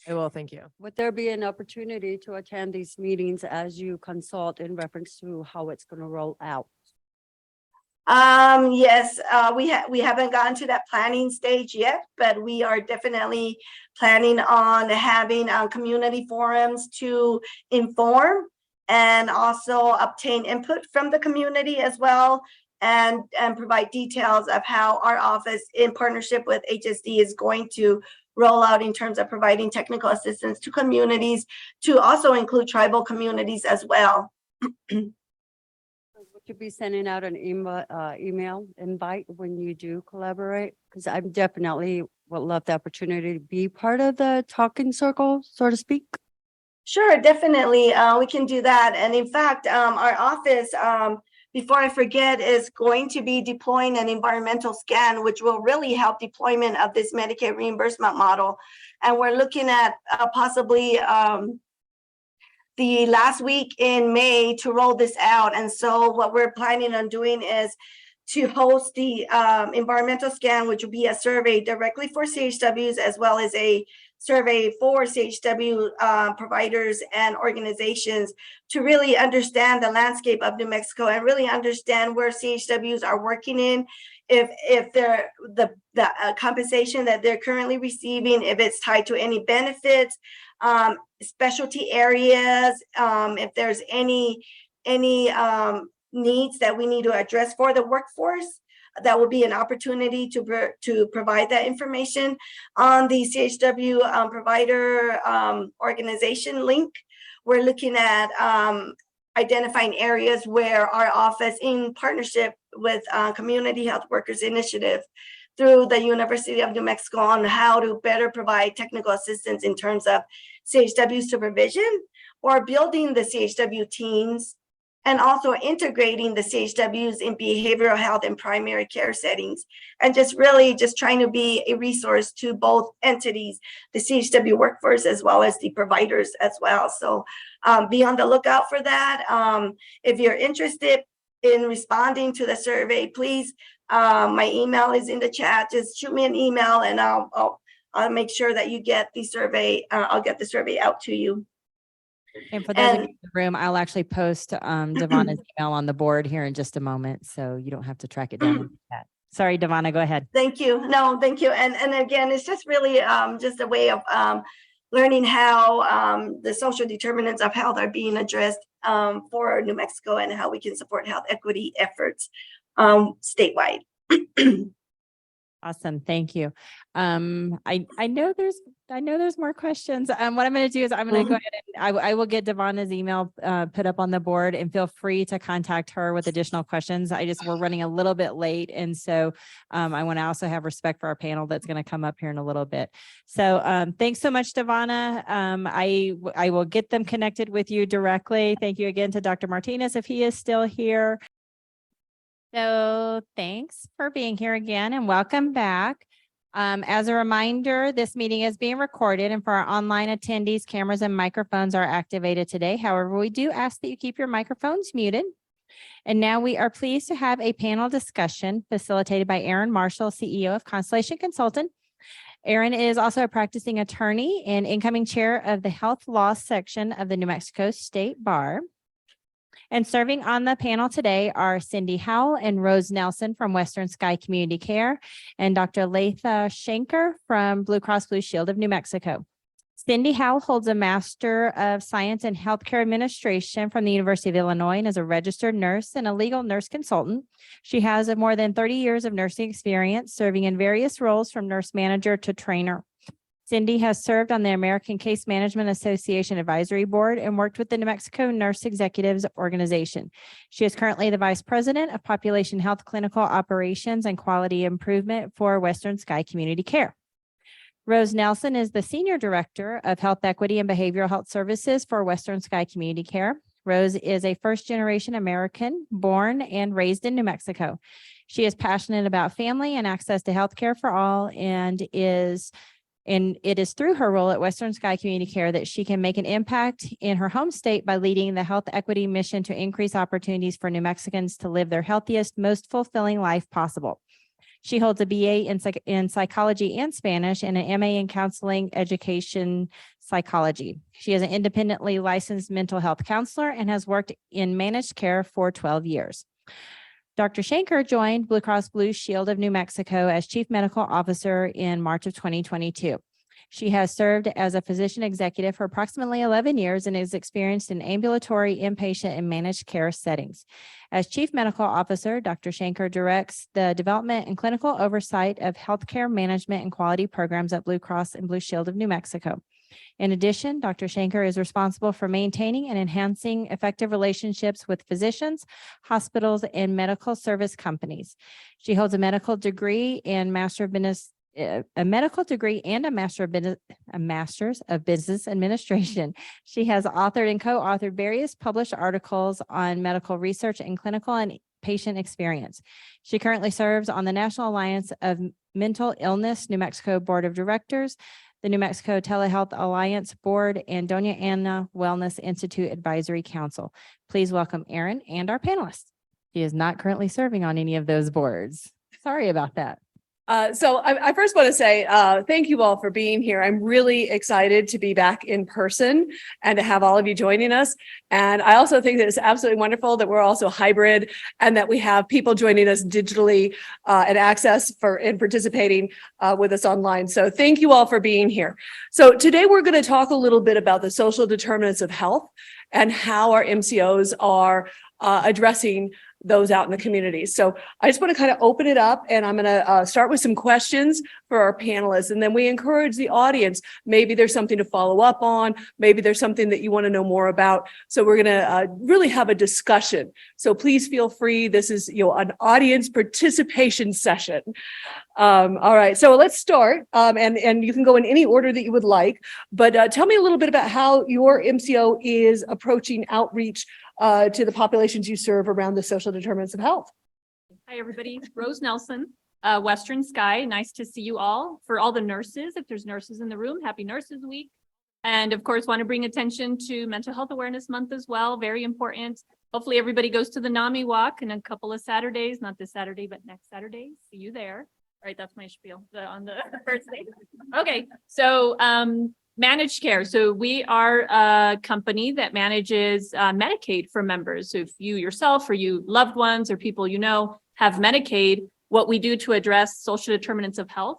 I will. Thank you. Would there be an opportunity to attend these meetings as you consult in reference to how it's going to roll out? Yes, we haven't gotten to that planning stage yet, but we are definitely planning on having community forums to inform and also obtain input from the community as well, and provide details of how our office in partnership with HSD is going to roll out in terms of providing technical assistance to communities, to also include tribal communities as well. Would you be sending out an email invite when you do collaborate? Because I definitely would love the opportunity to be part of the talking circle, so to speak. Sure, definitely. We can do that. And in fact, our office, before I forget, is going to be deploying an environmental scan, which will really help deployment of this Medicaid reimbursement model. And we're looking at possibly the last week in May to roll this out. And so what we're planning on doing is to host the environmental scan, which will be a survey directly for CHWs, as well as a survey for CHW providers and organizations, to really understand the landscape of New Mexico and really understand where CHWs are working in, if they're the compensation that they're currently receiving, if it's tied to any benefits, specialty areas, if there's any needs that we need to address for the workforce. That will be an opportunity to provide that information on the CHW provider organization link. We're looking at identifying areas where our office, in partnership with Community Health Workers Initiative through the University of New Mexico, on how to better provide technical assistance in terms of CHW supervision, or building the CHW teams, and also integrating the CHWs in behavioral health and primary care settings, and just really just trying to be a resource to both entities, the CHW workforce as well as the providers as well. So be on the lookout for that. If you're interested in responding to the survey, please, my email is in the chat. Just shoot me an email and I'll make sure that you get the survey. I'll get the survey out to you. And for those of you in the room, I'll actually post Devana's email on the board here in just a moment, so you don't have to track it down in the chat. Sorry, Devana, go ahead. Thank you. No, thank you. And again, it's just really just a way of learning how the social determinants of health are being addressed for New Mexico, and how we can support health equity efforts statewide. Awesome. Thank you. I know there's more questions. What I'm going to do is I'm going to go ahead and I will get Devana's email put up on the board, and feel free to contact her with additional questions. We're running a little bit late. And so I want to also have respect for our panel that's going to come up here in a little bit. So thanks so much, Devana. I will get them connected with you directly. Thank you again to Dr. Martinez, if he is still here. So thanks for being here again, and welcome back. As a reminder, this meeting is being recorded, and for our online attendees, cameras and microphones are activated today. However, we do ask that you keep your microphones muted. And now we are pleased to have a panel discussion facilitated by Aaron Marshall, CEO of Constellation Consulting. Aaron is also a practicing attorney and incoming chair of the Health Law section of the New Mexico State Bar. And serving on the panel today are Cindy Howell and Rose Nelson from Western Sky Community Care, and Dr. Latha Shanker from Blue Cross Blue Shield of New Mexico. Cindy Howell holds a Master of Science in Healthcare Administration from the University of Illinois and is a registered nurse and a legal nurse consultant. She has more than 30 years of nursing experience, serving in various roles from nurse manager to trainer. Cindy has served on the American Case Management Association Advisory Board and worked with the New Mexico Nurse Executives Organization. She is currently the Vice President of Population Health Clinical Operations and Quality Improvement for Western Sky Community Care. Rose Nelson is the Senior Director of Health Equity and Behavioral Health Services for Western Sky Community Care. Rose is a first-generation American, born and raised in New Mexico. She is passionate about family and access to health care for all, and it is through her role at Western Sky Community Care that she can make an impact in her home state by leading the health equity mission to increase opportunities for New Mexicans to live their healthiest, most fulfilling life possible. She holds a BA in psychology and Spanish and an MA in counseling education psychology. She is an independently licensed mental health counselor and has worked in managed care for 12 years. Dr. Shanker joined Blue Cross Blue Shield of New Mexico as Chief Medical Officer in March of 2022. She has served as a physician executive for approximately 11 years and is experienced in ambulatory, inpatient, and managed care settings. As Chief Medical Officer, Dr. Shanker directs the development and clinical oversight of healthcare management and quality programs at Blue Cross and Blue Shield of New Mexico. In addition, Dr. Shanker is responsible for maintaining and enhancing effective relationships with physicians, hospitals, and medical service companies. She holds a medical degree and Master's of Business Administration. She has authored and co-authored various published articles on medical research and clinical and patient experience. She currently serves on the National Alliance of Mental Illness New Mexico Board of Directors, the New Mexico Telehealth Alliance Board, and Doña Ana Wellness Institute Advisory Council. Please welcome Aaron and our panelists. She is not currently serving on any of those boards. Sorry about that. So I first want to say thank you all for being here. I'm really excited to be back in person and to have all of you joining us. And I also think that it's absolutely wonderful that we're also hybrid and that we have people joining us digitally and access for and participating with us online. So thank you all for being here. So today we're going to talk a little bit about the social determinants of health and how our MCOs are addressing those out in the community. So I just want to kind of open it up, and I'm going to start with some questions for our panelists, and then we encourage the audience. Maybe there's something to follow up on. Maybe there's something that you want to know more about. So we're going to really have a discussion. So please feel free. This is an audience participation session. All right, so let's start, and you can go in any order that you would like. But tell me a little bit about how your MCO is approaching outreach to the populations you serve around the social determinants of health. Hi, everybody. Rose Nelson, Western Sky. Nice to see you all. For all the nurses, if there's nurses in the room, happy Nurses Week. And of course, want to bring attention to Mental Health Awareness Month as well. Very important. Hopefully everybody goes to the NAMI walk in a couple of Saturdays, not this Saturday, but next Saturday. See you there. All right, that's my spiel on the first day. Okay, so managed care. So we are a company that manages Medicaid for members. So if you yourself or you loved ones or people you know have Medicaid, what we do to address social determinants of health,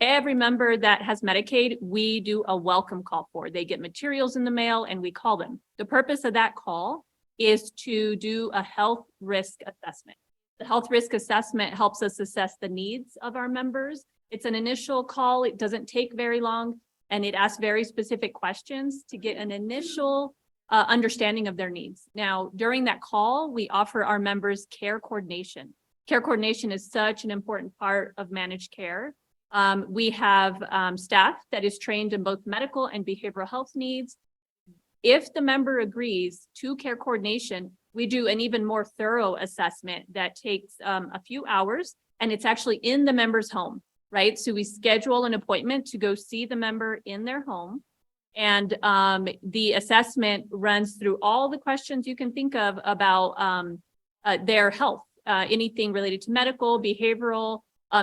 every member that has Medicaid, we do a welcome call for. They get materials in the mail and we call them. The purpose of that call is to do a health risk assessment. The health risk assessment helps us assess the needs of our members. It's an initial call. It doesn't take very long, and it asks very specific questions to get an initial understanding of their needs. Now, during that call, we offer our members care coordination. Care coordination is such an important part of managed care. We have staff that is trained in both medical and behavioral health needs. If the member agrees to care coordination, we do an even more thorough assessment that takes a few hours, and it's actually in the member's home, right? So we schedule an appointment to go see the member in their home. And the assessment runs through all the questions you can think of about their health, anything related to medical, behavioral,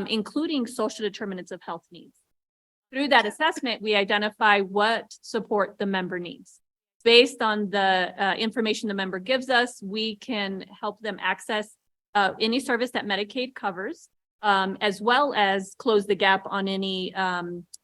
including social determinants of health needs. Through that assessment, we identify what support the member needs. Based on the information the member gives us, we can help them access any service that Medicaid covers, as well as close the gap on any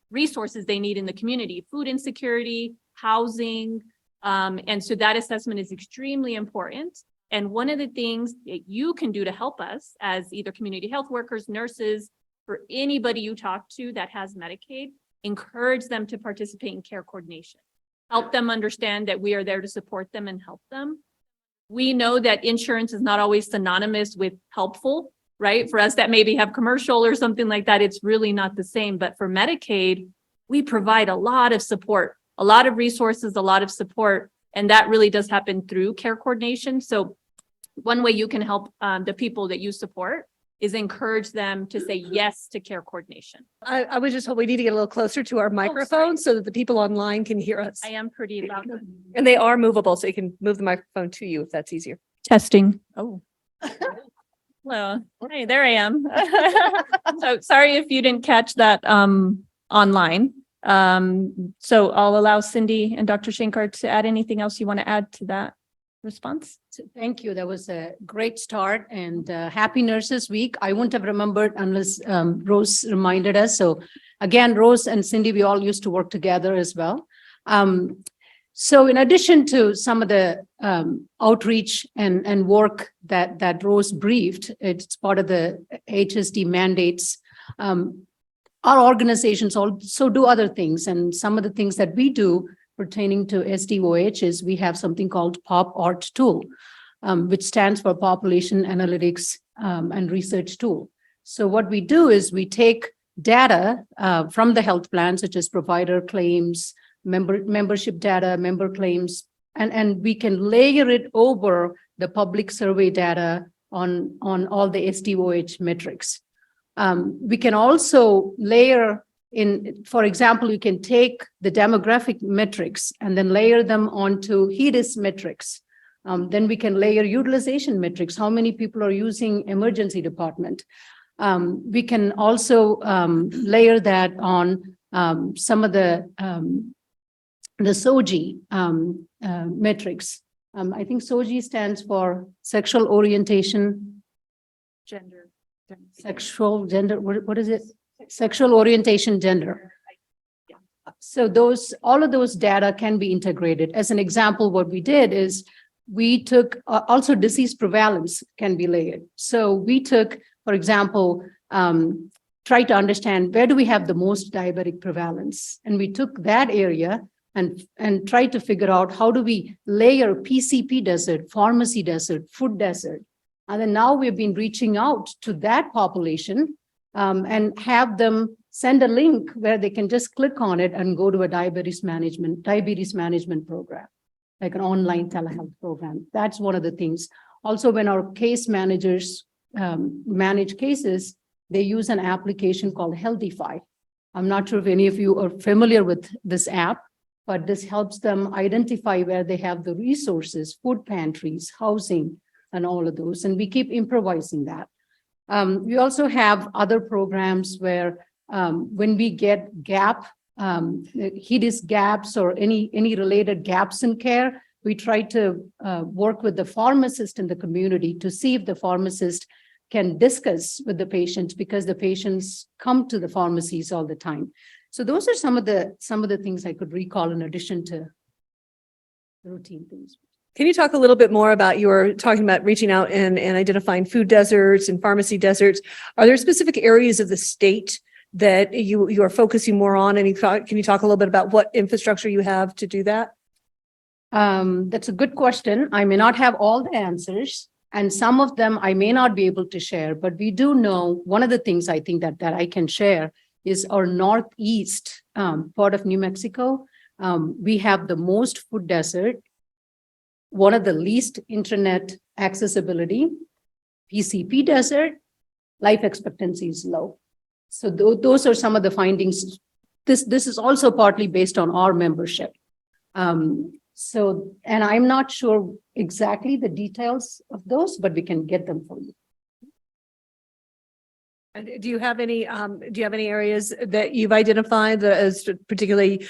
resources they need in the community, food insecurity, housing. And so that assessment is extremely important. And one of the things that you can do to help us as either community health workers, nurses, for anybody you talk to that has Medicaid, encourage them to participate in care coordination. Help them understand that we are there to support them and help them. We know that insurance is not always synonymous with helpful, right? For us that maybe have commercial or something like that, it's really not the same. But for Medicaid, we provide a lot of support, a lot of resources, a lot of support. And that really does happen through care coordination. So one way you can help the people that you support is encourage them to say yes to care coordination. I was just hoping we need to get a little closer to our microphone so that the people online can hear us. I am pretty loud. And they are movable, so you can move the microphone to you if that's easier. Testing. Oh. Hello. Hey, there I am. So sorry if you didn't catch that online. So I'll allow Cindy and Dr. Shankar to add anything else you want to add to that response. So thank you. That was a great start, and happy Nurses Week. I wouldn't have remembered unless Rose reminded us. So again, Rose and Cindy, we all used to work together as well. So in addition to some of the outreach and work that Rose briefed, it's part of the HSD mandates. Our organizations also do other things, and some of the things that we do pertaining to SDOH is we have something called POP-ART tool, which stands for Population Analytics and Research Tool. So what we do is we take data from the health plan, such as provider claims, membership data, member claims, and we can layer it over the public survey data on all the SDOH metrics. We can also layer in, for example, you can take the demographic metrics and then layer them onto HEDIS metrics. Then we can layer utilization metrics, how many people are using emergency department. We can also layer that on some of the SOGI metrics. I think SOGI stands for sexual orientation. Gender. Sexual gender, what is it? Sexual orientation, gender. So all of those data can be integrated. As an example, what we did is we took also disease prevalence can be layered. So we took, for example, try to understand where do we have the most diabetic prevalence, and we took that area and tried to figure out how do we layer PCP desert, pharmacy desert, food desert. And then now we've been reaching out to that population and have them send a link where they can just click on it and go to a diabetes management program, like an online telehealth program. That's one of the things. Also, when our case managers manage cases, they use an application called Healthify. I'm not sure if any of you are familiar with this app, but this helps them identify where they have the resources, food pantries, housing, and all of those. And we keep improvising that. We also have other programs where when we get HEDIS gaps or any related gaps in care, we try to work with the pharmacist in the community to see if the pharmacist can discuss with the patients, because the patients come to the pharmacies all the time. So those are some of the things I could recall in addition to the routine things. Can you talk a little bit more about, you were talking about reaching out and identifying food deserts and pharmacy deserts. Are there specific areas of the state that you are focusing more on? And can you talk a little bit about what infrastructure you have to do that? That's a good question. I may not have all the answers, and some of them I may not be able to share, but we do know one of the things I think that I can share is our northeast part of New Mexico. We have the most food desert, one of the least internet accessibility, PCP desert, life expectancy is low. So those are some of the findings. This is also partly based on our membership. And I'm not sure exactly the details of those, but we can get them for you. And do you have any areas that you've identified that as particularly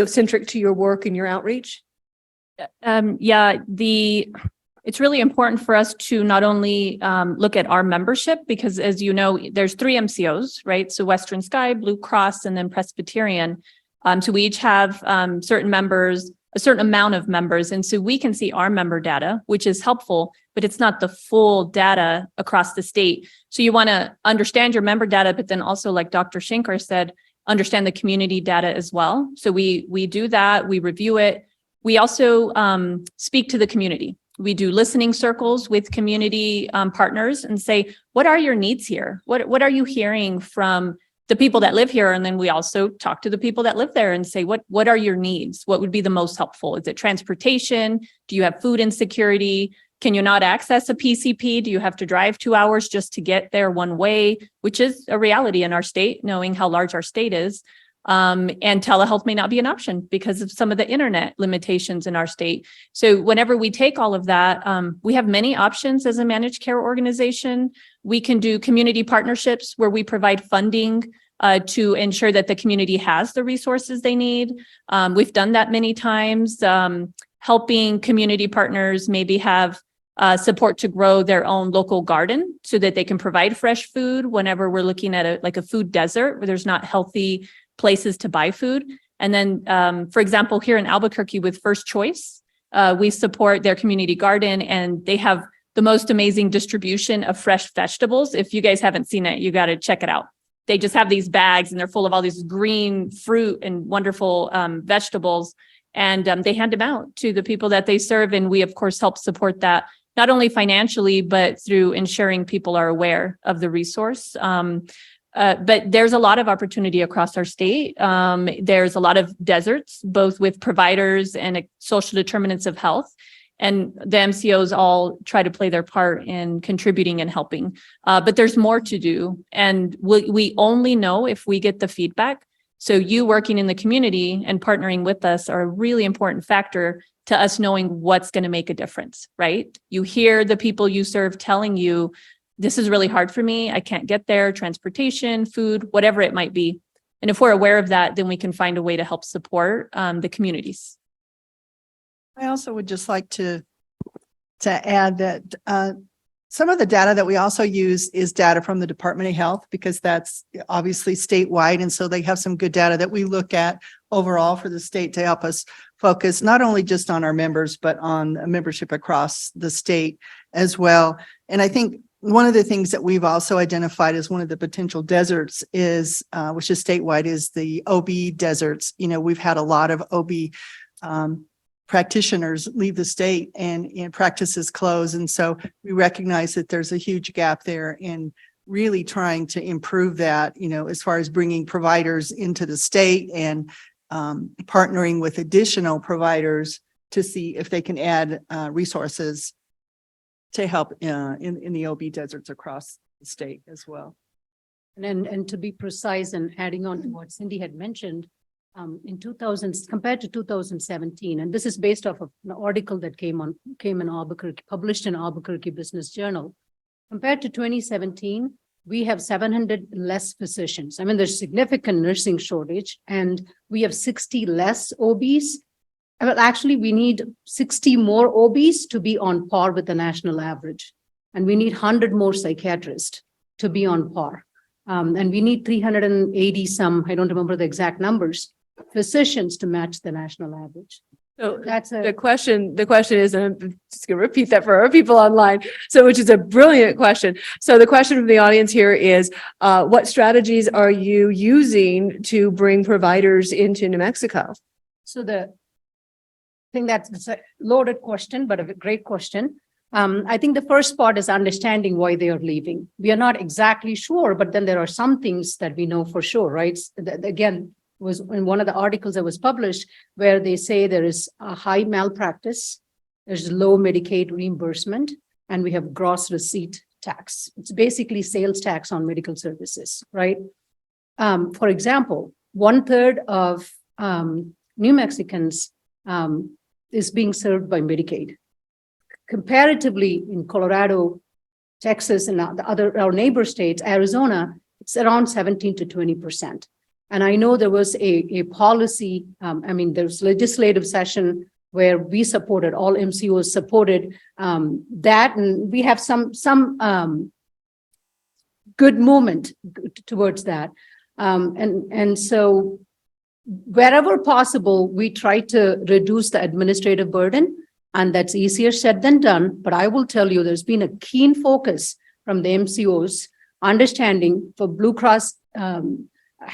centric to your work and your outreach? It's really important for us to not only look at our membership, because as you know, there's 3 MCOs, right? So Western Sky, Blue Cross, and then Presbyterian. So we each have certain members, a certain amount of members. And so we can see our member data, which is helpful, but it's not the full data across the state. So you want to understand your member data, but then also, like Dr. Shankar said, understand the community data as well. So we do that, we review it. We also speak to the community. We do listening circles with community partners and say, what are your needs here? What are you hearing from the people that live here? And then we also talk to the people that live there and say, what are your needs? What would be the most helpful? Is it transportation? Do you have food insecurity? Can you not access a PCP? Do you have to drive 2 hours just to get there one way, which is a reality in our state, knowing how large our state is. And telehealth may not be an option because of some of the internet limitations in our state. So whenever we take all of that, we have many options as a managed care organization. We can do community partnerships where we provide funding to ensure that the community has the resources they need. We've done that many times, helping community partners maybe have support to grow their own local garden so that they can provide fresh food whenever we're looking at a food desert where there's not healthy places to buy food. And then, for example, here in Albuquerque with First Choice, we support their community garden, and they have the most amazing distribution of fresh vegetables. If you guys haven't seen it, you got to check it out. They just have these bags and they're full of all these green fruit and wonderful vegetables. And they hand them out to the people that they serve. And we, of course, help support that, not only financially, but through ensuring people are aware of the resource. But there's a lot of opportunity across our state. There's a lot of deserts, both with providers and social determinants of health. And the MCOs all try to play their part in contributing and helping. But there's more to do. And we only know if we get the feedback. So you working in the community and partnering with us are a really important factor to us knowing what's going to make a difference, right? You hear the people you serve telling you, this is really hard for me. I can't get there, transportation, food, whatever it might be. And if we're aware of that, then we can find a way to help support the communities. I also would just like to add that some of the data that we also use is data from the Department of Health, because that's obviously statewide. And so they have some good data that we look at overall for the state to help us focus not only just on our members, but on membership across the state as well. And I think one of the things that we've also identified as one of the potential deserts is, which is statewide, is the OB deserts. You know, we've had a lot of OB practitioners leave the state and practices close. And so we recognize that there's a huge gap there in really trying to improve that, you know, as far as bringing providers into the state and partnering with additional providers to see if they can add resources to help in the OB deserts across the state as well. And to be precise and adding on to what Cindy had mentioned, in 2000 compared to 2017, and this is based off of an article that came in Albuquerque, published in Albuquerque Business Journal. Compared to 2017, we have 700 less physicians. I mean, there's significant nursing shortage, and we have 60 less OBs. Well, actually, we need 60 more OBs to be on par with the national average. And we need 100 more psychiatrists to be on par. And we need 380 some, I don't remember the exact numbers, physicians to match the national average. So That's the a, question is, and I'm just going to repeat that for our people online. So, which is a brilliant question. So the question from the audience here is, what strategies are you using to bring providers into New Mexico? so the thing that's a loaded question, but a great question. I think the first part is understanding why they are leaving. We are not exactly sure, but then there are some things that we know for sure, right? Again, was in one of the articles that was published where they say there is a high malpractice, there's low Medicaid reimbursement, and we have gross receipt tax. It's basically sales tax on medical services, right? For example, 1/3 of New Mexicans is being served by Medicaid. Comparatively, in Colorado, Texas, and our neighbor states, Arizona, it's around 17 to 20%. And I know there was a policy, there's legislative session where we supported, all MCOs supported that, and we have some good movement towards that. And so wherever possible, we try to reduce the administrative burden, and that's easier said than done. But I will tell you, there's been a keen focus from the MCOs, understanding for Blue Cross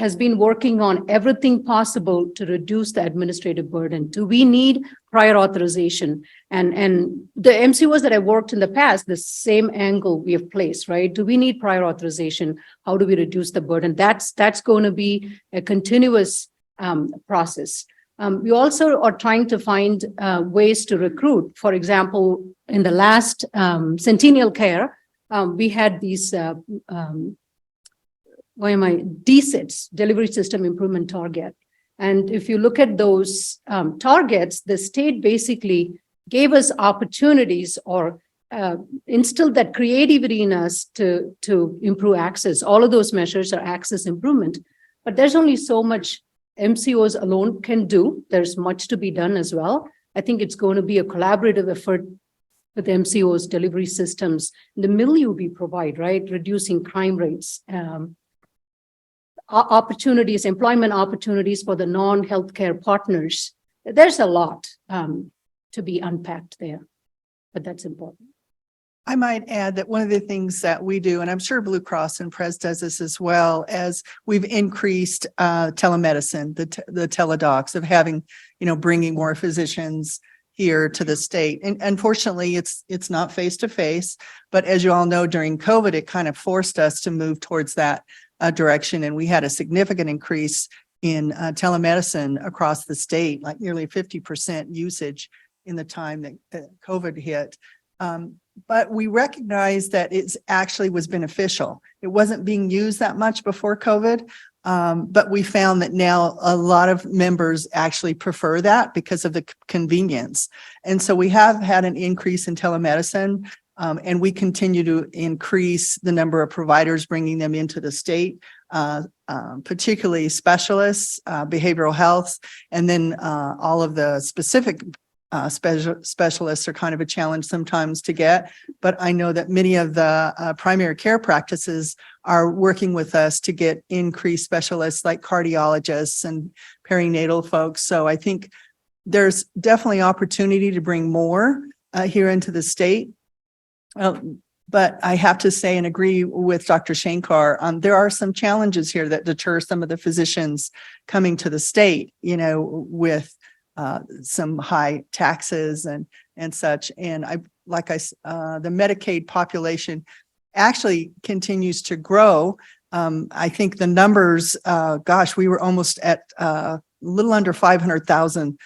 has been working on everything possible to reduce the administrative burden. Do we need prior authorization? And the MCOs that I worked in the past, the same angle we have placed, right? Do we need prior authorization? How do we reduce the burden? That's going to be a continuous process. We also are trying to find ways to recruit. For example, in the last Centennial Care, we had these DSITs, Delivery System Improvement Target. And if you look at those targets, the state basically gave us opportunities or instilled that creativity in us to improve access. All of those measures are access improvement, but there's only so much MCOs alone can do. There's much to be done as well. I think it's going to be a collaborative effort with MCOs, delivery systems, the milieu we provide, right? Reducing crime rates, opportunities, employment opportunities for the non-healthcare partners. There's a lot to be unpacked there, but that's important. I might add that one of the things that we do, and I'm sure Blue Cross and Pres does this as well, as we've increased telemedicine, the teledocs of having, bringing more physicians here to the state. And unfortunately, it's not face to face, but as you all know, during COVID, it kind of forced us to move towards that direction. And we had a significant increase in telemedicine across the state, like nearly 50% usage in the time that COVID hit. But we recognized that it actually was beneficial. It wasn't being used that much before COVID, but we found that now a lot of members actually prefer that because of the convenience. And so we have had an increase in telemedicine, and we continue to increase the number of providers bringing them into the state, particularly specialists, behavioral health, and then all of the specific specialists are kind of a challenge sometimes to get, but I know that many of the primary care practices are working with us to get increased specialists like cardiologists and perinatal folks. So I think there's definitely opportunity to bring more here into the state. But I have to say and agree with Dr. Shankar, there are some challenges here that deter some of the physicians coming to the state, with some high taxes and such. And the Medicaid population actually continues to grow. I think the numbers, we were almost at a little under 500,000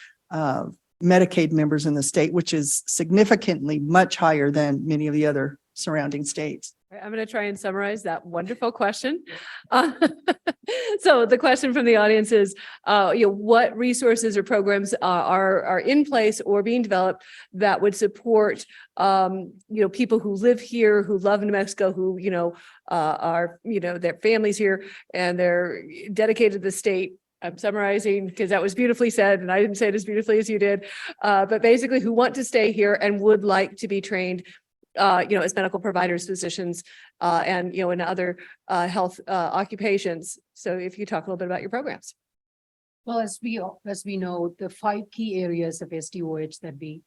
Medicaid members in the state, which is significantly much higher than many of the other surrounding states. I'm going to try and summarize that wonderful question. So the question from the audience is, what resources or programs are in place or being developed that would support, people who live here, who love New Mexico, who, are, their families here and they're dedicated to the state. I'm summarizing because that was beautifully said, and I didn't say it as beautifully as you did, but basically who want to stay here and would like to be trained as medical providers, physicians, and, in other health occupations. So if you talk a little bit about your programs. Well, as we know, the 5 key areas of SDOH that we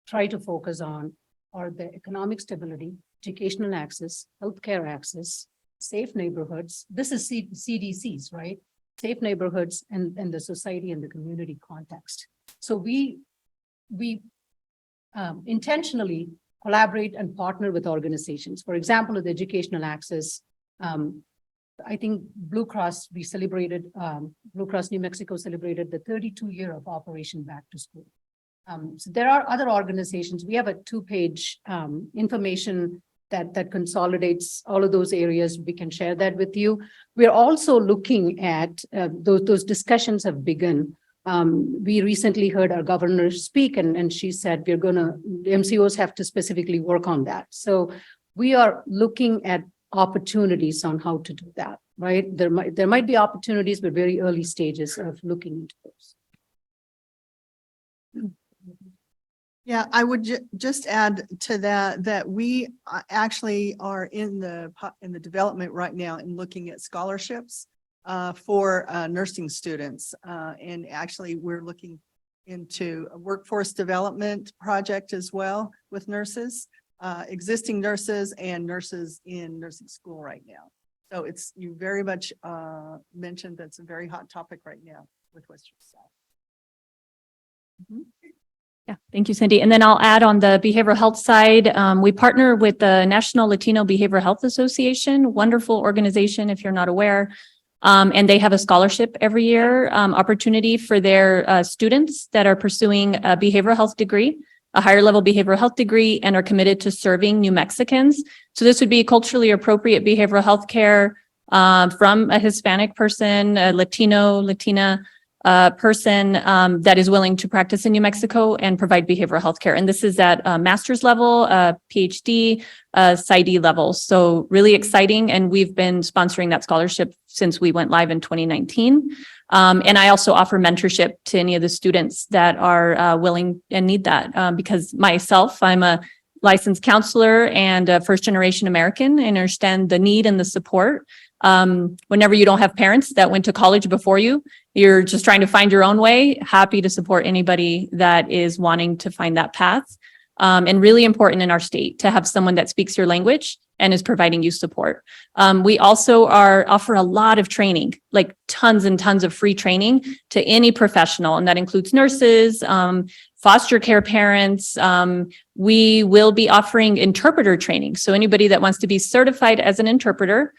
try to focus on are the economic stability, educational access, healthcare access, safe neighborhoods. This is CDCs, right? Safe neighborhoods and the society and the community context. So we intentionally collaborate and partner with organizations. For example, with educational access, I think Blue Cross Blue Cross New Mexico celebrated the 32-year of Operation Back to School. So there are other organizations. We have a 2-page information that consolidates all of those areas. We can share that with you. We're also looking at those discussions have begun. We recently heard our governor speak, and she said the MCOs have to specifically work on that. So we are looking at opportunities on how to do that, right? There might be opportunities, but very early stages of looking into those. Yeah, I would just add to that we actually are in the development right now in looking at scholarships for nursing students. And actually, we're looking into a workforce development project as well with nurses, existing nurses and nurses in nursing school right now. So you very much mentioned that's a very hot topic right now with Western South. Mm-hmm. Yeah, thank you, Cindy. And then I'll add on the behavioral health side, we partner with the National Latino Behavioral Health Association, wonderful organization if you're not aware. And they have a scholarship every year opportunity for their students that are pursuing a behavioral health degree, a higher level behavioral health degree, and are committed to serving New Mexicans. So this would be culturally appropriate behavioral health care from a Hispanic person, a Latina person that is willing to practice in New Mexico and provide behavioral health care. And this is at master's level, PhD, PsyD level. So really exciting. And we've been sponsoring that scholarship since we went live in 2019. And I also offer mentorship to any of the students that are willing and need that because myself, I'm a licensed counselor and a first-generation American and understand the need and the support. Whenever you don't have parents that went to college before you, you're just trying to find your own way, happy to support anybody that is wanting to find that path. And really important in our state to have someone that speaks your language and is providing you support. We also offer a lot of training, like tons and tons of free training to any professional, and that includes nurses, foster care parents. We will be offering interpreter training. So anybody that wants to be certified as an interpreter,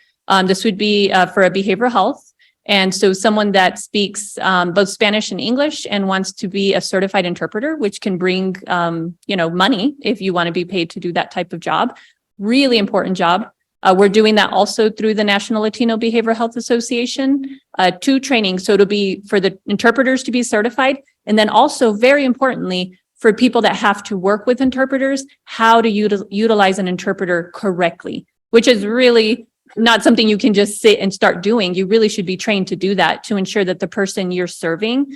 this would be for a behavioral health. And so someone that speaks both Spanish and English and wants to be a certified interpreter, which can bring, money if you want to be paid to do that type of job. Really important job. We're doing that also through the National Latino Behavioral Health Association, 2 trainings. So it'll be for the interpreters to be certified. And then also very importantly, for people that have to work with interpreters, how to utilize an interpreter correctly, which is really not something you can just sit and start doing. You really should be trained to do that to ensure that the person you're serving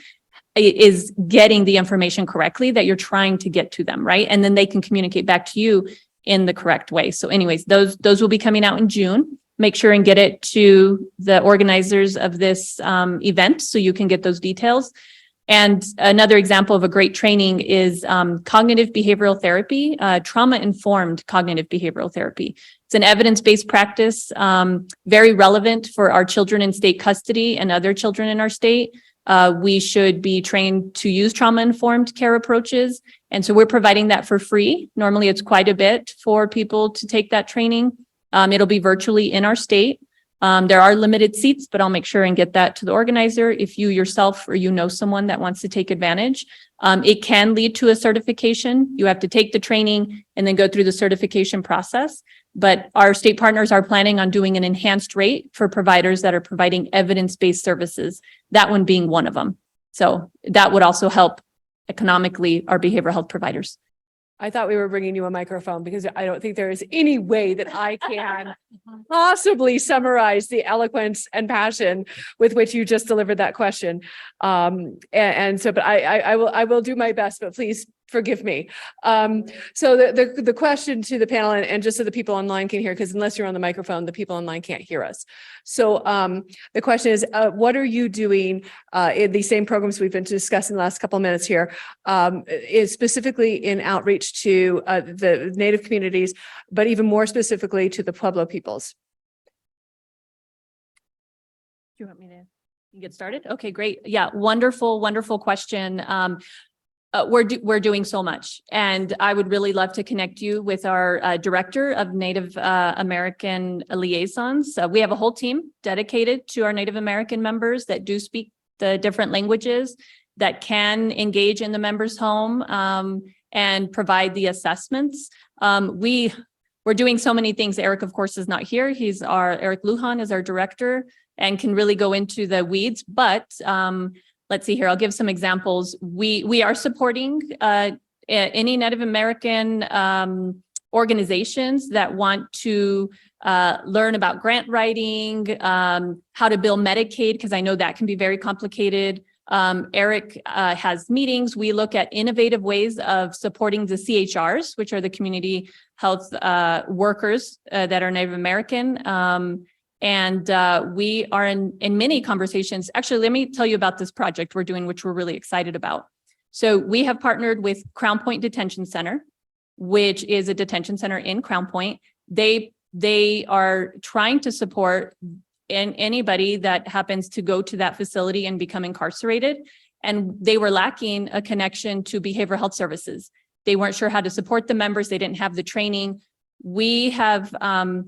is getting the information correctly that you're trying to get to them, right? And then they can communicate back to you in the correct way. So anyways, those will be coming out in June. Make sure and get it to the organizers of this event so you can get those details. And another example of a great training is cognitive behavioral therapy, trauma-informed cognitive behavioral therapy. It's an evidence-based practice, very relevant for our children in state custody and other children in our state. We should be trained to use trauma-informed care approaches. And so we're providing that for free. Normally, it's quite a bit for people to take that training. It'll be virtually in our state. There are limited seats, but I'll make sure and get that to the organizer. If you yourself or you know someone that wants to take advantage, it can lead to a certification. You have to take the training and then go through the certification process. But our state partners are planning on doing an enhanced rate for providers that are providing evidence-based services, that one being one of them. So that would also help economically our behavioral health providers. I thought we were bringing you a microphone because I don't think there is any way that I can possibly summarize the eloquence and passion with which you just delivered that question. But I will do my best, but please Forgive me. So the question to the panel, and just so the people online can hear, because unless you're on the microphone, the people online can't hear us. So the question is, what are you doing in these same programs we've been discussing the last couple of minutes here, is specifically in outreach to the Native communities, but even more specifically to the Pueblo peoples? Do you want me to get started? Okay, great. Yeah, wonderful question. We're doing so much, and I would really love to connect you with our director of Native American liaisons. We have a whole team dedicated to our Native American members that do speak the different languages, that can engage in the members' home and provide the assessments. We're doing so many things. Eric, of course, is not here. Eric Lujan is our director and can really go into the weeds, but let's see here. I'll give some examples. We are supporting any Native American organizations that want to learn about grant writing, how to bill Medicaid, because I know that can be very complicated. Eric has meetings. We look at innovative ways of supporting the CHRs, which are the community health workers that are Native American. And we are in many conversations. Actually, let me tell you about this project we're doing, which we're really excited about. So we have partnered with Crown Point Detention Center, which is a detention center in Crown Point. They are trying to support anybody that happens to go to that facility and become incarcerated. And they were lacking a connection to behavioral health services. They weren't sure how to support the members. They didn't have the training. We have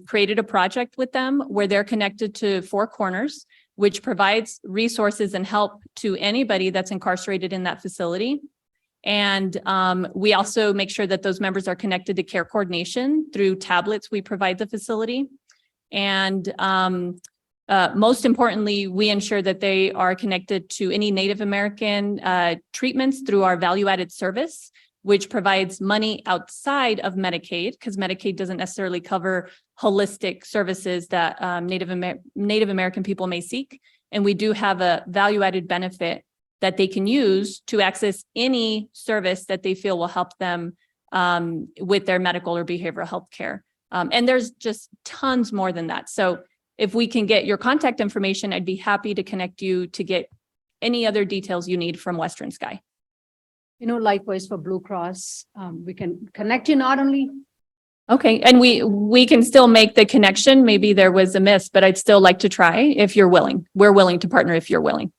created a project with them where they're connected to Four Corners, which provides resources and help to anybody that's incarcerated in that facility. And we also make sure that those members are connected to care coordination through tablets we provide the facility. And most importantly, we ensure that they are connected to any Native American treatments through our value-added service, which provides money outside of Medicaid, because Medicaid doesn't necessarily cover holistic services that Native American people may seek. And we do have a value-added benefit that they can use to access any service that they feel will help them with their medical or behavioral health care. And there's just tons more than that. So if we can get your contact information, I'd be happy to connect you to get any other details you need from Western Sky. Likewise for Blue Cross, we can connect you not only. Okay, and we can still make the connection. Maybe there was a miss, but I'd still like to try if you're willing. We're willing to partner if you're willing.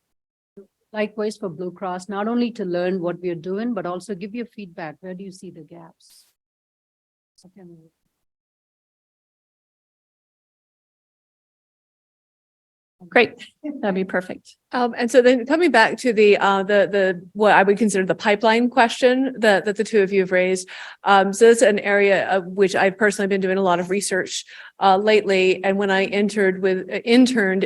Likewise for Blue Cross, not only to learn what we're doing, but also give you feedback. Where do you see the gaps? Okay. Great, that'd be perfect. And so then coming back to the what I would consider the pipeline question that the two of you have raised. So it's an area of which I've personally been doing a lot of research lately. And when I interned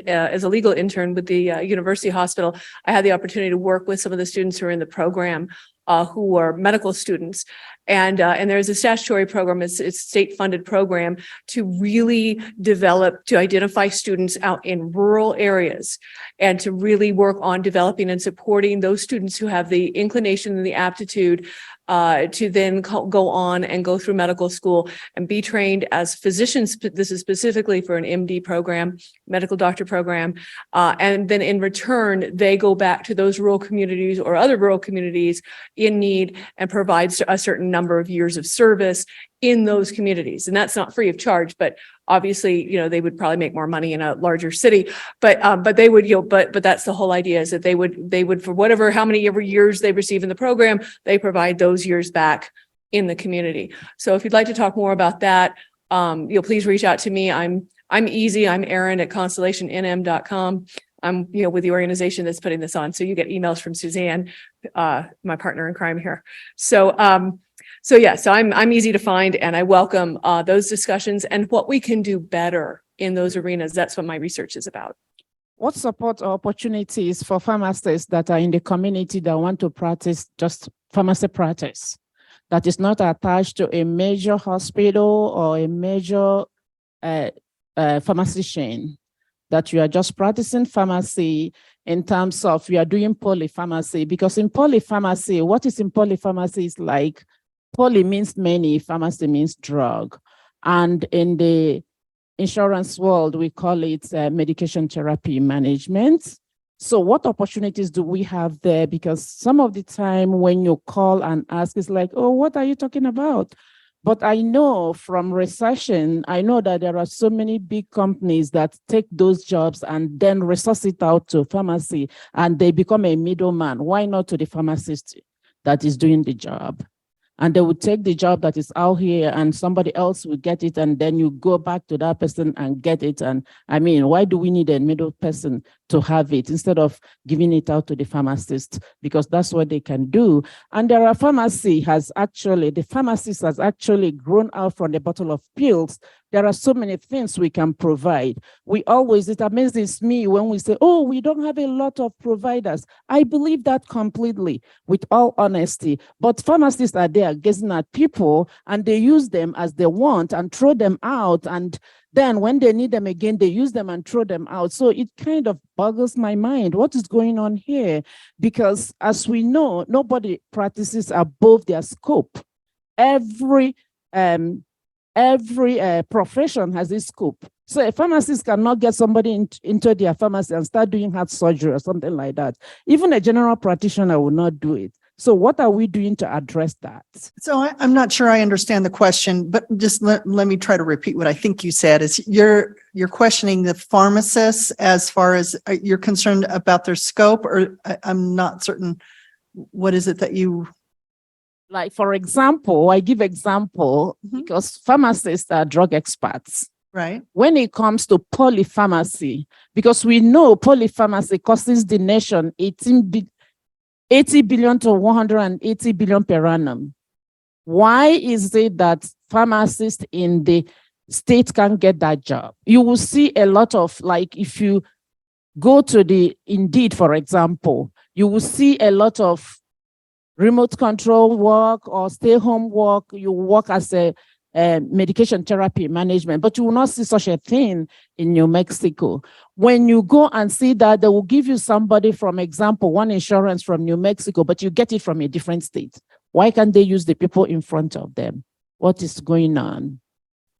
as a legal intern with the university hospital, I had the opportunity to work with some of the students who are in the program who were medical students. And there's a statutory program, it's a state-funded program to really to identify students out in rural areas and to really work on developing and supporting those students who have the inclination and the aptitude to then go on and go through medical school and be trained as physicians. This is specifically for an MD program, medical doctor program. And then in return, they go back to those rural communities or other rural communities in need and provide a certain number of years of service in those communities. And that's not free of charge, but obviously, they would probably make more money in a larger city, but they would, but that's the whole idea, is that they would for how many years they receive in the program, they provide those years back in the community. So if you'd like to talk more about that, please reach out to me. I'm easy. I'm Erin at constellationnm.com. I'm, with the organization that's putting this on. So you get emails from Suzanne, my partner in crime here. So I'm easy to find, and I welcome those discussions and what we can do better in those arenas. That's what my research is about. What support or opportunities for pharmacists that are in the community that want to practice just pharmacy practice that is not attached to a major hospital or a major pharmacy chain? that you are just practicing pharmacy in terms of you are doing polypharmacy, because in polypharmacy, what is in polypharmacy is like poly means many, pharmacy means drug. And in the insurance world, we call it medication therapy management. So what opportunities do we have there? Because some of the time when you call and ask, it's like, oh, what are you talking about? But I know from researching, I know that there are so many big companies that take those jobs and then resource it out to pharmacy, and they become a middleman. Why not to the pharmacist that is doing the job? And they would take the job that is out here and somebody else will get it, and then you go back to that person and get it. And I mean, why do we need a middle person to have it instead of giving it out to the pharmacist? Because that's what they can do. And there are the pharmacist has actually grown out from the bottle of pills. There are so many things we can provide. It amazes me when we say, oh, we don't have a lot of providers. I believe that completely, with all honesty. But pharmacists are there gazing at people and they use them as they want and throw them out. And then when they need them again, they use them and throw them out. So it kind of boggles my mind. What is going on here? Because as we know, nobody practices above their scope. Every profession has its scope. So a pharmacist cannot get somebody into their pharmacy and start doing heart surgery or something like that. Even a general practitioner will not do it. So what are we doing to address that? So I'm not sure I understand the question, but just let me try to repeat what I think you said. Is you're questioning the pharmacists as far as you're concerned about their scope, or I'm not certain. What is it that you... Like, for example, I give example because pharmacists are drug experts. Right. When it comes to polypharmacy, because we know polypharmacy costs the nation 80 billion to 180 billion per annum. Why is it that pharmacists in the state can't get that job? You will see a lot of, like, if you go to the Indeed, for example, you will see a lot of remote control work or stay home work. You work as a medication therapy management, but you will not see such a thing in New Mexico. When you go and see that, they will give you somebody, from example, one insurance from New Mexico, but you get it from a different state. Why can't they use the people in front of them? What is going on?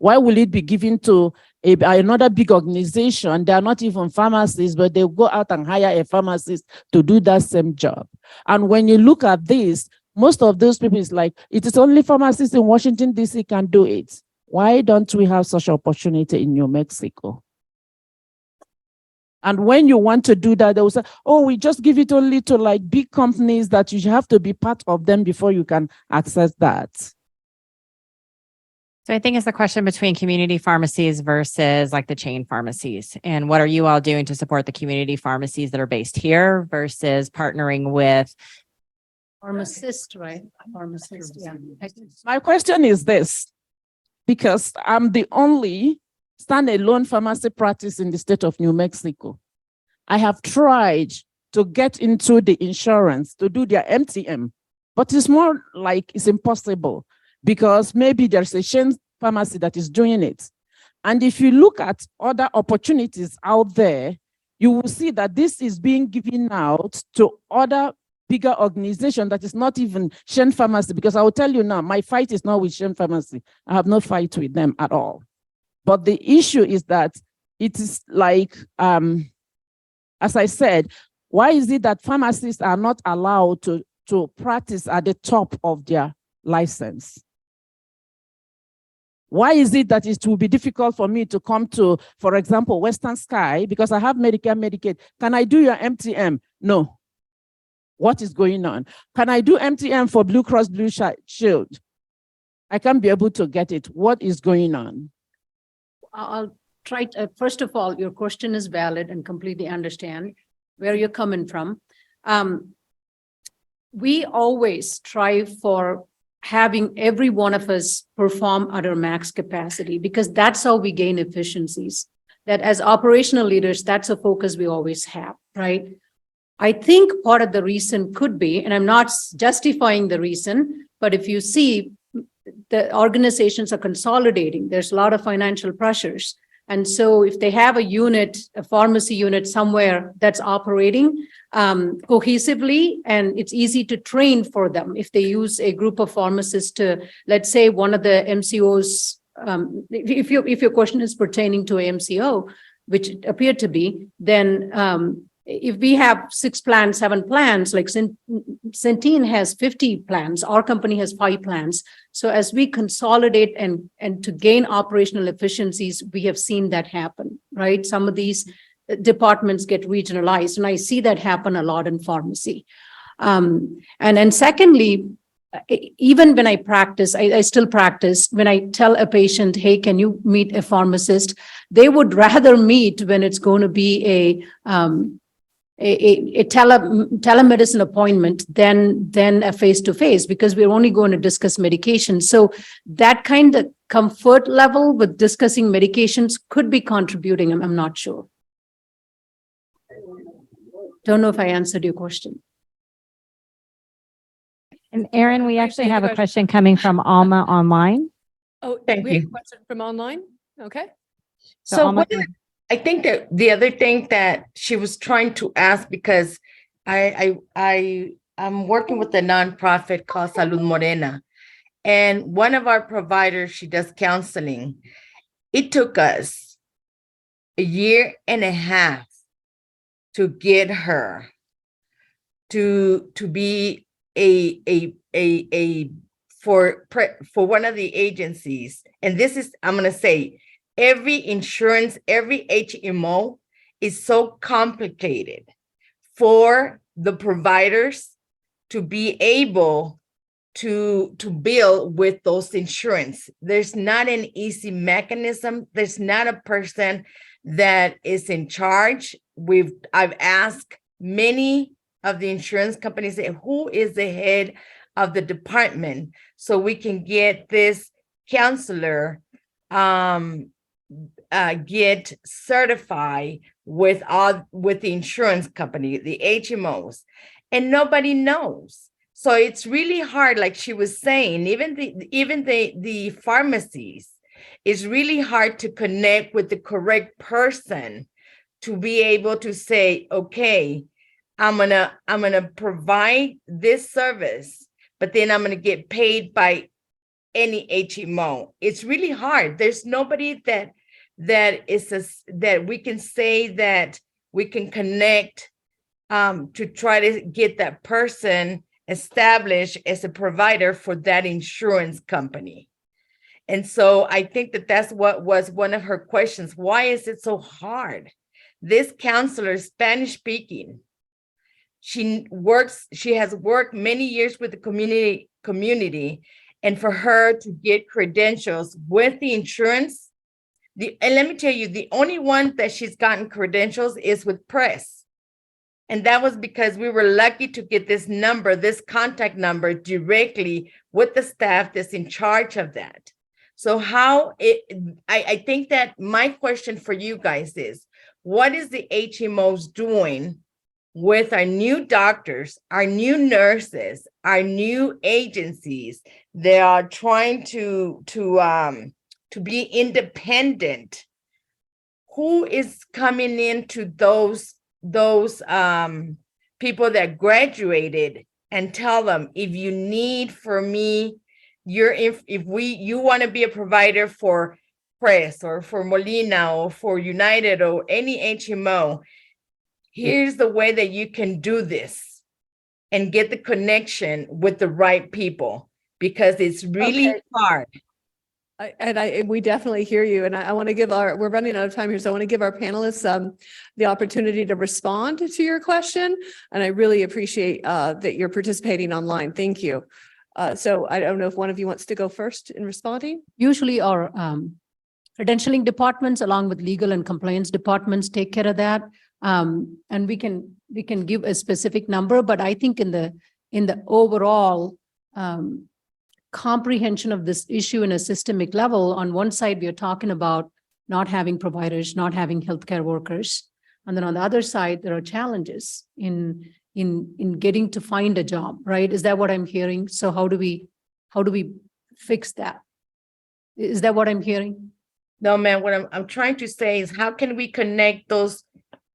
Why will it be given to another big organization? They are not even pharmacists, but they go out and hire a pharmacist to do that same job. And when you look at this, most of those people is like, it is only pharmacists in Washington, D.C. can do it. Why don't we have such opportunity in New Mexico? And when you want to do that, they will say, oh, we just give it only to like big companies that you have to be part of them before you can access that. So I think it's a question between community pharmacies versus like the chain pharmacies. And what are you all doing to support the community pharmacies that are based here versus partnering with Pharmacist, right? Pharmacist, yeah. My question is this, because I'm the only standalone pharmacy practice in the state of New Mexico. I have tried to get into the insurance to do their MTM, but it's more like it's impossible because maybe there's a chain pharmacy that is doing it. And if you look at other opportunities out there, you will see that this is being given out to other bigger organization that is not even chain pharmacy, because I will tell you now, my fight is not with chain pharmacy. I have no fight with them at all. But the issue is that it is like, as I said, why is it that pharmacists are not allowed to practice at the top of their license? Why is it that it will be difficult for me to come to, for example, Western Sky, because I have Medicare, Medicaid? Can I do your MTM? No. What is going on? Can I do MTM for Blue Cross Blue Shield? I can't be able to get it. What is going on? I'll try to, first of all, your question is valid and completely understand where you're coming from. We always strive for having every one of us perform at our max capacity, because that's how we gain efficiencies. That as operational leaders, that's a focus we always have, right? I think part of the reason could be, and I'm not justifying the reason, but if you see the organizations are consolidating, there's a lot of financial pressures. And so if they have a unit, a pharmacy unit somewhere that's operating cohesively, and it's easy to train for them. If they use a group of pharmacists to, let's say one of the MCOs, if your question is pertaining to a MCO, which it appeared to be, then if we have 6 plans, 7 plans, like Centene has 50 plans, our company has 5 plans. So as we consolidate and to gain operational efficiencies, we have seen that happen, right? Some of these departments get regionalized, and I see that happen a lot in pharmacy. And then secondly, even when I practice, I still practice, when I tell a patient, hey, can you meet a pharmacist? They would rather meet when it's going to be a telemedicine appointment than a face-to-face, because we're only going to discuss medication. So that kind of comfort level with discussing medications could be contributing. I'm not sure. Don't know if I answered your question. And Erin, we actually Thank you, have a guys. question coming from Alma online. Oh, Thank we have a you. question from online. Okay. So Alma, I think that the other thing that she was trying to ask, because I'm working with a nonprofit called Salud Morena, and one of our providers, she does counseling. It took us a year and a half to get her to be for one of the agencies. And this is, I'm going to say, every insurance, every HMO is so complicated for the providers to be able to bill with those insurance. There's not an easy mechanism. There's not a person that is in charge. I've asked many of the insurance companies, who is the head of the department, so we can get this counselor get certified with the insurance company, the HMOs, and nobody knows. So it's really hard, like she was saying, even the pharmacies, it's really hard to connect with the correct person to be able to say, okay, I'm gonna provide this service, but then I'm gonna get paid by any HMO. It's really hard. There's nobody that we can say that we can connect to try to get that person established as a provider for that insurance company. And so I think that that's what was one of her questions. Why is it so hard? This counselor is Spanish speaking. She has worked many years with the community, and for her to get credentials with the insurance, and let me tell you, the only one that she's gotten credentials is with Press. And that was because we were lucky to get this contact number directly with the staff that's in charge of that. So I think that my question for you guys is, what is the HMOs doing with our new doctors, our new nurses, our new agencies? They are trying to be independent. Who is coming into those people that graduated and tell them, if you need for me, you want to be a provider for Press or for Molina or for United or any HMO, here's the way that you can do this and get the connection with the right people, because it's really hard. We definitely hear you. And I want to give we're running out of time here. So I want to give our panelists the opportunity to respond to your question. And I really appreciate that you're participating online. Thank you. So I don't know if one of you wants to go first in responding. Usually our credentialing departments, along with legal and compliance departments, take care of that. And we can give a specific number, but I think in the overall comprehension of this issue in a systemic level, on one side, we are talking about not having providers, not having healthcare workers. And then on the other side, there are challenges in getting to find a job, right? Is that what I'm hearing? So how do we fix that? Is that what I'm hearing? No, man, what I'm trying to say is how can we connect those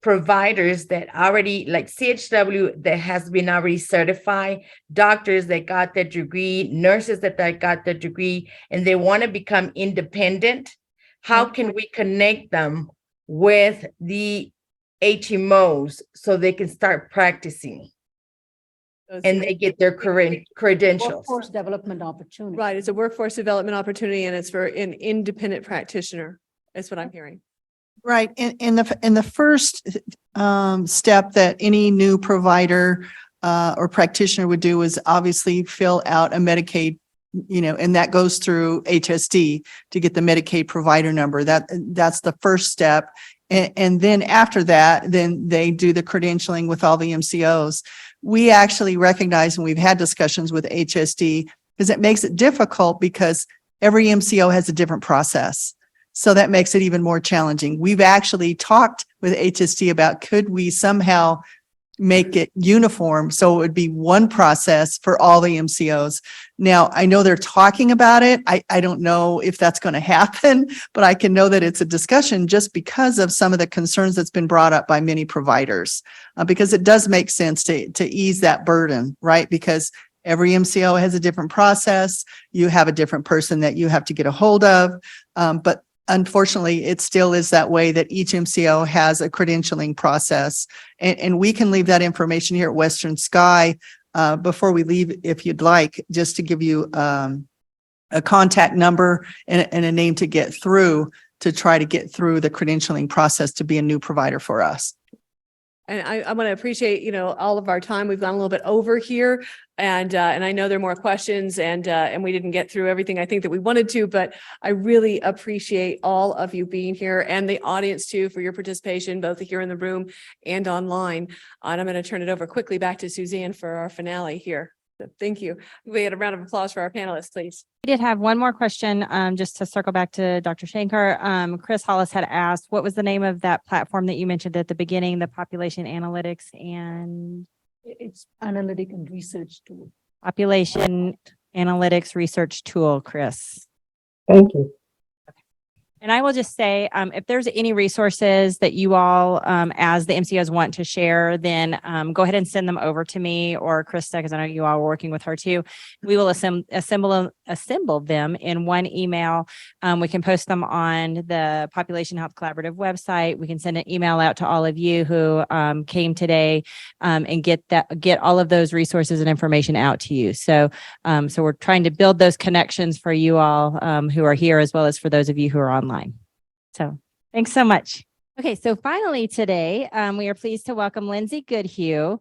providers that already, like CHW that has been already certified, doctors that got their degree, nurses that got their degree, and they want to become independent? How can we connect them with the HMOs so they can start practicing and they get their credentials? Workforce development opportunity. Right, it's a workforce development opportunity and it's for an independent practitioner. That's what I'm hearing. Right. In the first step that any new provider or practitioner would do is obviously fill out a Medicaid, and that goes through HSD to get the Medicaid provider number. That's the first step. And then after that, then they do the credentialing with all the MCOs. We actually recognize, and we've had discussions with HSD, because it makes it difficult because every MCO has a different process. So that makes it even more challenging. We've actually talked with HSD about could we somehow make it uniform so it would be one process for all the MCOs. Now, I know they're talking about it. I don't know if that's going to happen, but I can know that it's a discussion just because of some of the concerns that's been brought up by many providers, because it does make sense to ease that burden, right? Because every MCO has a different process. You have a different person that you have to get a hold of. But unfortunately, it still is that way that each MCO has a credentialing process. And we can leave that information here at Western Sky before we leave, if you'd like, just to give you a contact number and a name to get through to try to get through the credentialing process to be a new provider for us. And I want to appreciate, all of our time. We've gone a little bit over here, and I know there are more questions, and we didn't get through everything I think that we wanted to, but I really appreciate all of you being here and the audience too for your participation, both here in the room and online. And I'm going to turn it over quickly back to Suzanne for our finale here. So thank you. We had a round of applause for our panelists, please. We did have one more question, just to circle back to Dr. Shankar. Chris Hollis had asked, what was the name of that platform that you mentioned at the beginning, the population analytics and? It's analytic and research tool. Population analytics research tool, Chris. Thank you. And I will just say, if there's any resources that you all, as the MCOs want to share, then go ahead and send them over to me or Krista, because I know you all are working with her too. We will assemble them in one email. We can post them on the Population Health Collaborative website. We can send an email out to all of you who came today and get all of those resources and information out to you. So we're trying to build those connections for you all who are here, as well as for those of you who are online. So thanks so much. Okay, so finally today, we are pleased to welcome Lindsay Goodhue,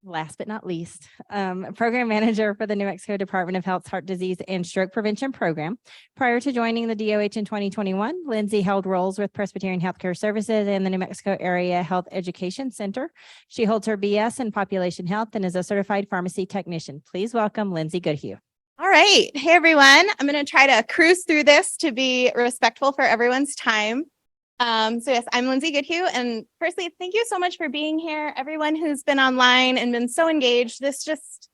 last but not least, Program Manager for the New Mexico Department of Health's Heart Disease and Stroke Prevention Program. Prior to joining the DOH in 2021, Lindsay held roles with Presbyterian Healthcare Services and the New Mexico Area Health Education Center. She holds her BS in Population Health and is a certified pharmacy technician. Please welcome Lindsay Goodhue. All right. Hey, everyone. I'm going to try to cruise through this to be respectful for everyone's time. So yes, I'm Lindsay Goodhue. And firstly, thank you so much for being here. Everyone who's been online and been so engaged. This just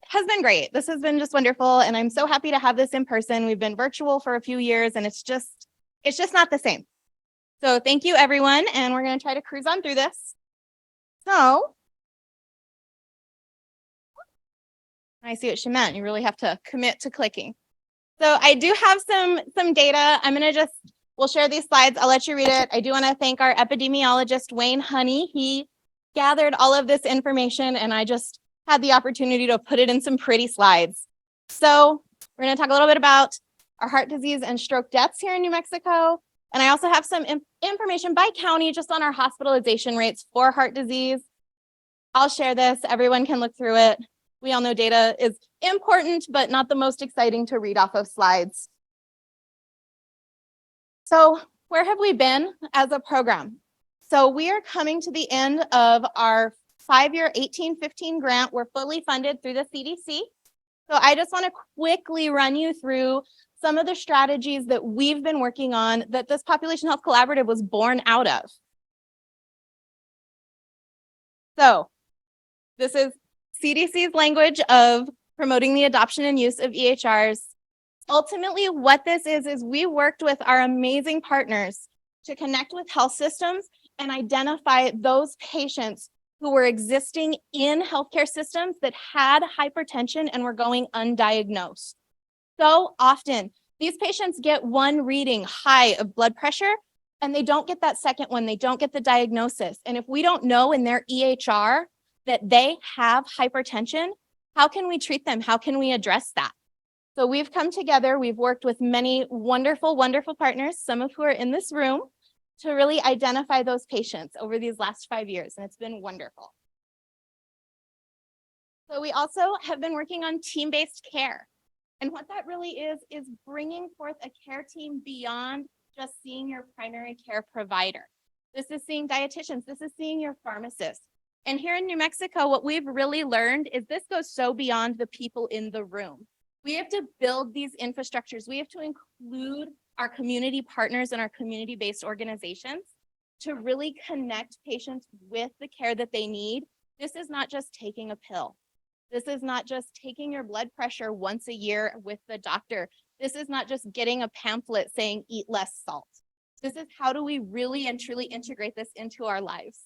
has been great. This has been just wonderful. And I'm so happy to have this in person. We've been virtual for a few years and it's just not the same. So thank you, everyone. And we're going to try to cruise on through this. So I see what she meant. You really have to commit to clicking. So I do have some data. We'll share these slides. I'll let you read it. I do want to thank our epidemiologist, Wayne Honey. He gathered all of this information and I just had the opportunity to put it in some pretty slides. So we're going to talk a little bit about our heart disease and stroke deaths here in New Mexico. And I also have some information by county just on our hospitalization rates for heart disease. I'll share this. Everyone can look through it. We all know data is important, but not the most exciting to read off of slides. So where have we been as a program? So we are coming to the end of our 5-year 18-15 grant. We're fully funded through the CDC. So I just want to quickly run you through some of the strategies that we've been working on that this Population Health Collaborative was born out of. So this is CDC's language of promoting the adoption and use of EHRs. Ultimately, what this is we worked with our amazing partners to connect with health systems and identify those patients who were existing in healthcare systems that had hypertension and were going undiagnosed. So often, these patients get one reading high of blood pressure, and they don't get that second one. They don't get the diagnosis. And if we don't know in their EHR that they have hypertension, how can we treat them? How can we address that? So we've come together, we've worked with many wonderful, wonderful partners, some of who are in this room, to really identify those patients over these last 5 years, and it's been wonderful. So we also have been working on team-based care. And what that really is bringing forth a care team beyond just seeing your primary care provider. This is seeing dietitians, this is seeing your pharmacists. And here in New Mexico, what we've really learned is this goes so beyond the people in the room. We have to build these infrastructures. We have to include our community partners and our community-based organizations to really connect patients with the care that they need. This is not just taking a pill. This is not just taking your blood pressure once a year with the doctor. This is not just getting a pamphlet saying eat less salt. This is how do we really and truly integrate this into our lives.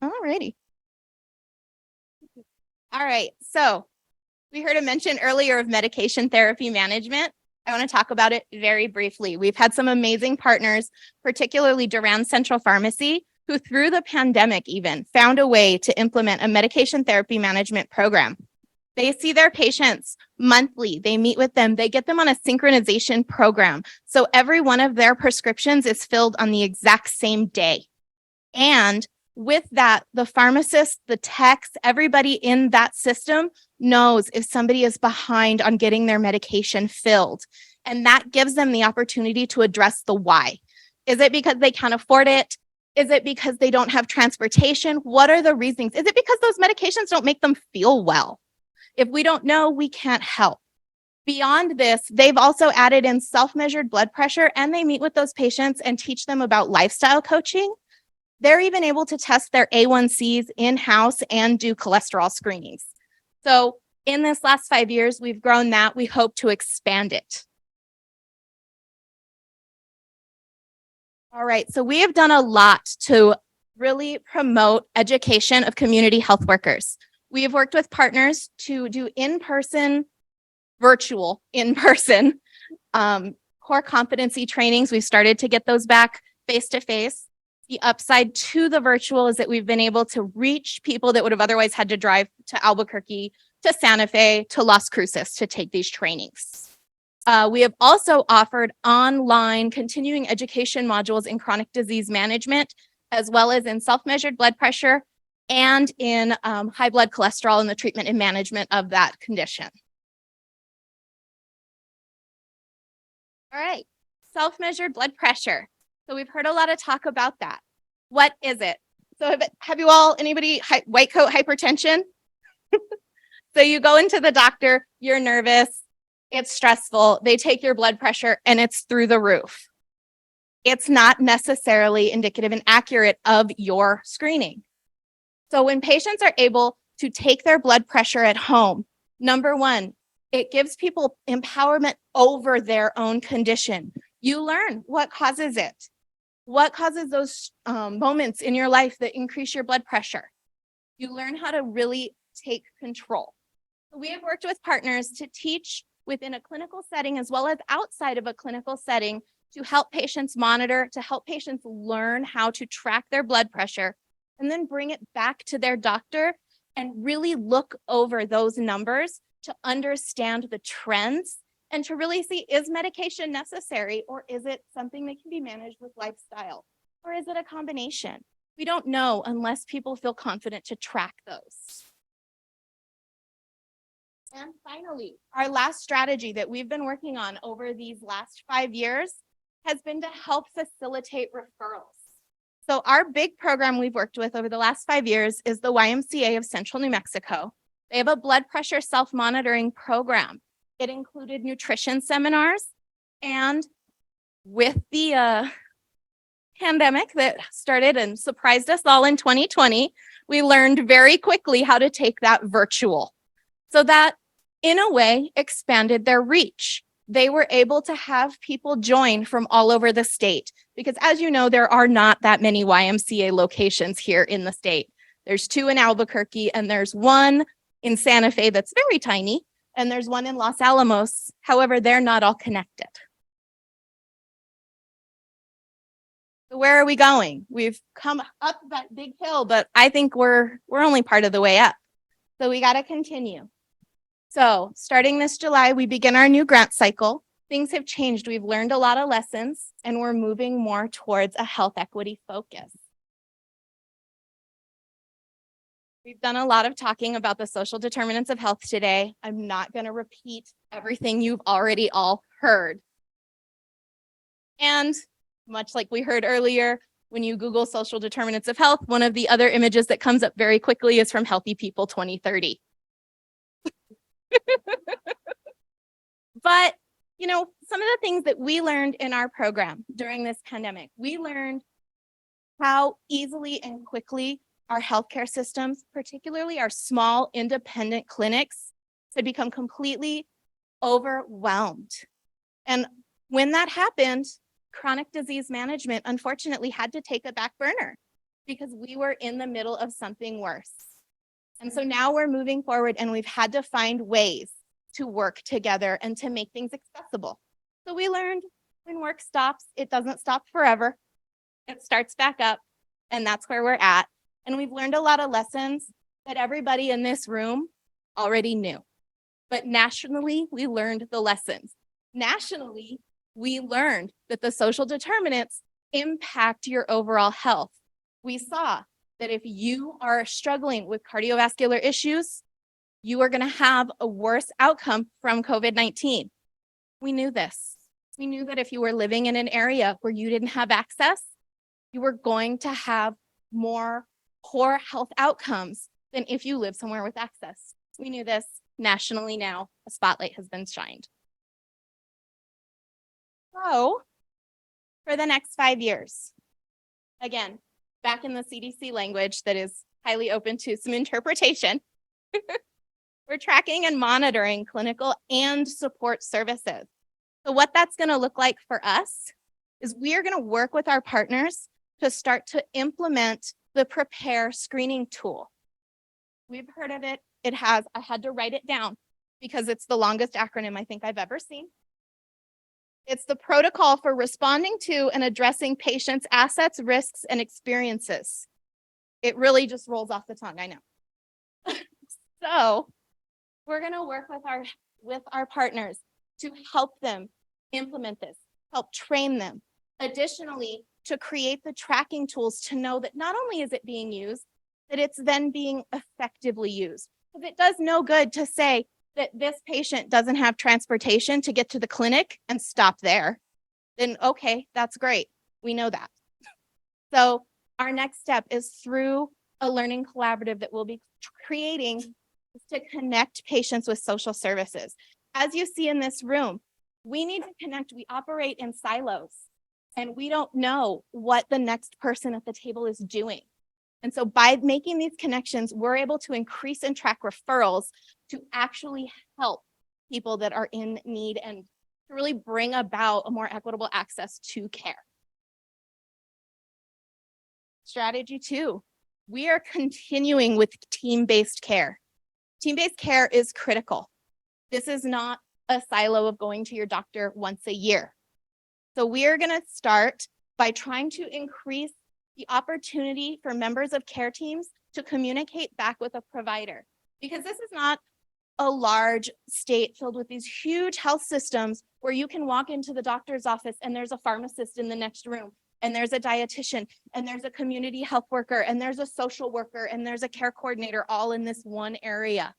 Alrighty. All right, so we heard a mention earlier of medication therapy management. I want to talk about it very briefly. We've had some amazing partners, particularly Durand Central Pharmacy, who through the pandemic even found a way to implement a medication therapy management program. They see their patients monthly, they meet with them, they get them on a synchronization program. So every one of their prescriptions is filled on the exact same day. And with that, the pharmacist, the techs, everybody in that system knows if somebody is behind on getting their medication filled. And that gives them the opportunity to address the why. Is it because they can't afford it? Is it because they don't have transportation? What are the reasons? Is it because those medications don't make them feel well? If we don't know, we can't help. Beyond this, they've also added in self-measured blood pressure, and they meet with those patients and teach them about lifestyle coaching. They're even able to test their A1Cs in-house and do cholesterol screenings. So in this last 5 years, we've grown that. We hope to expand it. All right, so we have done a lot to really promote education of community health workers. We have worked with partners to do in-person, virtual in-person core competency trainings. We've started to get those back face-to-face. The upside to the virtual is that we've been able to reach people that would have otherwise had to drive to Albuquerque, to Santa Fe, to Las Cruces to take these trainings. We have also offered online continuing education modules in chronic disease management, as well as in self-measured blood pressure and in high blood cholesterol and the treatment and management of that condition. All right, self-measured blood pressure. So we've heard a lot of talk about that. What is it? So have you all, anybody, white coat hypertension? So you go into the doctor, you're nervous, it's stressful, they take your blood pressure and it's through the roof. It's not necessarily indicative and accurate of your screening. So when patients are able to take their blood pressure at home, number one, it gives people empowerment over their own condition. You learn what causes it. What causes those moments in your life that increase your blood pressure? You learn how to really take control. We have worked with partners to teach within a clinical setting as well as outside of a clinical setting to help patients monitor, to help patients learn how to track their blood pressure and then bring it back to their doctor and really look over those numbers to understand the trends and to really see, is medication necessary or is it something that can be managed with lifestyle? Or is it a combination? We don't know unless people feel confident to track those. And finally, our last strategy that we've been working on over these last 5 years has been to help facilitate referrals. So our big program we've worked with over the last 5 years is the YMCA of Central New Mexico. They have a blood pressure self-monitoring program. It included nutrition seminars, and with the pandemic that started and surprised us all in 2020, we learned very quickly how to take that virtual. So that, in a way, expanded their reach. They were able to have people join from all over the state because, as you know, there are not that many YMCA locations here in the state. There's 2 in Albuquerque and there's 1 in Santa Fe that's very tiny, and there's 1 in Los Alamos. However, they're not all connected. So where are we going? We've come up that big hill, but I think we're only part of the way up. So we got to continue. So starting this July, we begin our new grant cycle. Things have changed. We've learned a lot of lessons, and we're moving more towards a health equity focus. We've done a lot of talking about the social determinants of health today. I'm not going to repeat everything you've already all heard. And much like we heard earlier, when you Google social determinants of health, one of the other images that comes up very quickly is from Healthy People 2030. But, you know, some of the things that we learned in our program during this pandemic, we learned how easily and quickly our healthcare systems, particularly our small independent clinics, had become completely overwhelmed. And when that happened, chronic disease management, unfortunately, had to take a back burner because we were in the middle of something worse. And so now we're moving forward and we've had to find ways to work together and to make things accessible. So we learned when work stops, it doesn't stop forever. It starts back up, and that's where we're at. And we've learned a lot of lessons that everybody in this room already knew. But nationally, we learned the lessons. Nationally, we learned that the social determinants impact your overall health. We saw that if you are struggling with cardiovascular issues, you are going to have a worse outcome from COVID-19. We knew this. We knew that if you were living in an area where you didn't have access, you were going to have more poor health outcomes than if you live somewhere with access. We knew this. Nationally now, a spotlight has been shined. So, for the next 5 years, again, back in the CDC language that is highly open to some interpretation, we're tracking and monitoring clinical and support services. So what that's going to look like for us is we are going to work with our partners to start to implement the Prepare screening tool. We've heard of it. I had to write it down because it's the longest acronym I think I've ever seen. It's the protocol for responding to and addressing patients' assets, risks, and experiences. It really just rolls off the tongue, I know. So we're going to work with our partners to help them implement this, help train them. Additionally, to create the tracking tools to know that not only is it being used, that it's then being effectively used. Because it does no good to say that this patient doesn't have transportation to get to the clinic and stop there. Then, okay, that's great. We know that. So our next step is through a learning collaborative that we'll be creating to connect patients with social services. As you see in this room, we need to connect. We operate in silos, and we don't know what the next person at the table is doing. And so by making these connections, we're able to increase and track referrals to actually help people that are in need and to really bring about a more equitable access to care. Strategy 2, we are continuing with team-based care. Team-based care is critical. This is not a silo of going to your doctor once a year. So we are going to start by trying to increase the opportunity for members of care teams to communicate back with a provider, because this is not a large state filled with these huge health systems where you can walk into the doctor's office and there's a pharmacist in the next room, and there's a dietitian, and there's a community health worker, and there's a social worker, and there's a care coordinator all in this one area.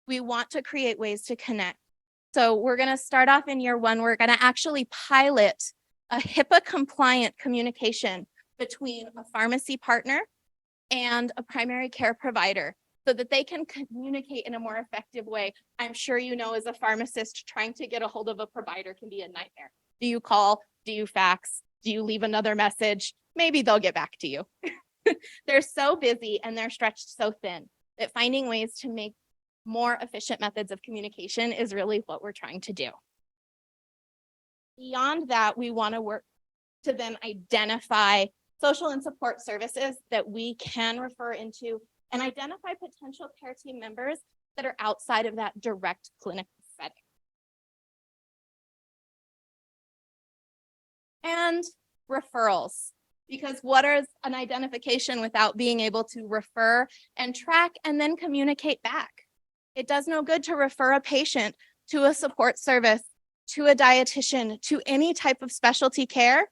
We want to create ways to connect. So we're going to start off in year 1. We're going to actually pilot a HIPAA compliant communication between a pharmacy partner and a primary care provider so that they can communicate in a more effective way. I'm sure you know, as a pharmacist, trying to get a hold of a provider can be a nightmare. Do you call? Do you fax? Do you leave another message? Maybe they'll get back to you. They're so busy and they're stretched so thin that finding ways to make more efficient methods of communication is really what we're trying to do. Beyond that, we want to work to then identify social and support services that we can refer into and identify potential care team members that are outside of that direct clinical setting. And referrals, because what is an identification without being able to refer and track and then communicate back? It does no good to refer a patient to a support service, to a dietitian, to any type of specialty care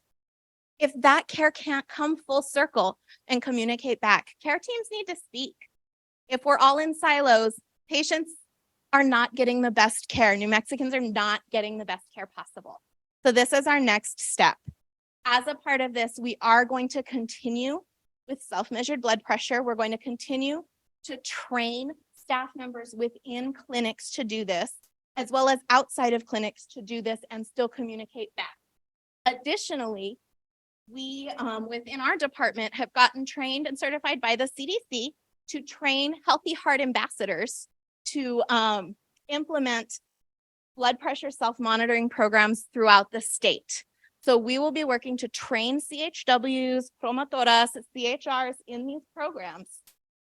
if that care can't come full circle and communicate back. Care teams need to speak. If we're all in silos, patients are not getting the best care. New Mexicans are not getting the best care possible. So this is our next step. As a part of this, we are going to continue with self-measured blood pressure. We're going to continue to train staff members within clinics to do this, as well as outside of clinics to do this and still communicate back. Additionally, we within our department have gotten trained and certified by the CDC to train Healthy Heart ambassadors to implement blood pressure self-monitoring programs throughout the state. So we will be working to train CHWs, promotoras, CHRs in these programs,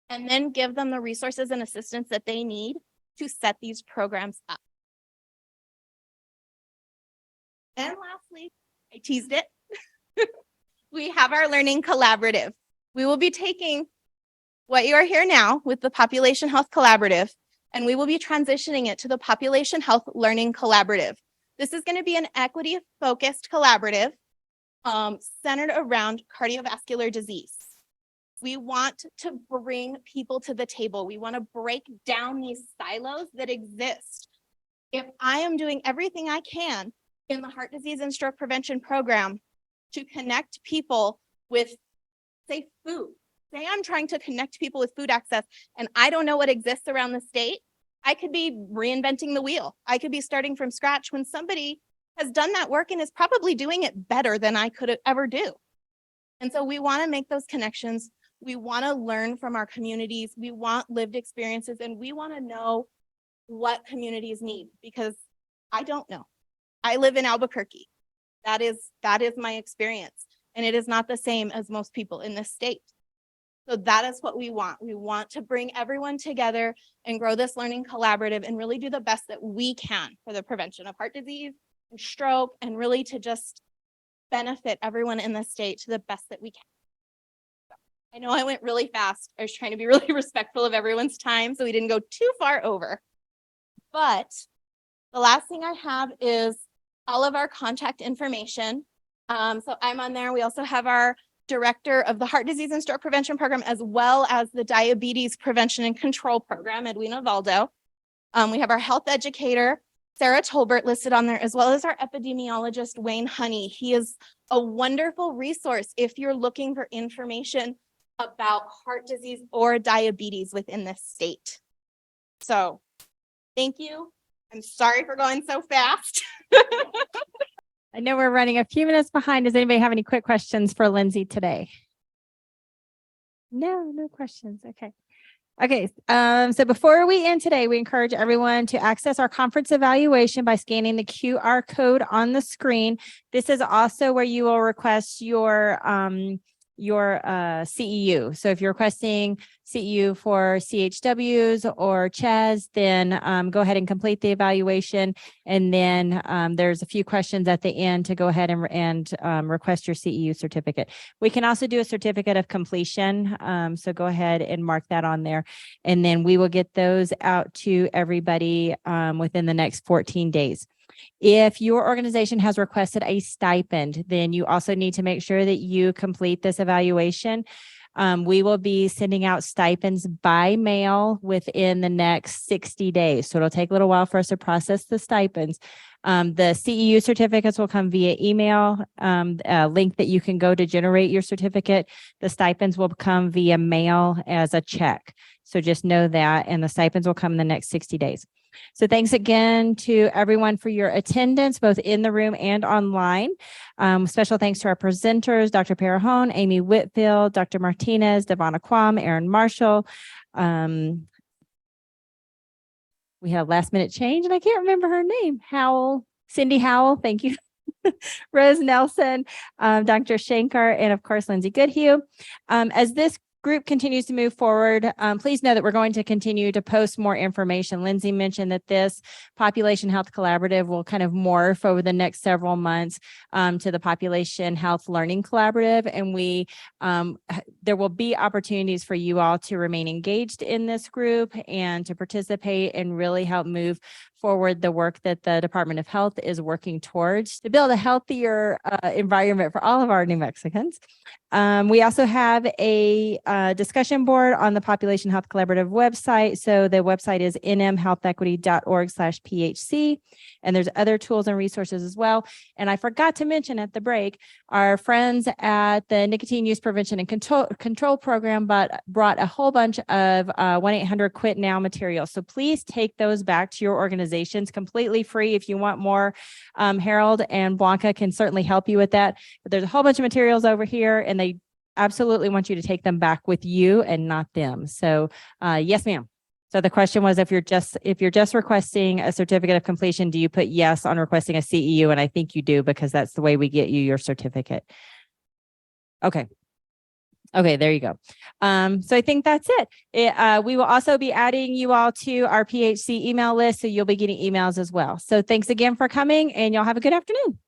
and then give them the resources and assistance that they need to set these programs up. And lastly, I teased it. We have our learning collaborative. We will be taking what you are here now with the Population Health Collaborative, and we will be transitioning it to the Population Health Learning Collaborative. This is going to be an equity-focused collaborative centered around cardiovascular disease. We want to bring people to the table. We want to break down these silos that exist. If I am doing everything I can in the heart disease and stroke prevention program to connect people with, say, food. Say I'm trying to connect people with food access and I don't know what exists around the state, I could be reinventing the wheel. I could be starting from scratch when somebody has done that work and is probably doing it better than I could ever do. And so we want to make those connections. We want to learn from our communities. We want lived experiences, and we want to know what communities need, because I don't know. I live in Albuquerque. That is my experience. And it is not the same as most people in this state. So that is what we want. We want to bring everyone together and grow this learning collaborative and really do the best that we can for the prevention of heart disease and stroke, and really to just benefit everyone in the state to the best that we can. I know I went really fast. I was trying to be really respectful of everyone's time, so we didn't go too far over. But the last thing I have is all of our contact information. So I'm on there. We also have our director of the Heart Disease and Stroke Prevention Program, as well as the Diabetes Prevention and Control Program, Edwina Valdo. We have our health educator, Sarah Tolbert, listed on there, as well as our epidemiologist, Wayne Honey. He is a wonderful resource if you're looking for information about heart disease or diabetes within this state. So thank you. I'm sorry for going so fast. I know we're running a few minutes behind. Does anybody have any quick questions for Lindsay today? No questions. Okay. So before we end today, we encourage everyone to access our conference evaluation by scanning the QR code on the screen. This is also where you will request your CEU. So if you're requesting CEU for CHWs or CHWs, then go ahead and complete the evaluation. And then there's a few questions at the end to go ahead and request your CEU certificate. We can also do a certificate of completion. So go ahead and mark that on there. And then we will get those out to everybody within the next 14 days. If your organization has requested a stipend, then you also need to make sure that you complete this evaluation. We will be sending out stipends by mail within the next 60 days. So it'll take a little while for us to process the stipends. The CEU certificates will come via email, a link that you can go to generate your certificate. The stipends will come via mail as a check. So just know that, and the stipends will come in the next 60 days. So thanks again to everyone for your attendance, both in the room and online. Special thanks to our presenters, Dr. Perahone, Amy Whitfield, Dr. Martinez, Devonna Quam, Aaron Marshall. We have last minute change and I can't remember her name. Cindy Howell. Thank you. Rose Nelson, Dr. Shankar, and of course, Lindsay Goodhue. As this group continues to move forward, please know that we're going to continue to post more information. Lindsay mentioned that this Population Health Collaborative will kind of morph over the next several months to the Population Health Learning Collaborative. And there will be opportunities for you all to remain engaged in this group and to participate and really help move forward the work that the Department of Health is working towards to build a healthier environment for all of our New Mexicans. We also have a discussion board on the Population Health Collaborative website. So the website is nmhealthequity.org/PHC. And there's other tools and resources as well. And I forgot to mention at the break, our friends at the Nicotine Use Prevention and Control Program brought a whole bunch of 1-800-QUIT-NOW materials. So please take those back to your organizations completely free. If you want more, Harold and Blanca can certainly help you with that. But there's a whole bunch of materials over here and they absolutely want you to take them back with you and not them. So yes, ma'am. So the question was, if you're just requesting a certificate of completion, do you put yes on requesting a CEU? And I think you do, because that's the way we get you your certificate. Okay. Okay, there you go. So I think that's it. We will also be adding you all to our PHC email list, so you'll be getting emails as well. So thanks again for coming, and y'all have a good afternoon.